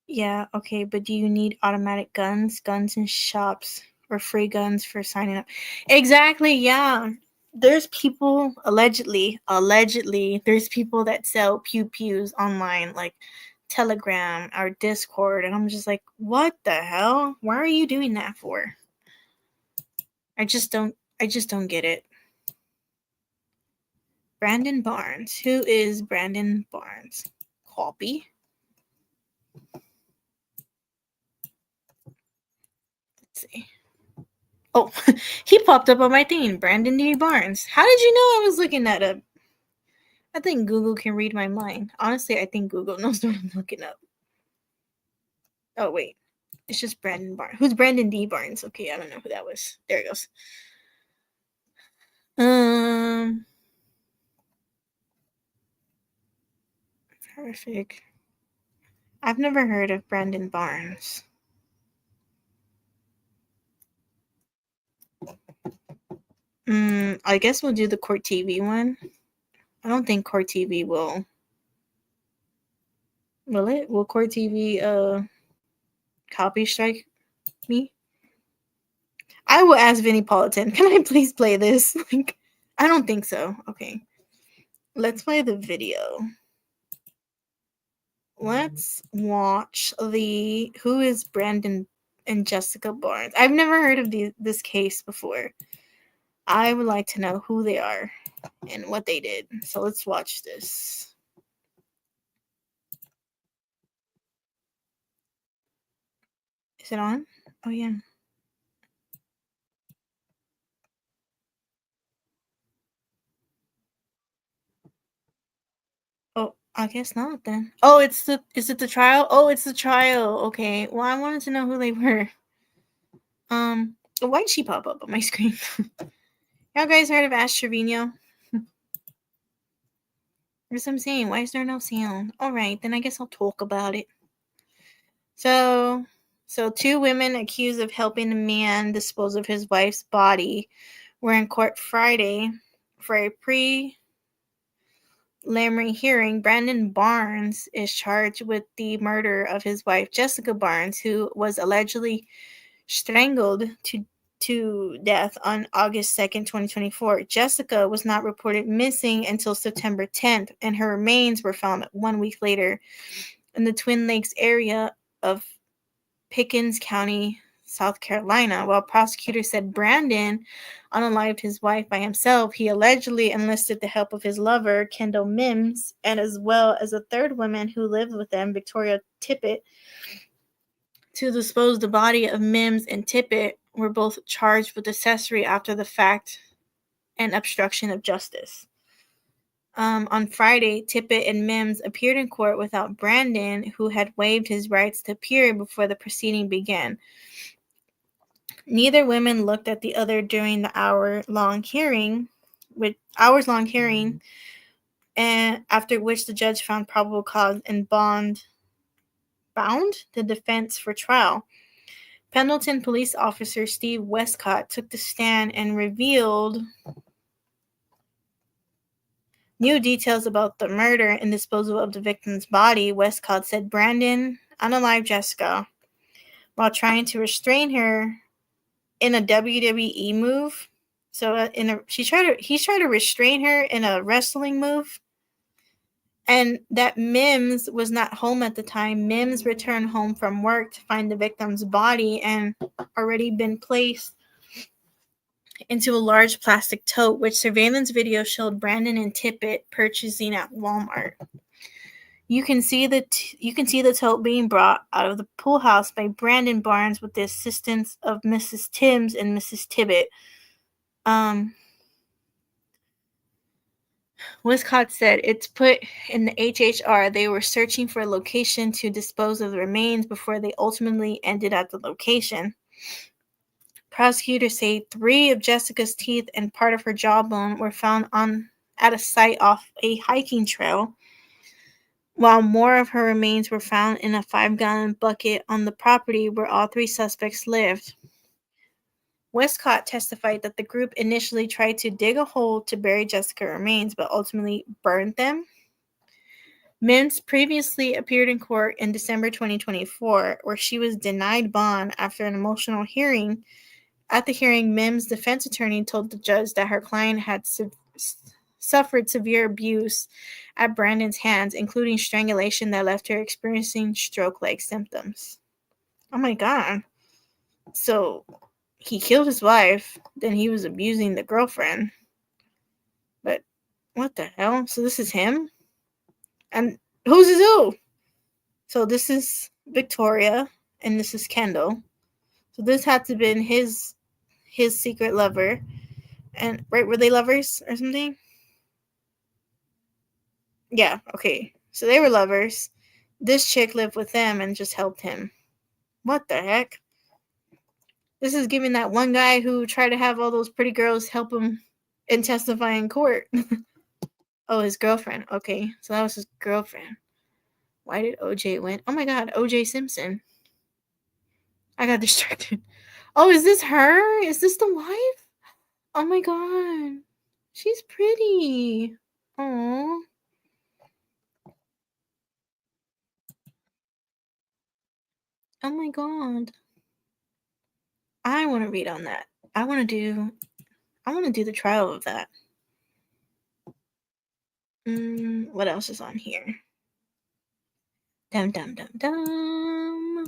Yeah, okay, but do you need automatic guns? Guns in shops or free guns for signing up? Exactly, yeah. There's people allegedly, there's people that sell pews online, like Telegram or Discord, and I'm just like, what the hell? Why are you doing that for? I just don't get it. Brandon Barnes. Who is Brandon Barnes? Copy. Let's see. Oh, he popped up on my thing. Brandon D. Barnes. How did you know I was looking that up? I think Google can read my mind. Honestly, I think Google knows what I'm looking up. Oh, wait. It's just Brandon Barnes. Who's Brandon D. Barnes? Okay, I don't know who that was. There it goes. Horrific. I've never heard of Brandon Barnes. I guess we'll do the Court TV one. I don't think Court TV will. Will it? Will Court TV copy strike me? I will ask Vinnie Politan, can I please play this? Like, I don't think so. Okay. Let's play the video. Let's watch the who is Brandon and Jessica Barnes. I've never heard of this case before. I would like to know who they are and what they did. So let's watch this. Is it on? Oh yeah. Oh, I guess not then. Oh, is it the trial? Oh, it's the trial. Okay. Well, I wanted to know who they were. Why did she pop up on my screen? Y'all guys heard of Ash Trevino? That's what I'm saying. Why is there no sound? Alright, then I guess I'll talk about it. So two women accused of helping a man dispose of his wife's body were in court Friday for a preliminary hearing. Brandon Barnes is charged with the murder of his wife, Jessica Barnes, who was allegedly strangled to death on August 2nd, 2024. Jessica was not reported missing until September 10th, and her remains were found 1 week later in the Twin Lakes area of Pickens County, South Carolina. While prosecutors said Brandon unalived his wife by himself, he allegedly enlisted the help of his lover, Kendall Mims, and as well as a third woman who lived with them, Victoria Tippett, to dispose the body of Mims and Tippett were both charged with accessory after the fact and obstruction of justice. On Friday, Tippett and Mims appeared in court without Brandon, who had waived his rights to appear before the proceeding began. Neither woman looked at the other during the hours-long hearing, and after which the judge found probable cause and bound the defense for trial. Pendleton police officer Steve Westcott took the stand and revealed new details about the murder and disposal of the victim's body. Westcott said Brandon unalived Jessica while trying to restrain her in a WWE move. So he tried to restrain her in a wrestling move. And that Mims was not home at the time. Mims returned home from work to find the victim's body and already been placed into a large plastic tote, which surveillance video showed Brandon and Tippett purchasing at Walmart. You can see the tote being brought out of the pool house by Brandon Barnes with the assistance of Mrs. Timms and Mrs. Tippett. Westcott said it's put in the HHR. They were searching for a location to dispose of the remains before they ultimately ended at the location. Prosecutors say 3 of Jessica's teeth and part of her jawbone were found at a site off a hiking trail, while more of her remains were found in a 5-gallon bucket on the property where all 3 suspects lived. Westcott testified that the group initially tried to dig a hole to bury Jessica's remains, but ultimately burned them. Mims previously appeared in court in December 2024, where she was denied bond after an emotional hearing. At the hearing, Mims' defense attorney told the judge that her client had suffered severe abuse at Brandon's hands, including strangulation that left her experiencing stroke-like symptoms. Oh my God. So he killed his wife, then he was abusing the girlfriend. But what the hell? So this is him? And who's his who? So this is Victoria, and this is Kendall. So this had to have been his secret lover. And right, were they lovers or something? Yeah, okay. So they were lovers. This chick lived with them and just helped him. What the heck? This is giving that one guy who tried to have all those pretty girls help him and testify in court. Oh, his girlfriend. Okay, so that was his girlfriend. Why did OJ win? Oh my God, OJ Simpson. I got distracted. Oh, is this her? Is this the wife? Oh my God. She's pretty. Oh. Oh my God. I want to read on that. I want to do the trial of that. What else is on here? Dum dum dum dum.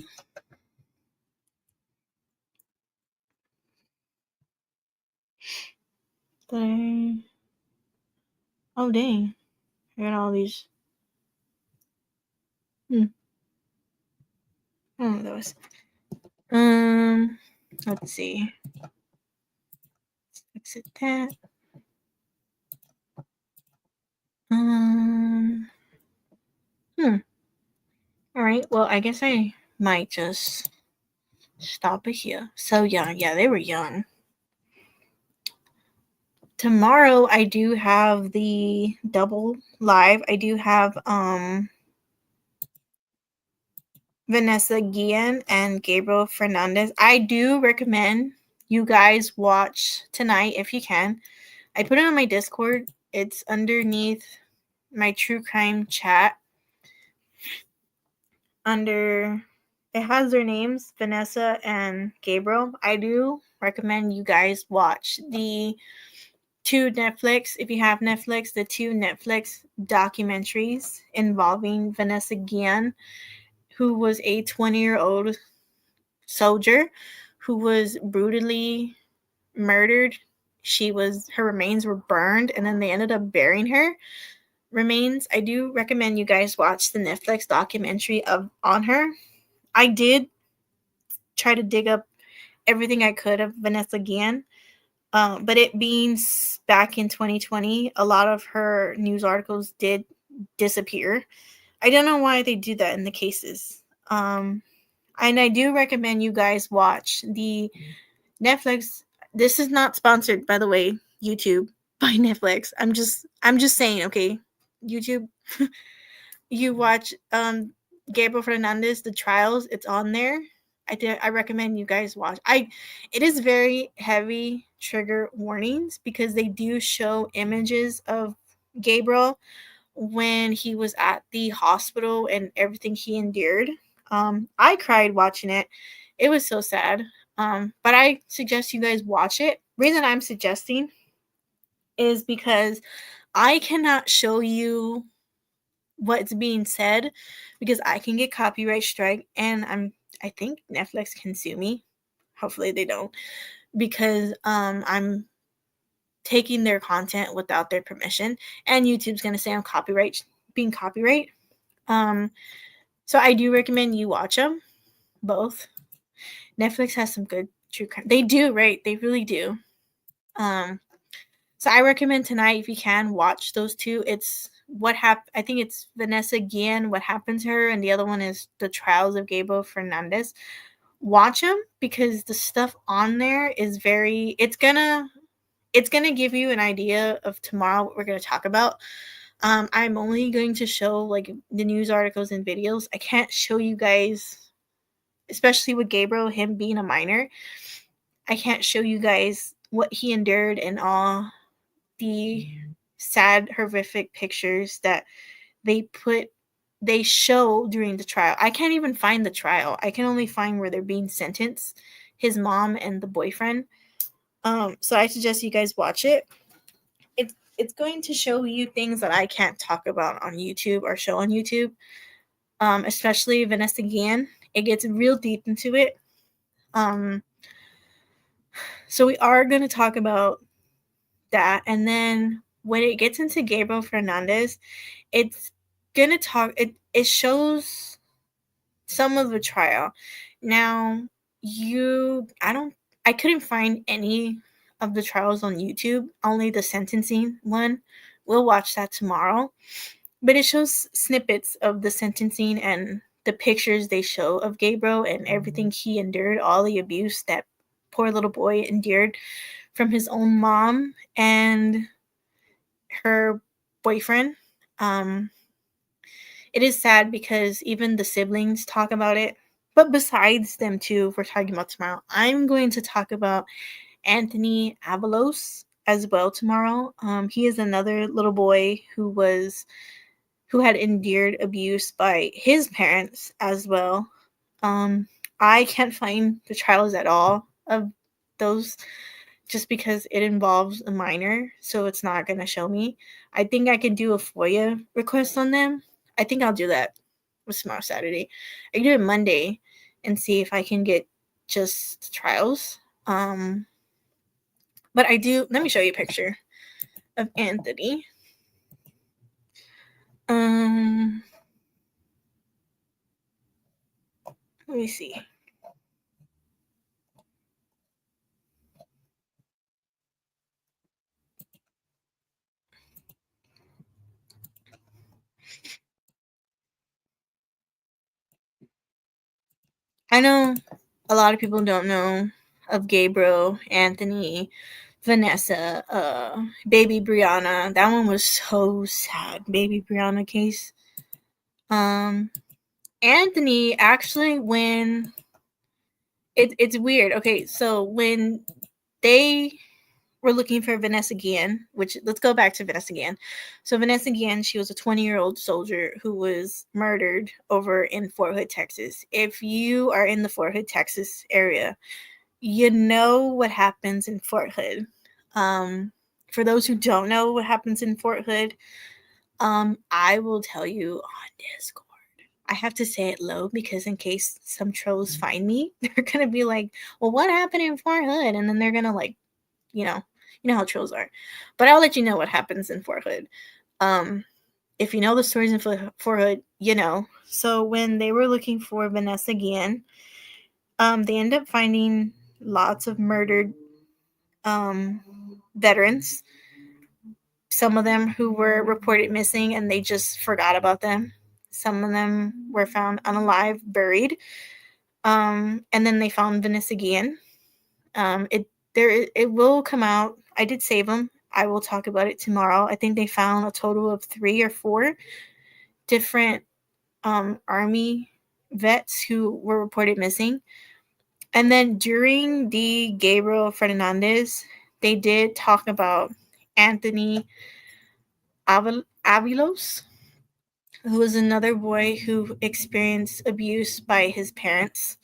Oh dang. I got all these. Oh, those. Let's see. Let's exit that. All right. Well, I guess I might just stop it here. So young. Yeah, they were young. Tomorrow I do have the double live. I do have Vanessa Guillen and Gabriel Fernandez. I do recommend you guys watch tonight if you can. I put it on my Discord. It's underneath my true crime chat. It has their names, Vanessa and Gabriel. I do recommend you guys watch the two Netflix, if you have Netflix, the two Netflix documentaries involving Vanessa Guillen, who was a 20-year-old soldier who was brutally murdered. Her remains were burned, and then they ended up burying her remains. I do recommend you guys watch the Netflix documentary on her. I did try to dig up everything I could of Vanessa Guillen, but it being back in 2020, a lot of her news articles did disappear. I don't know why they do that in the cases. And I do recommend you guys watch the Netflix. This is not sponsored, by the way, YouTube by Netflix. I'm just saying, okay, YouTube. You watch Gabriel Fernandez, The Trials. It's on there. I recommend you guys watch. It is very heavy trigger warnings because they do show images of Gabriel when he was at the hospital and everything he endured. I cried watching it. It was so sad. But I suggest you guys watch it. Reason I'm suggesting is because I cannot show you what's being said because I can get copyright strike, and I think Netflix can sue me. Hopefully they don't, because I'm taking their content without their permission, and YouTube's gonna say I'm being copyright. So I do recommend you watch them both. Netflix has some good true crime. They do, right? They really do. So I recommend tonight, if you can, watch those two. It's I think it's Vanessa Guillen, What Happened to Her, and the other one is The Trials of Gabriel Fernandez. watch them because the stuff on there is very. It's gonna give you an idea of tomorrow what we're gonna talk about. I'm only going to show like the news articles and videos. I can't show you guys, especially with Gabriel, him being a minor. I can't show you guys what he endured and all the sad, horrific pictures that they show during the trial. I can't even find the trial. I can only find where they're being sentenced, his mom and the boyfriend. So I suggest you guys watch it. It's going to show you things that I can't talk about on YouTube or show on YouTube. Especially Vanessa Guillen. It gets real deep into it. So we are going to talk about that, and then when it gets into Gabriel Fernandez, it's gonna talk. It shows some of the trial. Now, I couldn't find any of the trials on YouTube. Only the sentencing one. We'll watch that tomorrow. But it shows snippets of the sentencing and the pictures they show of Gabriel and everything he endured, all the abuse that poor little boy endured from his own mom and her boyfriend. Um, it is sad because even the siblings talk about it. But besides them too, if we're talking about tomorrow, I'm going to talk about Anthony Avalos as well tomorrow. He is another little boy who had endured abuse by his parents as well. Um, I can't find the trials at all of those just because it involves a minor, so it's not going to show me. I think I can do a FOIA request on them. I think I'll do that with tomorrow Saturday. I can do it Monday and see if I can get just trials. But I do. Let me show you a picture of Anthony. Let me see. I know a lot of people don't know of Gabriel, Anthony, Vanessa, baby Brianna. That one was so sad. Baby Brianna case. Anthony actually when it's weird. Okay, so when they were looking for Vanessa Guillen, which let's go back to Vanessa Guillen. So Vanessa Guillen, she was a 20-year-old soldier who was murdered over in Fort Hood, Texas. If you are in the Fort Hood, Texas area, you know what happens in Fort Hood. For those who don't know what happens in Fort Hood, I will tell you on Discord. I have to say it low because in case some trolls find me, they're gonna be like, "Well, what happened in Fort Hood?" And then they're gonna like, you know, you know how trolls are. But I'll let you know what happens in Fort Hood. If you know the stories in Fort Hood, you know. So when they were looking for Vanessa Guillen, they end up finding lots of murdered veterans. Some of them who were reported missing and they just forgot about them. Some of them were found unalive, buried. And then they found Vanessa Guillen. It will come out. I did save them. I will talk about it tomorrow. I think they found a total of 3 or 4 different army vets who were reported missing. And then during the Gabriel Fernandez, they did talk about Anthony Avilos, who was another boy who experienced abuse by his parents.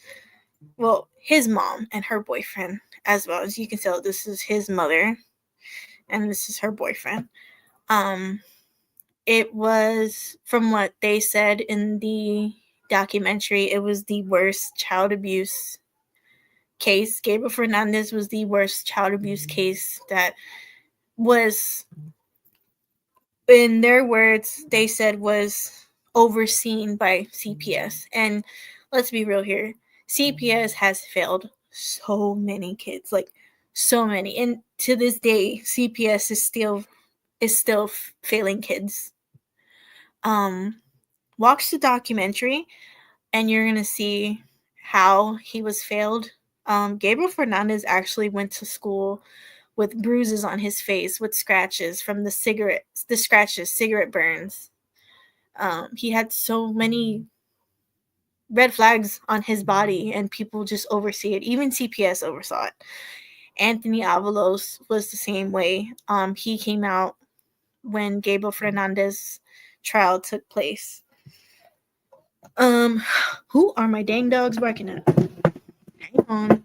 Well, his mom and her boyfriend, as well. As you can tell, this is his mother and this is her boyfriend. It was, from what they said in the documentary, it was the worst child abuse case. Gabriel Fernandez was the worst child abuse case that was, in their words, they said was overseen by CPS. And let's be real here, CPS has failed so many kids, like so many. And to this day, CPS is still failing kids. Watch the documentary and you're gonna see how he was failed. Gabriel Fernandez actually went to school with bruises on his face with scratches from the cigarette burns. He had so many red flags on his body, and people just oversee it. Even CPS oversaw it. Anthony Avalos was the same way. He came out when Gabriel Fernandez trial took place. Who are my dang dogs barking at? Hang on.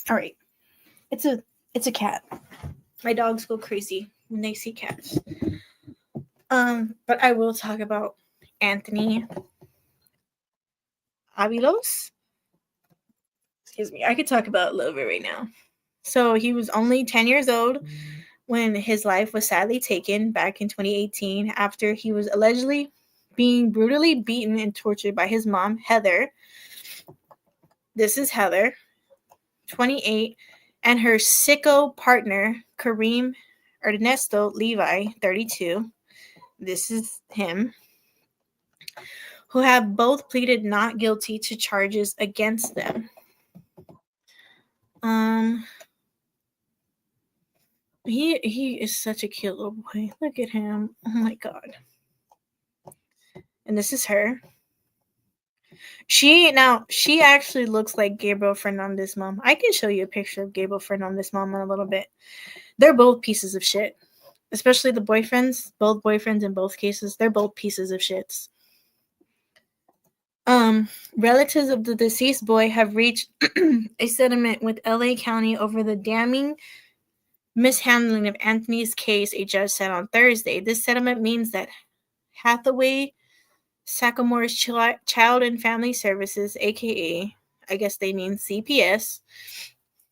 All right. It's a cat. My dogs go crazy when they see cats. But I will talk about Anthony Avilos. Excuse me. I could talk about it a little bit right now. So he was only 10 years old when his life was sadly taken back in 2018 after he was allegedly being brutally beaten and tortured by his mom, Heather. This is Heather, 28, and her sicko partner, Kareem Ernesto Levi, 32. This is him, who have both pleaded not guilty to charges against them. He is such a cute little boy. Look at him. Oh my god. And this is her. She actually looks like Gabriel Fernandez's mom. I can show you a picture of Gabriel Fernandez's mom in a little bit. They're both pieces of shit. Especially the boyfriends. Both boyfriends in both cases. They're both pieces of shits. Relatives of the deceased boy have reached a settlement with LA County over the damning mishandling of Anthony's case, a judge said on Thursday. This settlement means that Hathaway Sakamore's Child and Family Services, aka, I guess they mean CPS,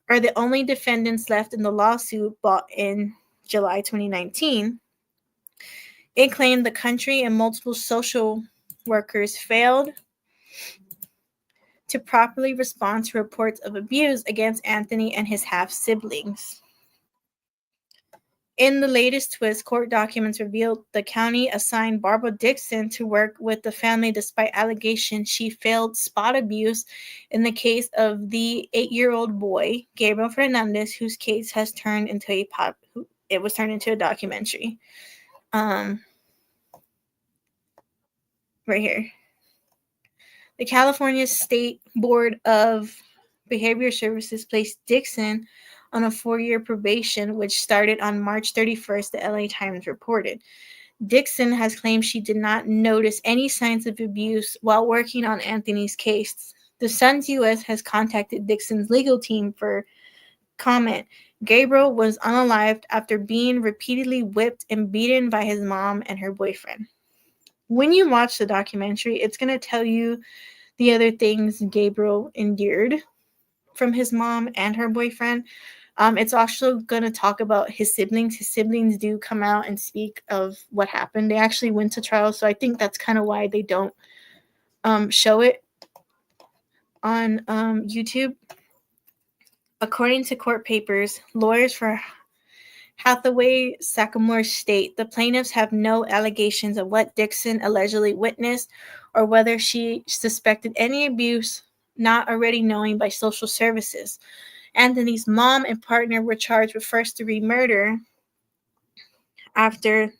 are the only defendants left in the lawsuit brought in July 2019. It claimed the country and multiple social workers failed to properly respond to reports of abuse against Anthony and his half-siblings. In the latest twist, court documents revealed the county assigned Barbara Dixon to work with the family despite allegations she failed spot abuse in the case of the 8-year-old boy, Gabriel Fernandez, whose case has turned into a documentary. Right here. The California State Board of Behavior Services placed Dixon on a 4-year probation, which started on March 31st, the LA Times reported. Dixon has claimed she did not notice any signs of abuse while working on Anthony's case. The Sun's US has contacted Dixon's legal team for comment. Gabriel was unalived after being repeatedly whipped and beaten by his mom and her boyfriend. When you watch the documentary, it's going to tell you the other things Gabriel endured from his mom and her boyfriend. It's also going to talk about his siblings. His siblings do come out and speak of what happened. They actually went to trial, so I think that's kind of why they don't show it on YouTube. According to court papers, lawyers for Hathaway Sakamore state the plaintiffs have no allegations of what Dixon allegedly witnessed or whether she suspected any abuse not already known by social services. Anthony's mom and partner were charged with first-degree murder after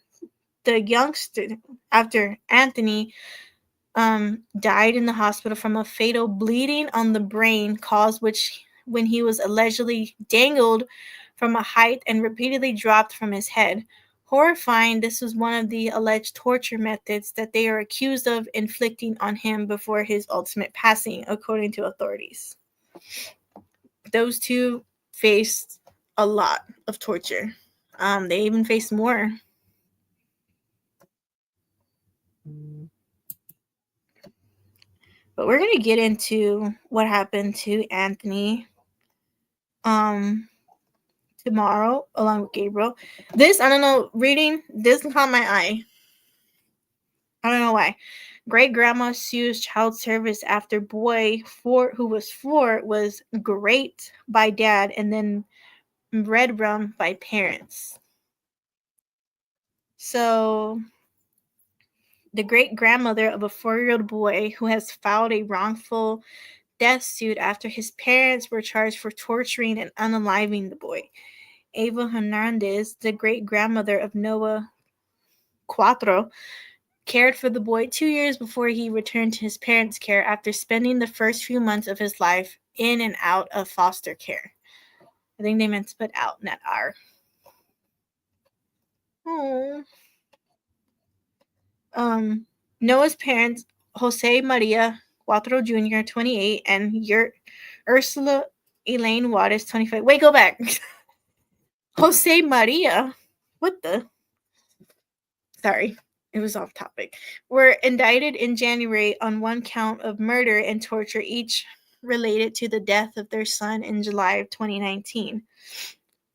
Anthony died in the hospital from a fatal bleeding on the brain caused when he was allegedly dangled from a height and repeatedly dropped from his head. Horrifying, this was one of the alleged torture methods that they are accused of inflicting on him before his ultimate passing, according to authorities. Those two faced a lot of torture. They even faced more. But we're going to get into what happened to Anthony tomorrow along with Gabriel. This, I don't know, reading, this caught my eye. I don't know why. Great-grandma sues child service after boy who was 4 was raped by dad and then red rum by parents. So the great-grandmother of a 4-year-old boy who has filed a wrongful death suit after his parents were charged for torturing and unaliving the boy. Ava Hernandez, the great-grandmother of Noah Cuatro, cared for the boy 2 years before he returned to his parents' care after spending the first few months of his life in and out of foster care. I think they meant to put out, not R. Oh. Noah's parents, Jose Maria Cuatro Jr., 28, and Ursula Elaine Juarez, 25. Wait, go back. Jose Maria. What the? Sorry, it was off topic. Were indicted in January on one count of murder and torture, each related to the death of their son in July of 2019.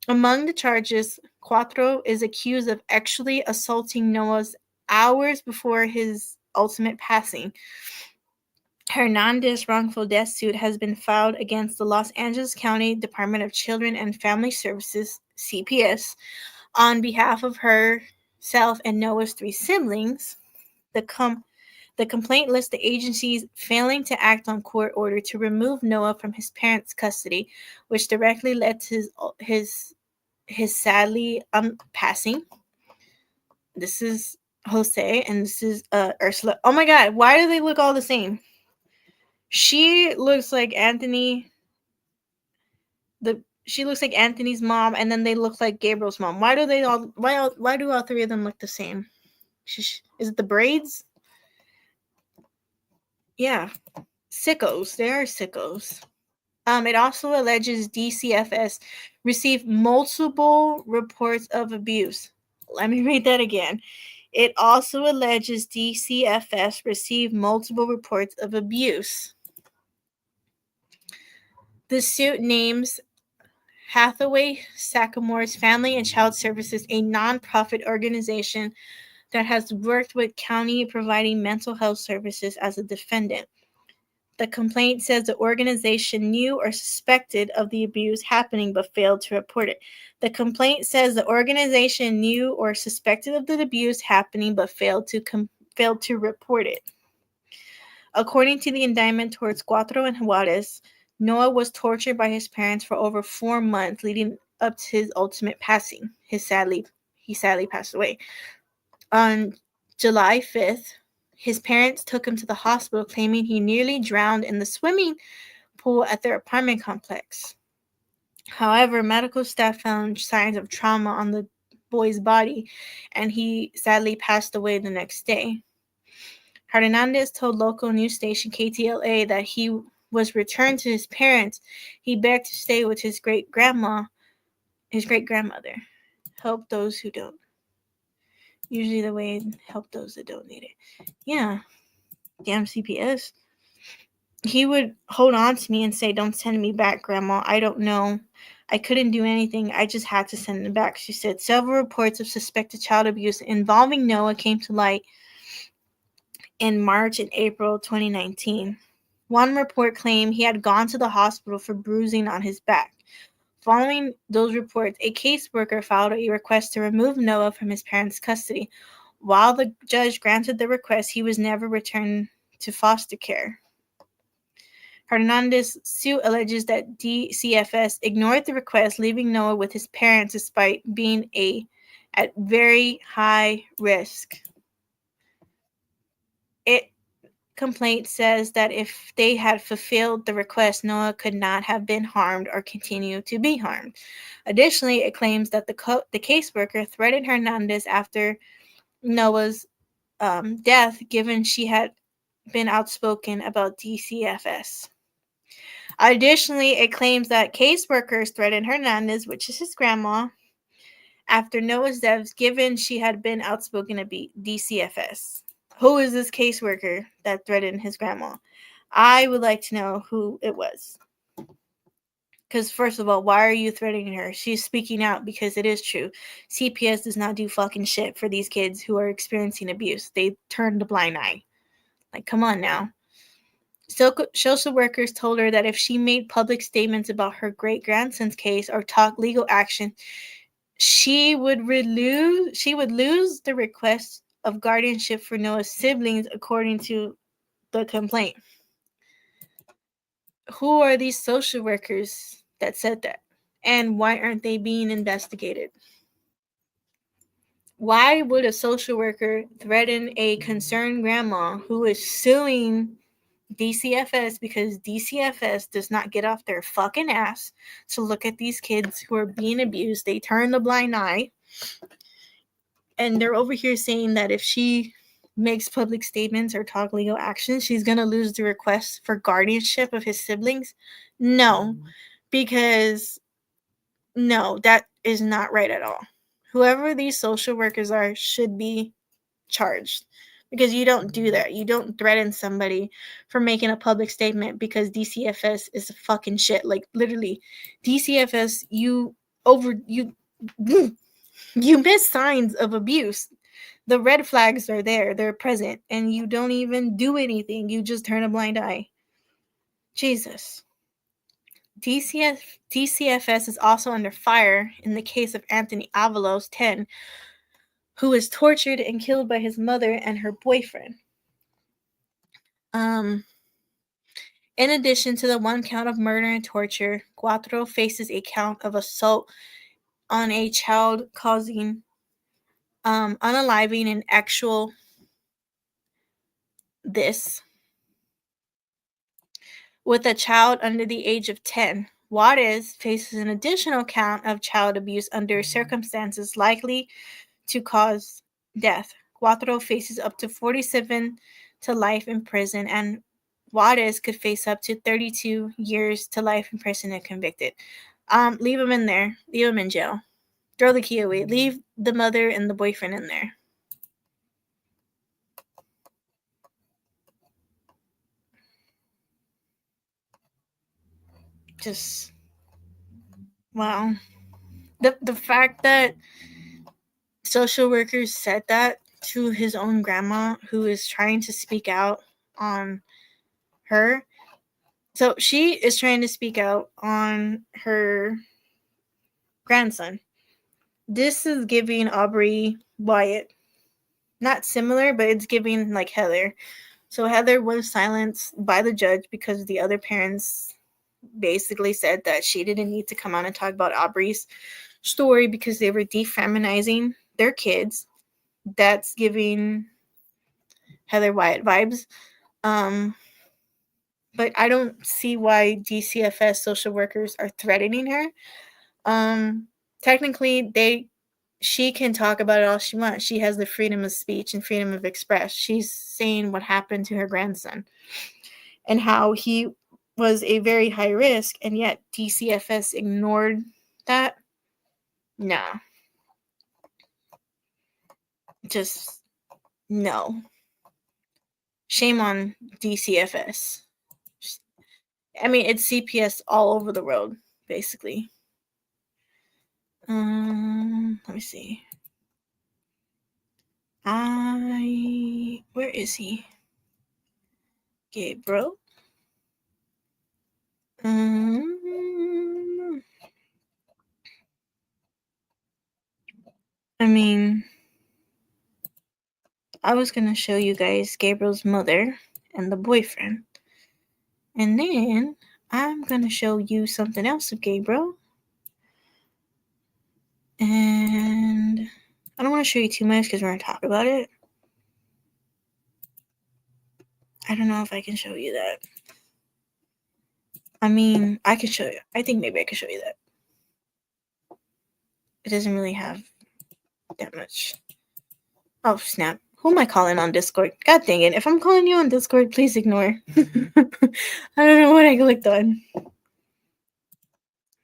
Among the charges, Cuatro is accused of actually assaulting Noah's hours before his ultimate passing. Hernandez's wrongful death suit has been filed against the Los Angeles County Department of Children and Family Services, CPS, on behalf of herself and Noah's 3 siblings. The complaint lists the agencies failing to act on court order to remove Noah from his parents' custody, which directly led to his sadly passing. This is Jose, and this is Ursula. Oh my god, why do they look all the same? She looks like Anthony. She looks like Anthony's mom, and then they look like Gabriel's mom. Why do they all? Why do all 3 of them look the same? Is it the braids? Yeah, sickos. They are sickos. It also alleges DCFS received multiple reports of abuse. Let me read that again. It also alleges DCFS received multiple reports of abuse. The suit names Hathaway Sackamore's Family and Child Services, a nonprofit organization that has worked with county providing mental health services, as a defendant. The complaint says the organization knew or suspected of the abuse happening but failed to report it. The complaint says the organization knew or suspected of the abuse happening but failed to report it. According to the indictment towards Cuatro and Juarez, Noah was tortured by his parents for over 4 months leading up to his ultimate passing. He sadly passed away. On July 5th, his parents took him to the hospital, claiming he nearly drowned in the swimming pool at their apartment complex. However, medical staff found signs of trauma on the boy's body, and he sadly passed away the next day. Hernandez told local news station KTLA that he was returned to his parents. He begged to stay with his great-grandmother. Help those who don't. Usually the way help those that don't need it. Yeah. Damn CPS. He would hold on to me and say, "Don't send me back, Grandma. I don't know. I couldn't do anything. I just had to send him back," she said. Several reports of suspected child abuse involving Noah came to light in March and April 2019. One report claimed he had gone to the hospital for bruising on his back. Following those reports, a caseworker filed a request to remove Noah from his parents' custody. While the judge granted the request, he was never returned to foster care. Hernandez's suit alleges that DCFS ignored the request, leaving Noah with his parents despite being at very high risk. Complaint says that if they had fulfilled the request, Noah could not have been harmed or continue to be harmed. Additionally, it claims that the caseworker threatened Hernandez after Noah's death, given she had been outspoken about DCFS. Additionally, it claims that caseworkers threatened Hernandez, which is his grandma, after Noah's death, given she had been outspoken about DCFS. Who is this caseworker that threatened his grandma? I would like to know who it was. Because first of all, why are you threatening her? She's speaking out because it is true. CPS does not do fucking shit for these kids who are experiencing abuse. They turned a blind eye. Like, come on now. Social workers told her that if she made public statements about her great-grandson's case or took legal action, she would lose the request of guardianship for Noah's siblings, according to the complaint. Who are these social workers that said that? And why aren't they being investigated? Why would a social worker threaten a concerned grandma who is suing DCFS because DCFS does not get off their fucking ass to look at these kids who are being abused? They turn the blind eye. And they're over here saying that if she makes public statements or talk legal action, she's going to lose the request for guardianship of his siblings. No, because no, that is not right at all. Whoever these social workers are should be charged, because you don't do that. You don't threaten somebody for making a public statement because DCFS is a fucking shit. Like, literally, DCFS, you miss signs of abuse. The red flags are there, they're present, and you don't even do anything. You just turn a blind eye. Jesus. DCFS is also under fire in the case of Anthony Avalos, 10, who was tortured and killed by his mother and her boyfriend. In addition to the one count of murder and torture, Cuatro faces a count of assault on a child, causing unaliving and actual this with a child under the age of 10. Juarez faces an additional count of child abuse under circumstances likely to cause death. Cuatro faces up to 47 to life in prison, and Juarez could face up to 32 years to life in prison if convicted. Leave him in there. Leave him in jail. Throw the key away. Leave the mother and the boyfriend in there. Just wow. The fact that social workers said that to his own grandma, who is trying to speak out on her. So she is trying to speak out on her grandson. This is giving Aubrey Wyatt. Not similar, but it's giving like Heather. So Heather was silenced by the judge because the other parents basically said that she didn't need to come out and talk about Aubrey's story because they were defeminizing their kids. That's giving Heather Wyatt vibes. But I don't see why DCFS social workers are threatening her. Technically, she can talk about it all she wants. She has the freedom of speech and freedom of express. She's saying what happened to her grandson and how he was a very high risk, and yet DCFS ignored that. No. Just no. Shame on DCFS. I mean, it's CPS all over the world, basically. Let me see. Where is he? Gabriel. I mean, I was gonna show you guys Gabriel's mother and the boyfriend. And then I'm gonna show you something else of Gabriel. And I don't want to show you too much because we're gonna talk about it. I don't know if I can show you that. I mean, I can show you. I think maybe I can show you that. It doesn't really have that much. Oh, snap. Who am I calling on Discord? God dang it. If I'm calling you on Discord, please ignore. I don't know what I clicked on.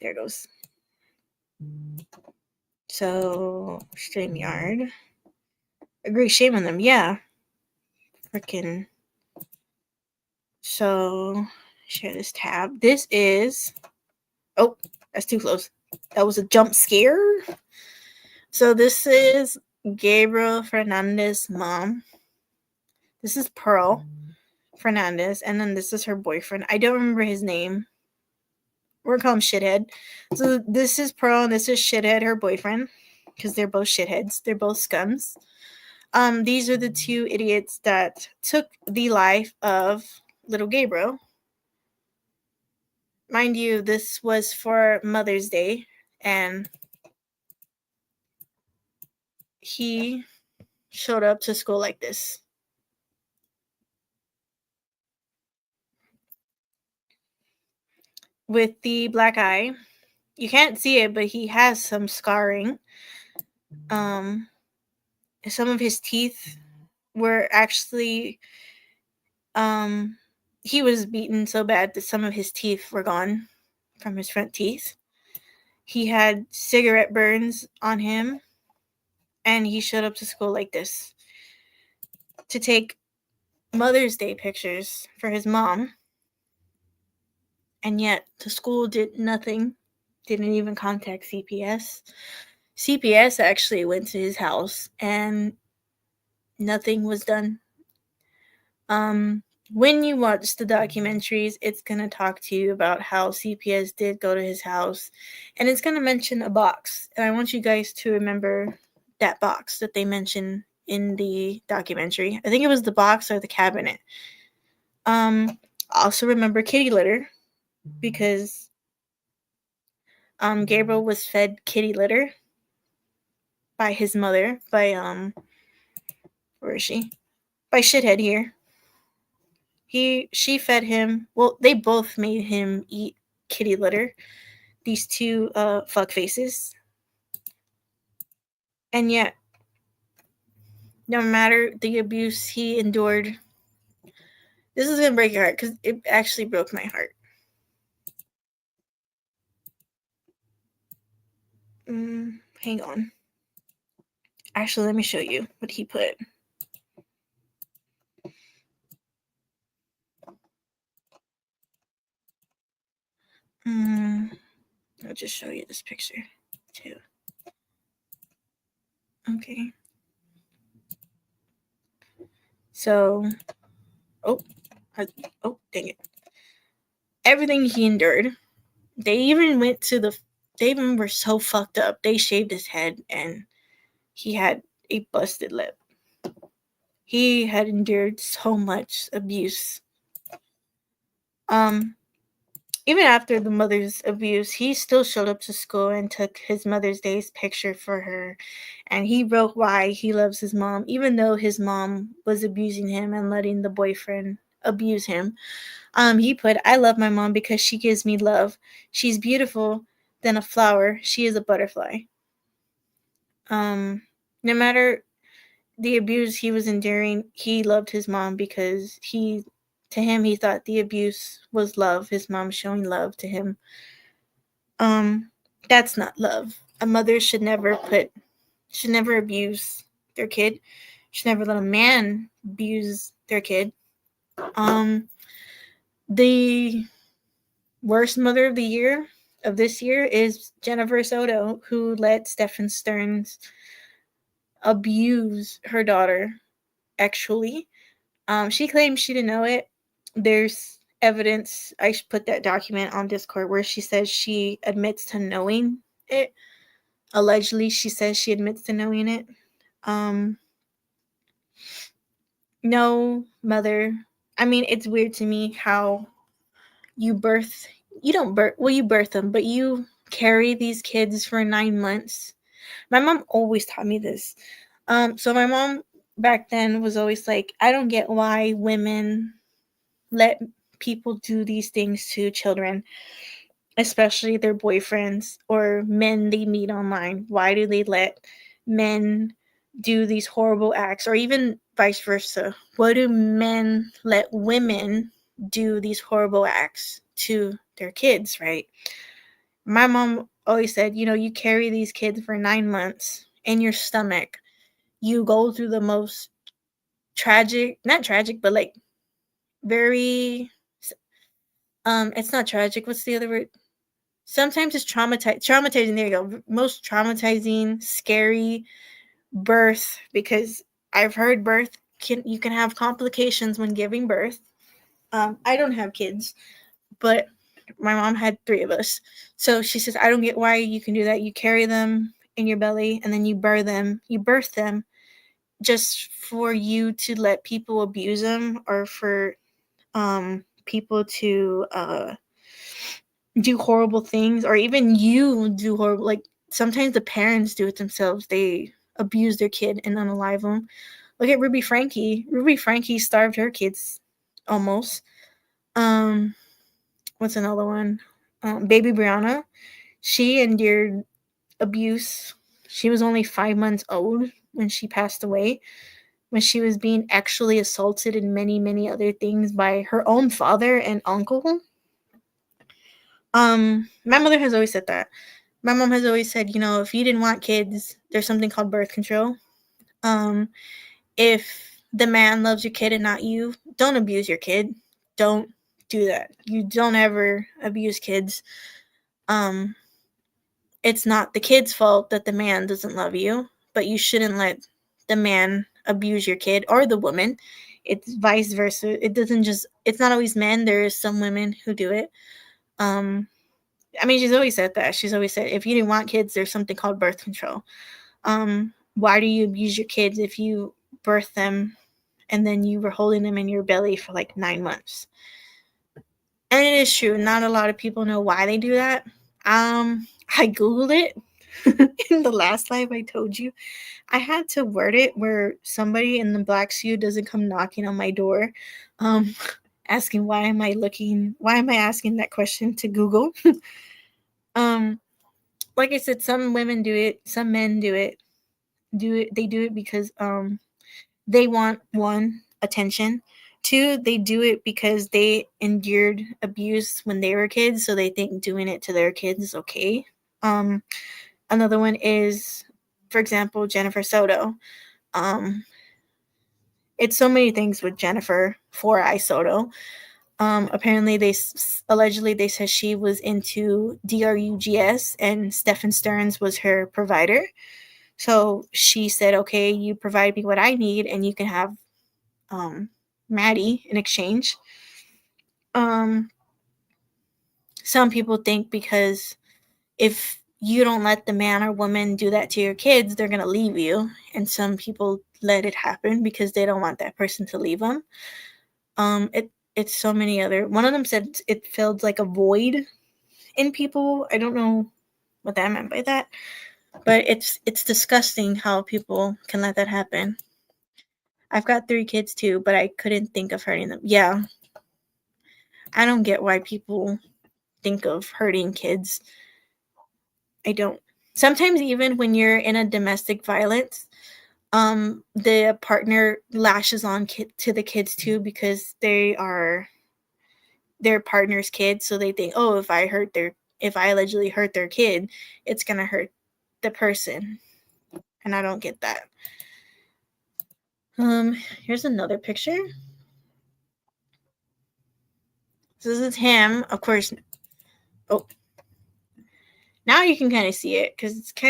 There it goes. So, StreamYard. Agree, shame on them. Yeah. Freaking. So, share this tab. This is. Oh, that's too close. That was a jump scare. So, this is Gabriel Fernandez's mom. This is Pearl. Fernandez, and then this is her boyfriend. I don't remember his name. We're gonna call him Shithead. So this is Pearl and this is Shithead, her boyfriend, because they're both shitheads. They're both scums. These are the two idiots that took the life of little Gabriel. Mind you, this was for Mother's Day, and he showed up to school like this. With the black eye. You can't see it, but he has some scarring. Some of his teeth were actually he was beaten so bad that some of his teeth were gone from his front teeth. He had cigarette burns on him, and he showed up to school like this to take Mother's Day pictures for his mom. And yet the school did nothing, didn't even contact CPS. CPS actually went to his house and nothing was done. When you watch the documentaries, it's going to talk to you about how CPS did go to his house, and it's going to mention a box. And I want you guys to remember that box that they mentioned in the documentary. I think it was the box or the cabinet. Also remember kitty litter, because Gabriel was fed kitty litter by his mother, by where is she? By Shithead here. She fed him. Well, they both made him eat kitty litter. These two fuck faces. And yet, no matter the abuse he endured, this is gonna break your heart because it actually broke my heart. Hang on. Actually, let me show you what he put. I'll just show you this picture too. Okay. So, dang it. Everything he endured. They even were so fucked up. They shaved his head and he had a busted lip. He had endured so much abuse. Even after the mother's abuse, he still showed up to school and took his Mother's Day's picture for her. And he wrote why he loves his mom, even though his mom was abusing him and letting the boyfriend abuse him. He put, "I love my mom because she gives me love. She's beautiful than a flower. She is a butterfly." No matter the abuse he was enduring, he loved his mom because to him, he thought the abuse was love, his mom showing love to him. That's not love. A mother should never abuse their kid. Should never let a man abuse their kid. The worst mother of the year of this year is Jennifer Soto, who let Stephen Stearns abuse her daughter, actually. She claims she didn't know it. There's evidence. I should put that document on Discord where she says she admits to knowing it. Allegedly, she says she admits to knowing it. No mother. I mean, it's weird to me how you birth them, but you carry these kids for 9 months. My mom always taught me this. So my mom back then was always like, I don't get why women let people do these things to children, especially their boyfriends or men they meet online. Why do they let men do these horrible acts, or even vice versa? Why do men let women do these horrible acts to their kids, right? My mom always said, you carry these kids for 9 months in your stomach. You go through the most not tragic, but like very, it's not tragic. What's the other word? Sometimes it's traumatizing. There you go. Most traumatizing, scary birth, because I've heard you can have complications when giving birth. I don't have kids, but my mom had 3 of us. So she says, I don't get why you can do that. You carry them in your belly and then you birth them just for you to let people abuse them or for people to do horrible things, or even you do horrible, like sometimes the parents do it themselves. They abuse their kid and unalive them. Look at Ruby Frankie. Ruby Frankie starved her kids almost. What's another one? Baby Brianna. She endured abuse. She was only 5 months old when she passed away, when she was being actually assaulted and many, many other things by her own father and uncle. My mother has always said that. My mom has always said, if you didn't want kids, there's something called birth control. If the man loves your kid and not you, don't abuse your kid. Don't do that. You don't ever abuse kids. It's not the kid's fault that the man doesn't love you, but you shouldn't let the man abuse your kid or the woman. It's vice versa. It's not always men. There is some women who do it. She's always said that. She's always said, if you didn't want kids, there's something called birth control. Why do you abuse your kids if you birth them and then you were holding them in your belly for like 9 months? And it is true. Not a lot of people know why they do that. I Googled it in the last live I told you. I had to word it where somebody in the black suit doesn't come knocking on my door, asking why am I asking that question to Google. Like I said, some women do it, some men do it. They do it because they want, one, attention. Two, they do it because they endured abuse when they were kids, so they think doing it to their kids is okay. Another one is, for example, Jennifer Soto. It's so many things with Jennifer Four Eye Soto. Apparently, allegedly they said she was into drugs, and Stephen Stearns was her provider. So she said, "Okay, you provide me what I need, and you can have Maddie in exchange." Some people think because if you don't let the man or woman do that to your kids, they're gonna leave you, and some people let it happen because they don't want that person to leave them. It's so many other. One of them said it felt like a void in people. I don't know what that meant by that, but it's disgusting how people can let that happen. I've got 3 kids too, but I couldn't think of hurting them. Yeah, I don't get why people think of hurting kids. I don't. Sometimes even when you're in a domestic violence, the partner lashes on to the kids too because they are their partner's kids, so they think, oh, if I allegedly hurt their kid, it's gonna hurt the person, and I don't get that. Here's another picture. This is him, of course. Oh, now you can kind of see it because it's got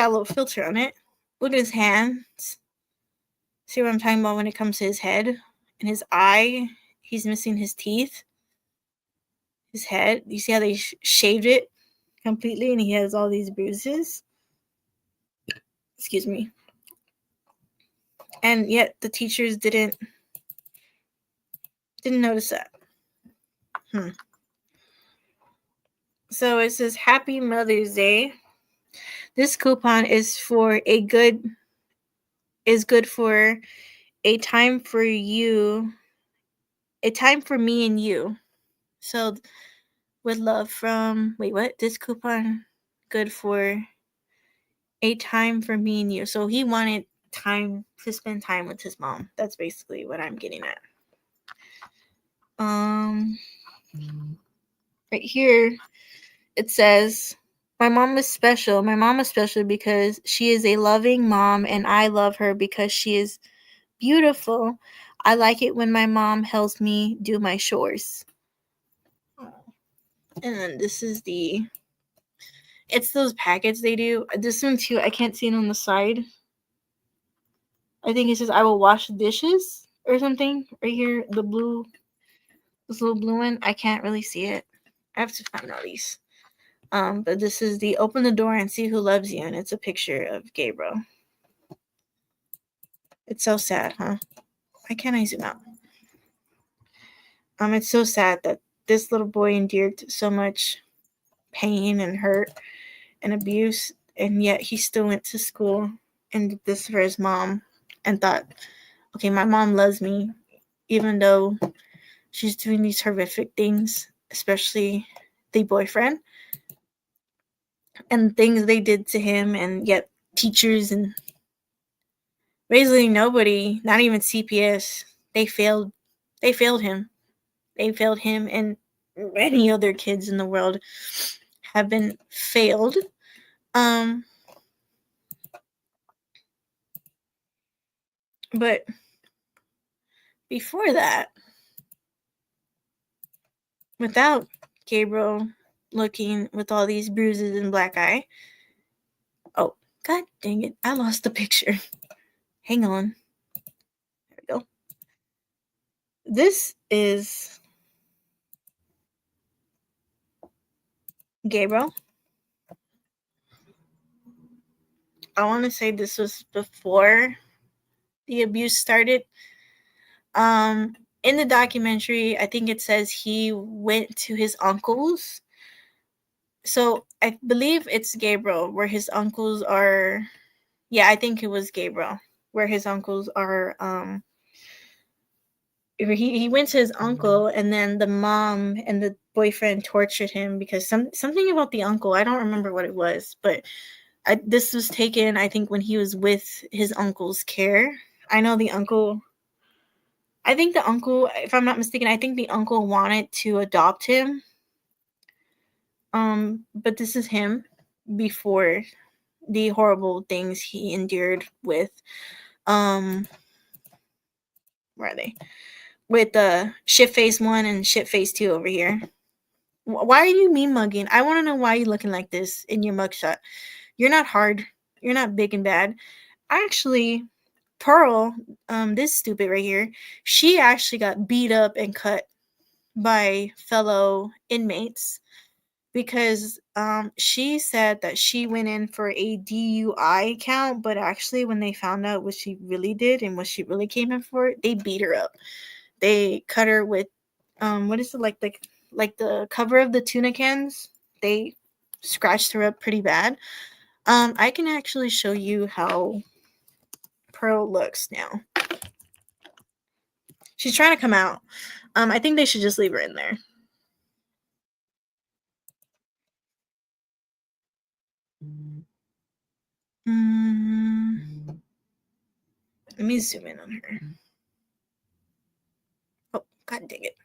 a little filter on it. Look at his hands. See what I'm talking about when it comes to his head and his eye? He's missing his teeth. His head. You see how they shaved it completely, and he has all these bruises. Excuse me. And yet the teachers didn't notice that. So it says Happy Mother's Day. This coupon is good for a time for you, a time for me and you. So with love from, wait, what? This coupon good for a time for me and you. So he wanted time to spend time with his mom. That's basically what I'm getting at. Right here it says, my mom is special. My mom is special because she is a loving mom, and I love her because she is beautiful. I like it when my mom helps me do my chores. And then this is it's those packets they do. This one too, I can't see it on the side. I think it says, I will wash the dishes or something. Right here, this little blue one. I can't really see it. I have to find all these. But this is the open the door and see who loves you, and it's a picture of Gabriel. It's so sad, huh? Why can't I zoom out? It's so sad that this little boy endured so much pain and hurt and abuse, and yet he still went to school and did this for his mom and thought, okay, my mom loves me, even though she's doing these horrific things, especially the boyfriend and things they did to him, and yet teachers and basically nobody, not even CPS, they failed him. They failed him, and many other kids in the world have been failed. But before that, without Gabriel looking with all these bruises and black eye. Oh, god dang it. I lost the picture. Hang on. There we go. This is Gabriel. I want to say this was before the abuse started. In the documentary, I think it says he went to his uncle's. So I believe it's Gabriel, where his uncles are. Yeah, I think it was Gabriel, where his uncles are. He went to his uncle, and then the mom and the boyfriend tortured him because something about the uncle. I don't remember what it was, but this was taken, I think, when he was with his uncle's care. I know the uncle. I think the uncle, if I'm not mistaken, I think the uncle wanted to adopt him. But this is him before the horrible things he endured with, where are they? With shit face 1 and shit face 2 over here. Why are you mean mugging? I want to know why you're looking like this in your mugshot. You're not hard. You're not big and bad. Actually, Pearl, this stupid right here, she actually got beat up and cut by fellow inmates because she said that she went in for a DUI count, but actually when they found out what she really did and what she really came in for, they beat her up. They cut her with what is it, like the cover of the tuna cans? They scratched her up pretty bad. I can actually show you how Pearl looks now. She's trying to come out. I think they should just leave her in there. Let me zoom in on her. Oh, god dang it.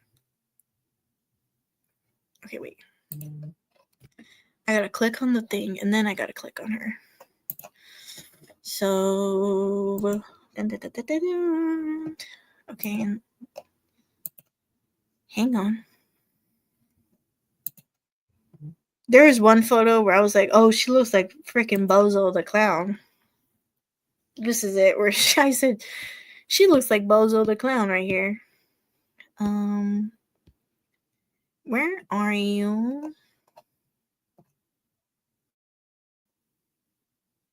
Okay, wait. I gotta click on the thing, and then I gotta click on her. So, okay, hang on. There was one photo where I was like, oh, she looks like freaking Bozo the Clown. This is it, where I said, she looks like Bozo the Clown right here. Where are you?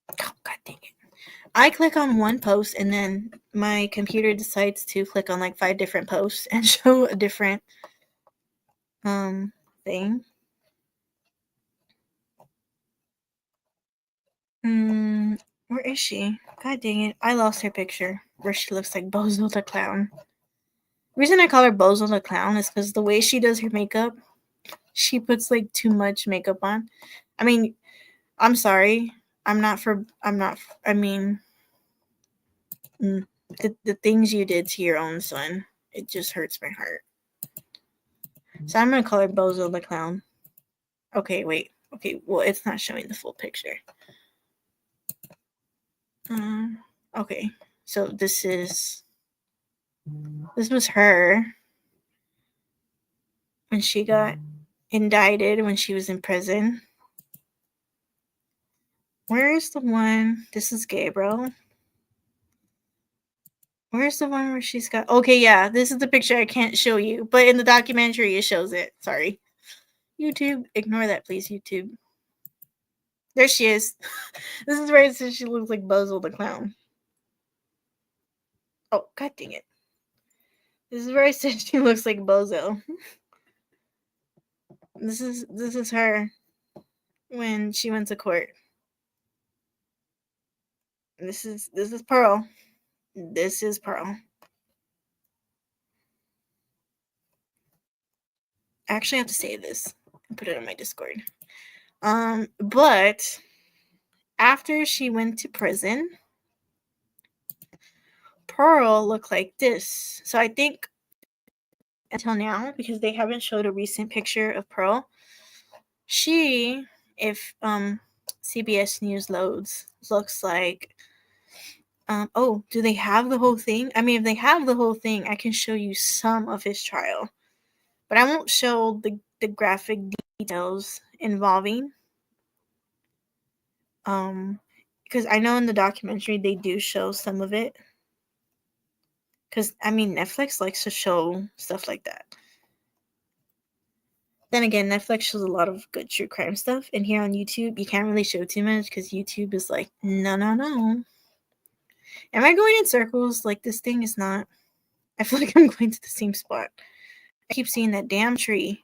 Oh, god dang it. I click on one post and then my computer decides to click on like 5 different posts and show a different thing. Where is she? God dang it. I lost her picture where she looks like Bozo the Clown. The reason I call her Bozo the Clown is because the way she does her makeup, she puts like too much makeup on. I mean, I'm sorry. I mean, the things you did to your own son, it just hurts my heart. So I'm going to call her Bozo the Clown. Okay, wait. Okay, well, it's not showing the full picture. Okay, so this was her when she got indicted, when she was in prison. Where is the one? This is Gabriel. Where's the one where she's got... Okay, yeah, this is the picture I can't show you, but in the documentary it shows it. Sorry. YouTube, ignore that, please, YouTube. There she is. This is where it says she looks like Bozo the Clown. Oh, god dang it. This is where I said she looks like Bozo. This is her when she went to court. This is Pearl. This is Pearl. I actually have to save this and put it on my Discord. But after she went to prison, Pearl looked like this. So I think until now, because they haven't showed a recent picture of Pearl, she, if CBS News loads, looks like oh, do they have the whole thing? I mean, if they have the whole thing, I can show you some of his trial. But I won't show the graphic details involving because I know in the documentary they do show some of it. Because, I mean, Netflix likes to show stuff like that. Then again, Netflix shows a lot of good true crime stuff. And here on YouTube, you can't really show too much because YouTube is like, no. Am I going in circles? Like, this thing is not... I feel like I'm going to the same spot. I keep seeing that damn tree.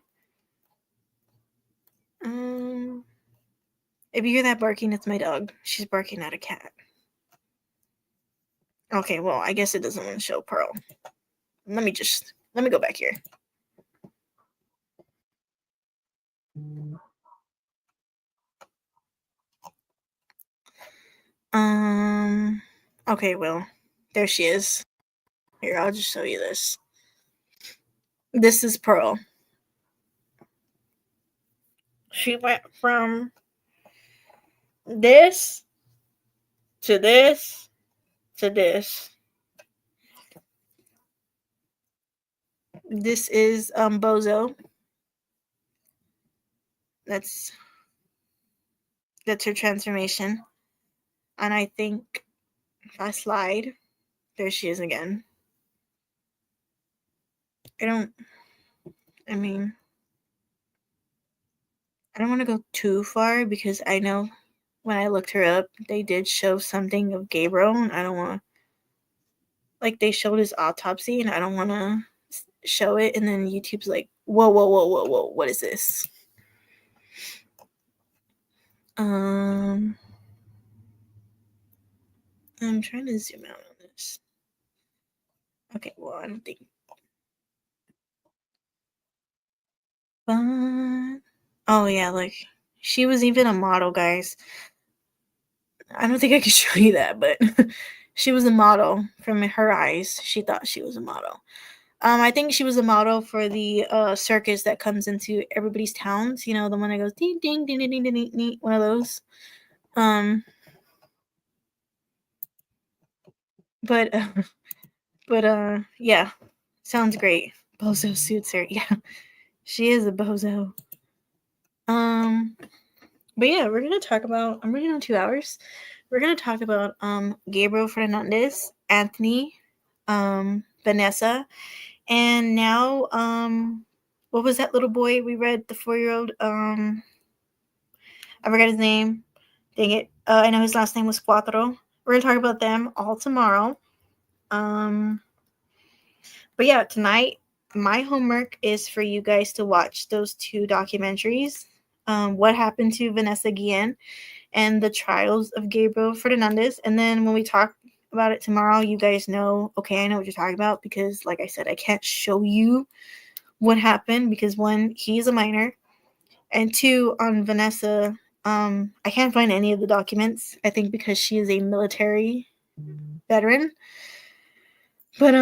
If you hear that barking, it's my dog. She's barking at a cat. Okay, well, I guess it doesn't want to show Pearl. Let me go back here. Okay, well, there she is. Here, I'll just show you this. This is Pearl. She went from this to this to this. This is Bozo. That's her transformation. And I think if I slide, there she is again. I don't want to go too far because I know when I looked her up, they did show something of Gabriel, and I don't want to... Like, they showed his autopsy, and I don't want to show it, and then YouTube's like, whoa, what is this? I'm trying to zoom out on this. Okay, well, I don't think... Oh, yeah, like, she was even a model, guys. I don't think I can show you that, but she was a model. From her eyes, she thought she was a model. I think she was a model for the circus that comes into everybody's towns. You know, the one that goes ding ding ding ding ding ding ding. One of those. But yeah, sounds great. Bozo suits her. Yeah, she is a bozo. But yeah, we're gonna talk about... I'm reading on 2 hours. We're gonna talk about Gabriel Fernandez, Anthony, Vanessa, and now what was that little boy we read? The 4-year-old. I forgot his name. Dang it. I know his last name was Cuatro. We're gonna talk about them all tomorrow. But yeah, tonight my homework is for you guys to watch those 2 documentaries. What happened to Vanessa Guillen and the trials of Gabriel Fernandez. And then when we talk about it tomorrow, you guys know, okay, I know what you're talking about, because like I said, I can't show you what happened because 1, he's a minor, and 2, on Vanessa, I can't find any of the documents, I think because she is a military veteran. But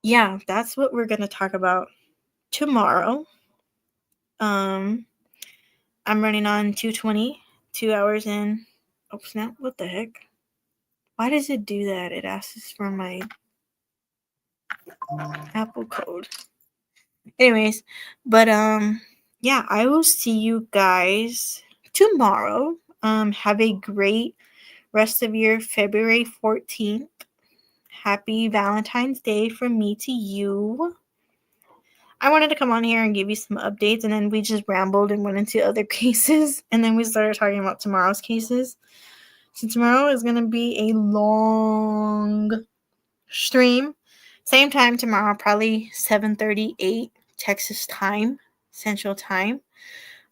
yeah, that's what we're going to talk about tomorrow. I'm running on 2:20, 2 hours in. Oh snap, what the heck? Why does it do that? It asks for my Apple code. Anyways, but yeah, I will see you guys tomorrow. Have a great rest of your February 14th. Happy Valentine's Day from me to you. I wanted to come on here and give you some updates, and then we just rambled and went into other cases, and then we started talking about tomorrow's cases. So tomorrow is going to be a long stream. Same time tomorrow, probably 7:38 Texas time, Central Time.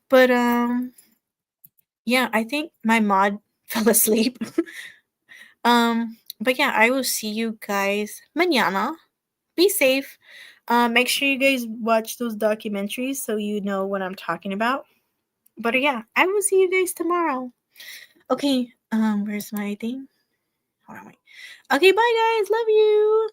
But yeah, I think my mod fell asleep. But yeah, I will see you guys mañana. Be safe. Make sure you guys watch those documentaries so you know what I'm talking about. But yeah, I will see you guys tomorrow. Okay, where's my thing? Hold on, wait. Okay, bye guys. Love you.